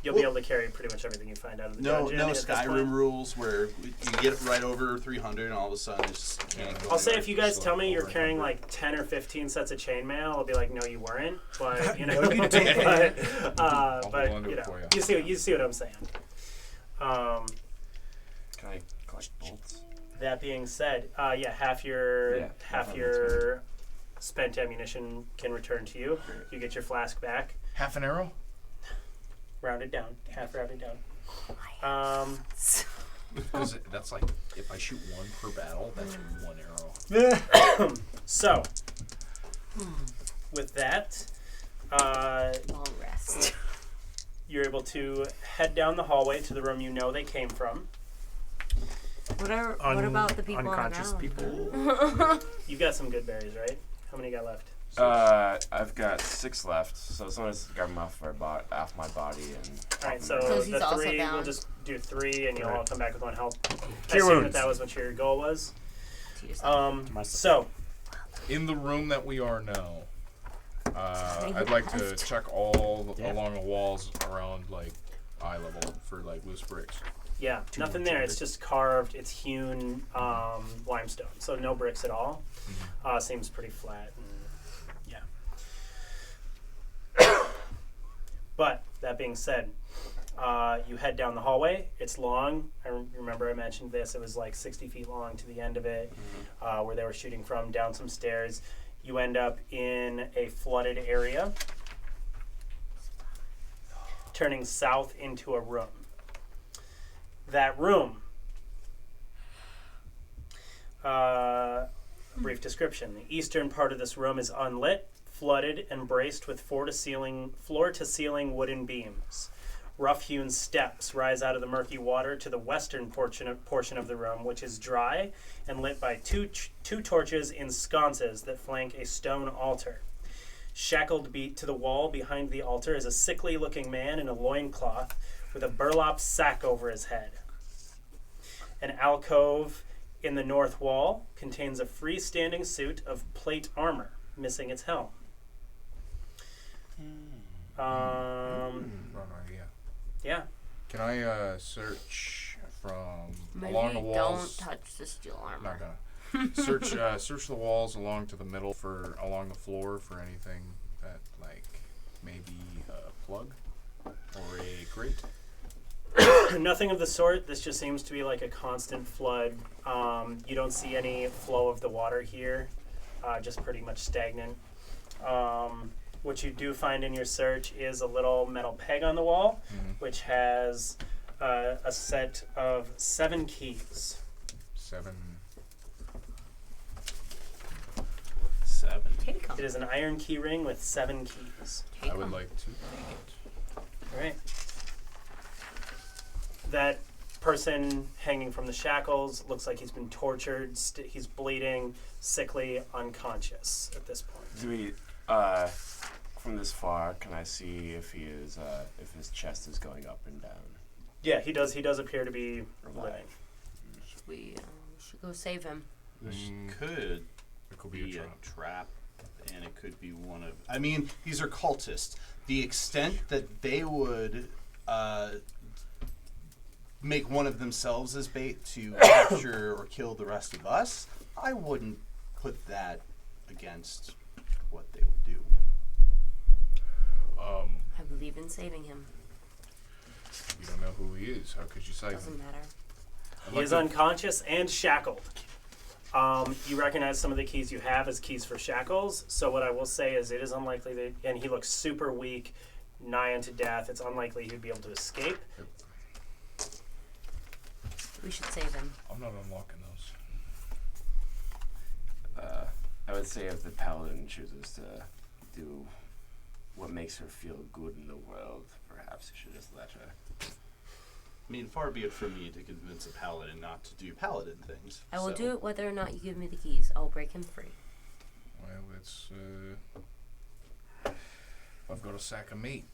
Speaker 1: You'll be able to carry pretty much everything you find out of the dungeon.
Speaker 7: No
Speaker 1: at this
Speaker 7: Skyrim
Speaker 1: point.
Speaker 7: rules where you get right over 300 and all of a sudden it's just can't go
Speaker 1: I'll say
Speaker 7: anywhere.
Speaker 1: if you guys tell me you're
Speaker 2: Over
Speaker 1: carrying
Speaker 2: 100.
Speaker 1: like 10 or 15 sets of chainmail, I'll be like, no, you weren't. But you know,
Speaker 3: No, you didn't.
Speaker 1: but
Speaker 2: on to
Speaker 1: you
Speaker 2: it for
Speaker 1: know,
Speaker 2: you.
Speaker 1: you see what I'm saying.
Speaker 10: Can I collect bolts?
Speaker 1: That being said, half your
Speaker 10: Yeah,
Speaker 1: half your spent ammunition can return to you. You get your flask back.
Speaker 2: Half an arrow?
Speaker 1: Rounded down, half rounded down.
Speaker 2: Because that's like, if I shoot 1 per battle, that's 1 arrow.
Speaker 1: So, with that,
Speaker 5: Long rest.
Speaker 1: you're able to head down the hallway to the room you know they came from.
Speaker 5: What about the people on the
Speaker 6: unconscious
Speaker 5: ground?
Speaker 6: people?
Speaker 1: You've got some good berries, right? How many you got left?
Speaker 10: I've got 6 left, so someone's grab them off my body and.
Speaker 1: All right, so
Speaker 5: So he's
Speaker 1: the
Speaker 5: also
Speaker 1: 3,
Speaker 5: down.
Speaker 1: we'll just do 3, and you'll all come back with 1 health. I
Speaker 6: Cure
Speaker 1: assume
Speaker 6: wounds.
Speaker 1: that was what your goal was.
Speaker 5: To yourself.
Speaker 1: So,
Speaker 2: In the room that we are now, I'd like to check all along the walls around like eye level for like loose bricks.
Speaker 1: Yeah, nothing there. It's just carved. It's hewn limestone, so no bricks at all. Seems pretty flat. And, yeah. But that being said, you head down the hallway. It's long. Remember I mentioned this. It was like 60 feet long to the end of it, where they were shooting from, down some stairs. You end up in a flooded area, turning south into a room. That room, brief description. The eastern part of this room is unlit, flooded, and braced with floor to ceiling wooden beams. Rough-hewn steps rise out of the murky water to the western portion of the room, which is dry and lit by two torches in sconces that flank a stone altar. Shackled to the wall behind the altar is a sickly-looking man in a loincloth with a burlap sack over his head. An alcove in the north wall contains a freestanding suit of plate armor, missing its helm.
Speaker 2: Wrong idea.
Speaker 1: Yeah.
Speaker 2: Can I search from
Speaker 5: Maybe
Speaker 2: along the walls?
Speaker 5: don't touch the steel armor.
Speaker 2: Not gonna. Search the walls along to the middle along the floor for anything that like maybe a plug or a crate.
Speaker 1: Nothing of the sort. This just seems to be like a constant flood. You don't see any flow of the water here, just pretty much stagnant. What you do find in your search is a little metal peg on the wall, which has a set of 7 keys.
Speaker 2: 7.
Speaker 7: 7.
Speaker 5: Take 'em.
Speaker 1: It is an iron key ring with 7 keys.
Speaker 5: Take
Speaker 2: I would
Speaker 5: 'em.
Speaker 2: like to take it.
Speaker 1: All right. That person hanging from the shackles looks like he's been tortured. He's bleeding, sickly, unconscious at this point.
Speaker 10: Do we, from this far, can I see if he is, if his chest is going up and down?
Speaker 1: Yeah, he does. He does appear to be living.
Speaker 10: Revived.
Speaker 5: We should go save him.
Speaker 7: This
Speaker 2: Mm.
Speaker 7: could
Speaker 2: It could be a trap.
Speaker 7: trap, and it could be one of. I mean, these are cultists. The extent that they would make one of themselves as bait to capture or kill the rest of us, I wouldn't put that against what they would do.
Speaker 5: I believe in saving him.
Speaker 2: You don't know who he is. How could you save
Speaker 5: Doesn't
Speaker 2: him?
Speaker 5: matter.
Speaker 1: He is unconscious and shackled. You recognize some of the keys you have as keys for shackles. So what I will say is it is unlikely that, and he looks super weak, nigh unto death. It's unlikely he'd be able to escape.
Speaker 5: We should save him.
Speaker 2: I'm not unlocking those.
Speaker 10: I would say if the paladin chooses to do what makes her feel good in the world, perhaps you should just let her.
Speaker 7: I mean, far be it from me to convince a paladin not to do paladin things.
Speaker 5: I will
Speaker 7: so.
Speaker 5: do it whether or not you give me the keys. I'll break him free.
Speaker 2: Well, it's I've got a sack of meat.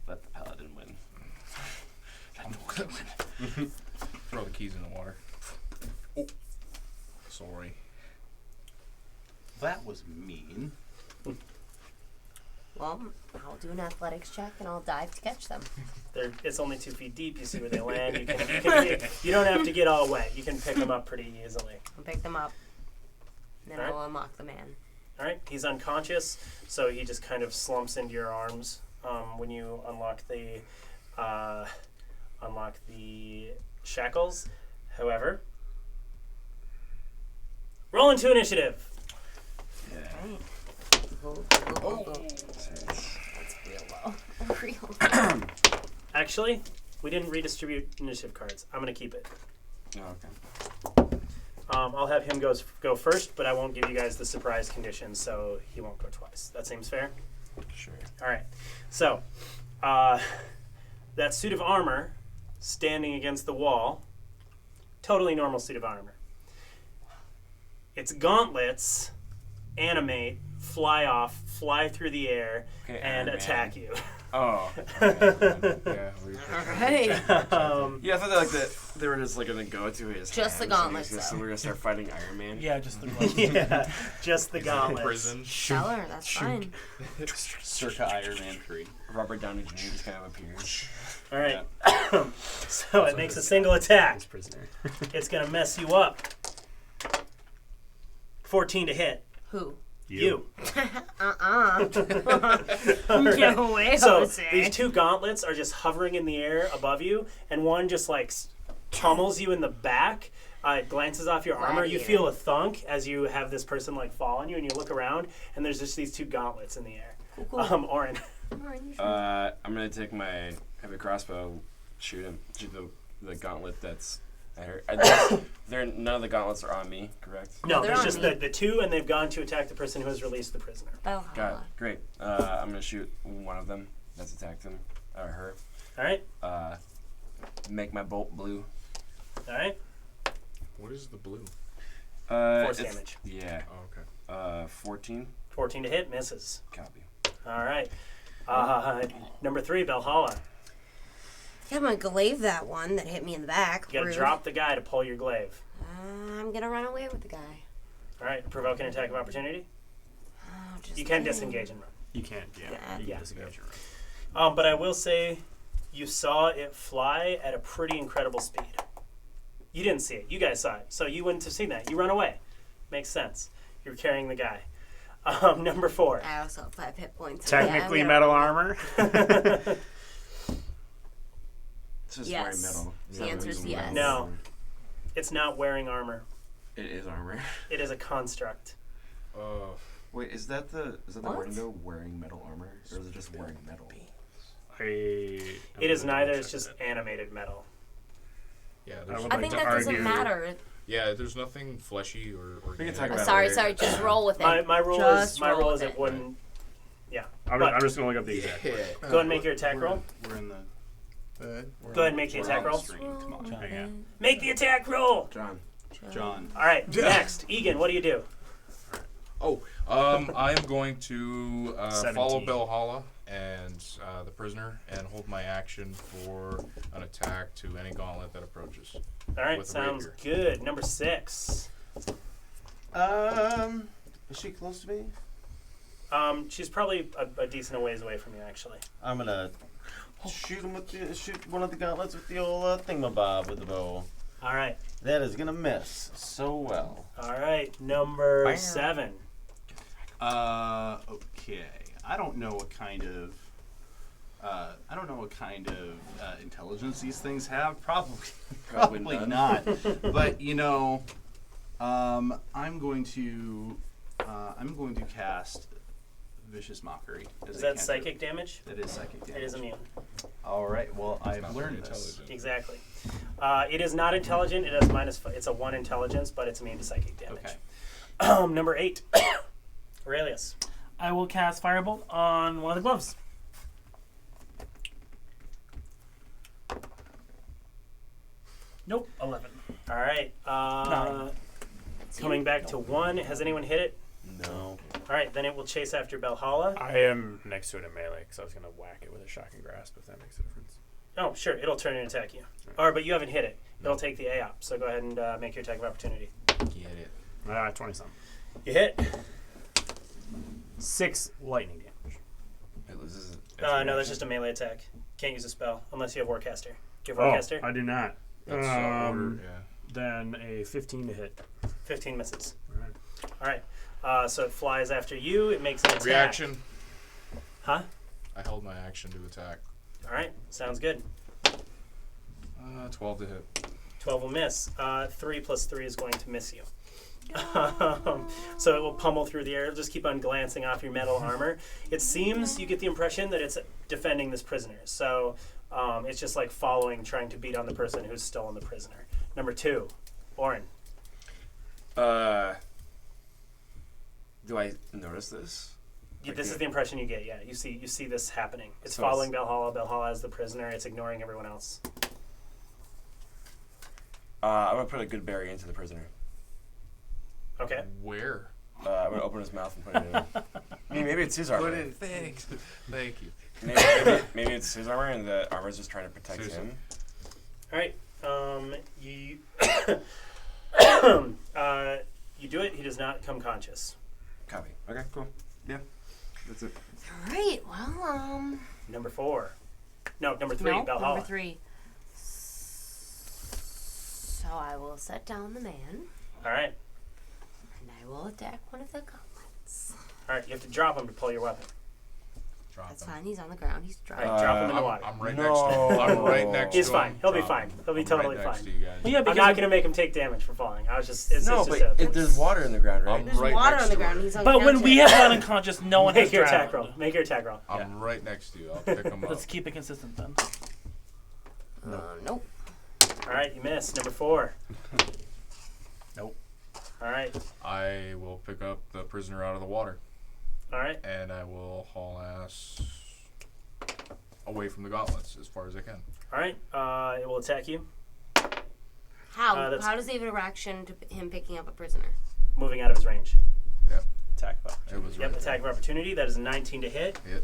Speaker 10: Let the paladin win.
Speaker 2: I'm not gonna win. Throw the keys in the water. Oh, sorry.
Speaker 7: That was mean.
Speaker 5: Well, I'll do an athletics check and I'll dive to catch them.
Speaker 1: It's only 2 feet deep. You see where they land. You don't have to get all wet. You can pick them up pretty easily.
Speaker 5: I'll pick them up. And then
Speaker 1: Alright.
Speaker 5: I'll unlock the man.
Speaker 1: All right. He's unconscious, so he just kind of slumps into your arms when you unlock the shackles. However, roll into initiative.
Speaker 5: Right. Go, go, go, go, go. That's real low. Real low.
Speaker 1: Actually, we didn't redistribute initiative cards. I'm going to keep it.
Speaker 10: Oh, okay.
Speaker 1: I'll have him go first, but I won't give you guys the surprise condition, so he won't go twice. That seems fair?
Speaker 10: Sure.
Speaker 1: All right. So, that suit of armor standing against the wall, totally normal suit of armor. Its gauntlets animate, fly off, fly through the air,
Speaker 10: Okay,
Speaker 1: and
Speaker 10: Iron
Speaker 1: attack
Speaker 10: Man.
Speaker 1: you.
Speaker 10: Oh.
Speaker 2: Yeah, we
Speaker 5: Alright.
Speaker 10: Yeah, I thought like that they were just like gonna go to his
Speaker 5: Just the
Speaker 10: hands, and
Speaker 5: gauntlets,
Speaker 10: he's just-
Speaker 5: though.
Speaker 10: We're gonna start fighting Iron Man.
Speaker 8: Yeah, just the gloves.
Speaker 1: Yeah, just the gauntlets.
Speaker 2: prison.
Speaker 5: Stellar, that's fine.
Speaker 7: Circa Iron Man 3.
Speaker 10: Robert Downey Jr. just kind of appears.
Speaker 1: All right. So it makes a single attack.
Speaker 6: He's prisoner.
Speaker 1: It's gonna mess you up. 14 to hit.
Speaker 5: Who?
Speaker 1: You.
Speaker 5: No way,
Speaker 1: So
Speaker 5: Jose.
Speaker 1: these two gauntlets are just hovering in the air above you, and one just like pummels you in the back. It glances off your armor. You
Speaker 5: Gladiator.
Speaker 1: feel a thunk as you have this person like fall on you, and you look around, and there's just these two gauntlets in the air. Oren.
Speaker 10: I'm gonna take my heavy crossbow, shoot the gauntlet that's at her. None of the gauntlets are on me, correct?
Speaker 1: No,
Speaker 5: they're
Speaker 1: there's
Speaker 5: on
Speaker 1: just
Speaker 5: me.
Speaker 1: the two, and they've gone to attack the person who has released the prisoner.
Speaker 10: Got it. Great. I'm gonna shoot one of them that's attacked him or her.
Speaker 1: All right.
Speaker 10: Make my bolt blue.
Speaker 1: All right.
Speaker 2: What is the blue?
Speaker 1: Force
Speaker 10: It's-
Speaker 1: damage.
Speaker 10: Yeah.
Speaker 2: Oh, okay.
Speaker 10: 14.
Speaker 1: 14 to hit, misses.
Speaker 10: Copy.
Speaker 1: All right. Number 3, Belhala.
Speaker 5: Yeah, I'm gonna glaive that one that hit me in the back.
Speaker 1: You gotta
Speaker 5: Rude.
Speaker 1: drop the guy to pull your glaive.
Speaker 5: I'm gonna run away with the guy.
Speaker 1: All right. Provoke an attack of opportunity.
Speaker 5: Oh, just
Speaker 1: You can
Speaker 5: kidding.
Speaker 1: disengage and run.
Speaker 6: You can't. Yeah.
Speaker 5: Yeah.
Speaker 6: You
Speaker 1: Yeah.
Speaker 6: can disengage your run.
Speaker 1: But I will say, you saw it fly at a pretty incredible speed. You didn't see it. You guys saw it. So you wouldn't have seen that. You run away. Makes sense. You're carrying the guy. Number 4.
Speaker 5: I also have 5 hit points.
Speaker 6: Technically
Speaker 5: yeah,
Speaker 6: metal armor.
Speaker 10: It's just
Speaker 5: Yes.
Speaker 10: wearing metal.
Speaker 5: The answer is yes.
Speaker 1: No. It's not wearing armor.
Speaker 10: It is armor.
Speaker 1: It is a construct.
Speaker 10: Wait, is that the
Speaker 5: What?
Speaker 10: wording though? Wearing metal armor, or is it just wearing metal?
Speaker 1: It is neither. It's just animated metal.
Speaker 2: Yeah,
Speaker 6: I
Speaker 2: there's
Speaker 6: would
Speaker 5: I
Speaker 6: like
Speaker 5: think
Speaker 6: to
Speaker 5: that doesn't
Speaker 6: argue-
Speaker 5: matter.
Speaker 2: yeah, there's nothing fleshy or
Speaker 10: We can
Speaker 2: organic.
Speaker 10: talk about
Speaker 5: Sorry,
Speaker 10: later.
Speaker 5: sorry. Just roll with it.
Speaker 1: My rule
Speaker 5: Just
Speaker 1: is my
Speaker 5: roll
Speaker 1: rule
Speaker 5: with
Speaker 1: is it
Speaker 5: it.
Speaker 1: wouldn't. Yeah.
Speaker 6: I'm
Speaker 1: But
Speaker 6: just gonna look up the exact.
Speaker 2: Yeah.
Speaker 1: go ahead and make your attack roll.
Speaker 7: We're in the.
Speaker 1: Go ahead and make the
Speaker 7: we're
Speaker 1: attack
Speaker 7: on the
Speaker 1: roll.
Speaker 7: stream. Come on,
Speaker 6: Yeah.
Speaker 1: Make the attack roll.
Speaker 10: John.
Speaker 7: John.
Speaker 1: All right. Next, Egan. What do you do?
Speaker 2: Oh, I am going to follow
Speaker 6: 17.
Speaker 2: Belhala and the prisoner and hold my action for an attack to any gauntlet that approaches.
Speaker 1: All right.
Speaker 2: With a
Speaker 1: Sounds
Speaker 2: rapier.
Speaker 1: good. Number 6.
Speaker 9: Is she close to me?
Speaker 1: She's probably a decent ways away from you, actually.
Speaker 9: I'm gonna shoot one of the gauntlets with the old thingamabob with the bow.
Speaker 1: All right.
Speaker 9: That is gonna miss so well.
Speaker 1: All right. Number 7.
Speaker 7: Okay. I don't know what kind of. Intelligence these things have. Probably
Speaker 10: none.
Speaker 7: not. But I'm going to cast Vicious Mockery. As
Speaker 1: Is
Speaker 7: a
Speaker 1: that
Speaker 7: cantrip.
Speaker 1: psychic damage?
Speaker 7: That is psychic damage.
Speaker 1: It is immune.
Speaker 7: All right. Well,
Speaker 2: It's
Speaker 7: I've
Speaker 2: not very
Speaker 7: learned this.
Speaker 2: intelligent.
Speaker 1: Exactly. It is not intelligent. It has it's a 1 intelligence, but it's immune to psychic damage.
Speaker 7: Okay.
Speaker 1: Number 8. Aurelius.
Speaker 8: I will cast Firebolt on one of the gloves. Nope, 11.
Speaker 1: All right.
Speaker 8: Nine.
Speaker 1: Coming back to 1. Has anyone hit it?
Speaker 9: No.
Speaker 1: All right. Then it will chase after Belhala.
Speaker 6: I am next to it in melee, because I was gonna whack it with a shocking grasp. If that makes a difference.
Speaker 1: Oh, sure. It'll turn and attack you. All right, but you haven't hit it. It'll take the AOP. So go ahead and make your attack of opportunity.
Speaker 2: Get it.
Speaker 6: 20 something.
Speaker 1: You hit.
Speaker 6: 6 lightning damage.
Speaker 10: It loses.
Speaker 1: No, that's just a melee attack. Can't use a spell unless you have Warcaster. Do you have Warcaster?
Speaker 6: I do not.
Speaker 2: That's order, yeah.
Speaker 6: Then a 15 to hit.
Speaker 1: 15 misses.
Speaker 6: All right.
Speaker 1: All right. So it flies after you. It makes an attack.
Speaker 2: Reaction.
Speaker 1: Huh?
Speaker 2: I held my action to attack.
Speaker 1: All right. Sounds good.
Speaker 2: 12 to hit.
Speaker 1: 12 will miss. 3 plus 3 is going to miss you. So it will pummel through the air. It'll just keep on glancing off your metal armor. It seems, you get the impression that it's defending this prisoner. So it's just like following, trying to beat on the person who's still on the prisoner. Number 2, Oren.
Speaker 10: Do I notice this?
Speaker 1: Yeah, this is the impression you get. Yeah, you see this happening. It's
Speaker 10: So
Speaker 1: following Belhala. Belhala is the prisoner. It's ignoring everyone else.
Speaker 10: I'm gonna put a good berry into the prisoner.
Speaker 1: Okay.
Speaker 2: Where?
Speaker 10: I'm gonna open his mouth and put it in. I mean, maybe it's his armor.
Speaker 2: Thanks. Thank you.
Speaker 10: maybe it's his armor, and the armor's just trying to protect
Speaker 2: Seriously.
Speaker 10: him.
Speaker 1: All right. You you do it. He does not come conscious.
Speaker 10: Copy. Okay, cool. Yeah, that's it.
Speaker 5: All right. Well,
Speaker 1: Number 4. No, number 3.
Speaker 5: no,
Speaker 1: Valhalla.
Speaker 5: number 3. So I will set down the man,
Speaker 1: All right.
Speaker 5: and I will attack one of the gauntlets.
Speaker 1: All right. You have to drop him to pull your weapon.
Speaker 2: Drop
Speaker 5: That's
Speaker 2: him.
Speaker 5: fine. He's on the ground. He's
Speaker 1: All
Speaker 5: dry.
Speaker 1: right. Drop him in the
Speaker 2: I'm,
Speaker 1: water.
Speaker 2: I'm right next to him. I'm right next
Speaker 1: He's
Speaker 2: to
Speaker 1: fine.
Speaker 2: him.
Speaker 1: He'll be
Speaker 2: Drop
Speaker 1: fine.
Speaker 2: him.
Speaker 1: He'll be
Speaker 2: I'm
Speaker 1: totally
Speaker 2: right next
Speaker 1: fine.
Speaker 2: to you guys.
Speaker 8: Well, yeah,
Speaker 1: I'm
Speaker 8: because
Speaker 1: not gonna make him take damage for falling. I was just. It's
Speaker 10: No,
Speaker 1: just
Speaker 10: but there's water in the ground, right?
Speaker 2: I'm
Speaker 5: There's
Speaker 2: right
Speaker 5: water
Speaker 2: next
Speaker 5: on the
Speaker 2: to
Speaker 5: ground.
Speaker 2: him.
Speaker 5: He's on
Speaker 8: But when we
Speaker 5: unconscious.
Speaker 8: have gone unconscious, no one has
Speaker 1: Make your
Speaker 8: drowned.
Speaker 1: attack roll. Make your attack roll.
Speaker 2: I'm right next to you. I'll pick him up.
Speaker 8: Let's keep it consistent then.
Speaker 5: Nope.
Speaker 1: All right. You missed. Number 4.
Speaker 7: Nope.
Speaker 1: All right.
Speaker 2: I will pick up the prisoner out of the water,
Speaker 1: All right.
Speaker 2: and I will haul ass away from the gauntlets as far as I can.
Speaker 1: All right. It will attack you.
Speaker 5: How?
Speaker 1: that's-
Speaker 5: How does he have a reaction to him picking up a prisoner?
Speaker 1: Moving out of his range.
Speaker 7: Attack of
Speaker 2: It
Speaker 7: opportunity.
Speaker 2: was
Speaker 1: Yep.
Speaker 2: right
Speaker 1: Attack of opportunity. That is a 19 to hit.
Speaker 2: there. Hit.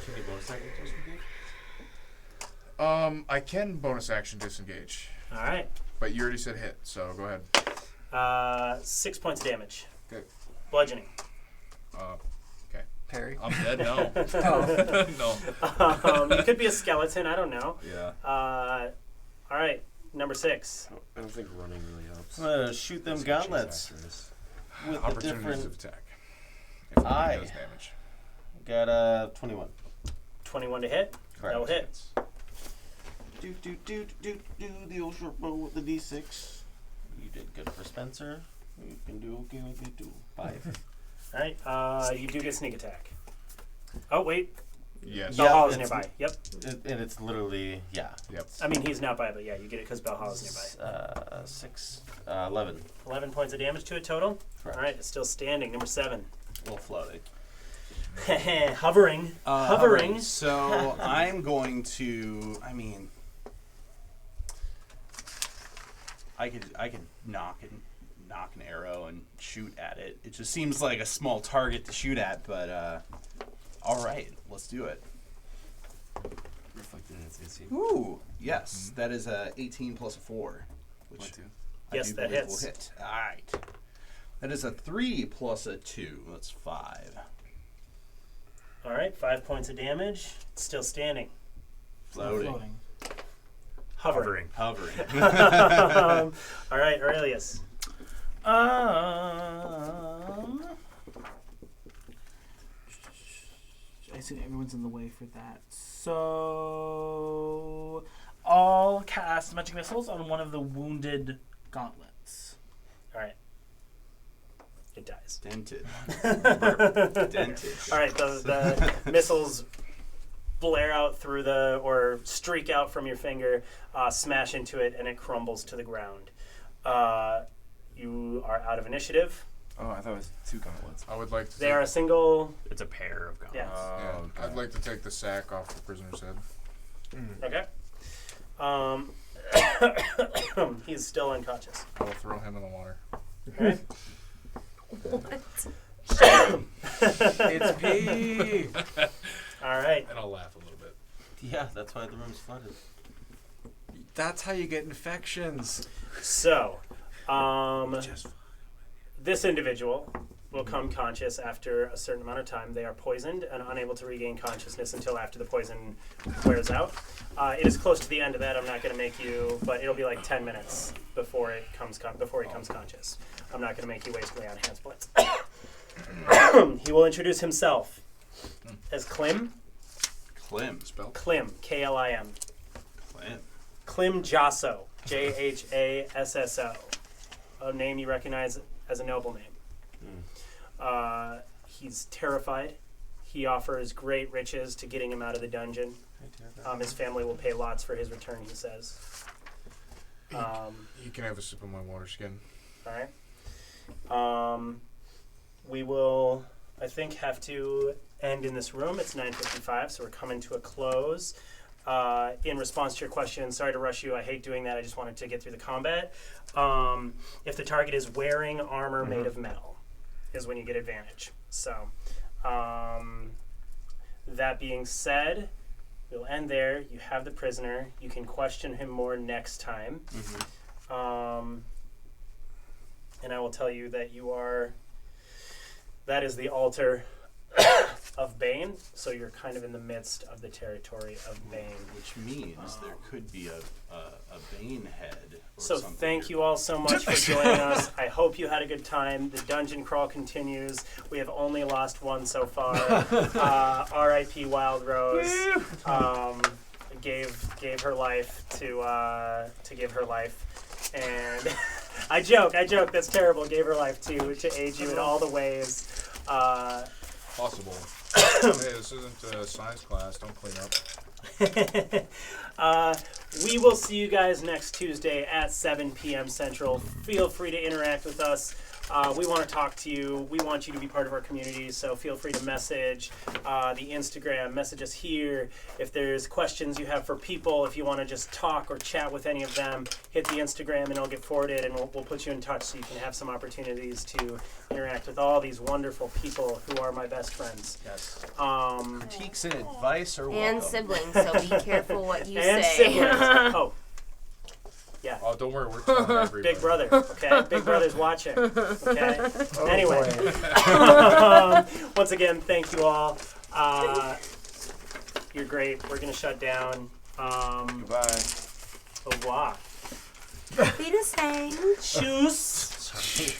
Speaker 9: Should be bonus action disengage?
Speaker 2: I can bonus action disengage,
Speaker 1: All right.
Speaker 2: but you already said hit, so go ahead.
Speaker 1: 6 points of damage.
Speaker 2: Okay.
Speaker 1: Bludgeoning.
Speaker 3: Parry.
Speaker 2: I'm dead now. No.
Speaker 1: You could be a skeleton. I don't know.
Speaker 2: Yeah.
Speaker 1: All right. Number 6.
Speaker 10: I don't think running really helps.
Speaker 9: I'm gonna shoot them gauntlets with the
Speaker 2: Opportunities of
Speaker 9: different.
Speaker 2: attack. If
Speaker 9: Aye.
Speaker 2: it does damage.
Speaker 9: Got 21.
Speaker 1: 21 to hit.
Speaker 9: Correct.
Speaker 1: That will hit.
Speaker 9: Do the old short bow with the d6. You did good for Spencer. You can do okay with it too. 5.
Speaker 1: All right. You do get sneak attack. Oh wait.
Speaker 2: Yes.
Speaker 9: Yeah.
Speaker 1: Valhalla's
Speaker 9: it's-
Speaker 1: nearby. Yep.
Speaker 9: And it's literally
Speaker 2: Yep.
Speaker 1: I mean he's not by, but yeah, you get it because Valhalla's nearby.
Speaker 9: 6, 11.
Speaker 1: 11 points of damage to it total.
Speaker 9: Correct.
Speaker 1: All right. It's still standing. Number 7.
Speaker 7: A little floating.
Speaker 1: Hovering. Hovering.
Speaker 7: So I'm going to. I mean, I could knock an arrow and shoot at it. It just seems like a small target to shoot at, but all right, let's do it.
Speaker 10: Reflected in its AC.
Speaker 7: Ooh, yes, that is a 18 plus a 4, which I
Speaker 1: Yes,
Speaker 7: do
Speaker 1: that
Speaker 7: believe
Speaker 1: hits.
Speaker 7: will hit. All right, that is a 3 plus a 2. That's 5.
Speaker 1: All right. 5 points of damage. It's still standing.
Speaker 7: Floating.
Speaker 1: Hovering.
Speaker 7: Hovering.
Speaker 1: All right, Aurelius.
Speaker 8: I assume everyone's in the way for that. So I'll cast magic missiles on one of the wounded gauntlets.
Speaker 1: All right. It dies.
Speaker 7: Dented. Dented.
Speaker 1: All right, the missiles blare out through or streak out from your finger, smash into it, and it crumbles to the ground. You are out of initiative.
Speaker 10: Oh, I thought it was 2 gauntlets.
Speaker 2: I would like to.
Speaker 1: They are a single.
Speaker 6: It's a pair of gauntlets.
Speaker 1: Yeah.
Speaker 2: Yeah,
Speaker 10: okay.
Speaker 2: I'd like to take the sack off the prisoner's head.
Speaker 1: Okay. He's still unconscious.
Speaker 2: I will throw him in the water.
Speaker 1: Okay.
Speaker 3: It's pee.
Speaker 1: All right.
Speaker 2: And I'll laugh a little bit.
Speaker 9: Yeah, that's why the room's flooded.
Speaker 3: That's how you get infections.
Speaker 1: So, this individual will come conscious after a certain amount of time. They are poisoned and unable to regain consciousness until after the poison wears out. It is close to the end of that. I'm not going to make you, but it'll be like 10 minutes before he comes conscious. I'm not going to make you waste away on hand splits. He will introduce himself as Klim.
Speaker 7: Klim.
Speaker 2: Spell.
Speaker 1: Klim, K-L-I-M.
Speaker 7: Klim.
Speaker 1: Klim Jasso, J-H-A-S-S-O. A name you recognize as a noble name. He's terrified. He offers great riches to getting him out of the dungeon. His family will pay lots for his return, he says.
Speaker 2: You can have a sip of my water skin.
Speaker 1: All right. We will, I think, have to end in this room. It's 9:55, so we're coming to a close. In response to your question, sorry to rush you. I hate doing that. I just wanted to get through the combat. If the target is wearing armor made of metal, is when you get advantage. So That being said, we'll end there. You have the prisoner. You can question him more next time. And I will tell you that that is the altar of Bane, so you're kind of in the midst of the territory of Bane.
Speaker 7: Which means there could be a Bane head. Or
Speaker 1: So
Speaker 7: something
Speaker 1: thank
Speaker 7: here.
Speaker 1: you all so much for joining us. I hope you had a good time. The dungeon crawl continues. We have only lost one so far. R.I.P. Wild Rose. Gave her life to give her life, and I joke. That's terrible. Gave her life to aid you in all the ways.
Speaker 2: Possible. Hey, this isn't a science class. Don't clean up.
Speaker 1: We will see you guys next Tuesday at 7 p.m. Central. Feel free to interact with us. We want to talk to you. We want you to be part of our community, so feel free to message the Instagram, message us here. If there's questions you have for people, if you want to just talk or chat with any of them, hit the Instagram and it'll get forwarded, and we'll put you in touch so you can have some opportunities to interact with all these wonderful people who are my best friends.
Speaker 7: Yes. Critiques and advice are
Speaker 5: And
Speaker 7: welcome.
Speaker 5: siblings, so be careful what you
Speaker 1: And
Speaker 5: say.
Speaker 1: siblings. Oh. Yeah.
Speaker 2: Oh, don't worry, we're telling everybody.
Speaker 1: Big brother, okay? Big brother's watching, okay? Anyway, once again, thank you all. You're great. We're gonna shut down.
Speaker 10: Goodbye.
Speaker 1: Au revoir.
Speaker 5: Be the same.
Speaker 1: Tschüss.
Speaker 7: Sorry.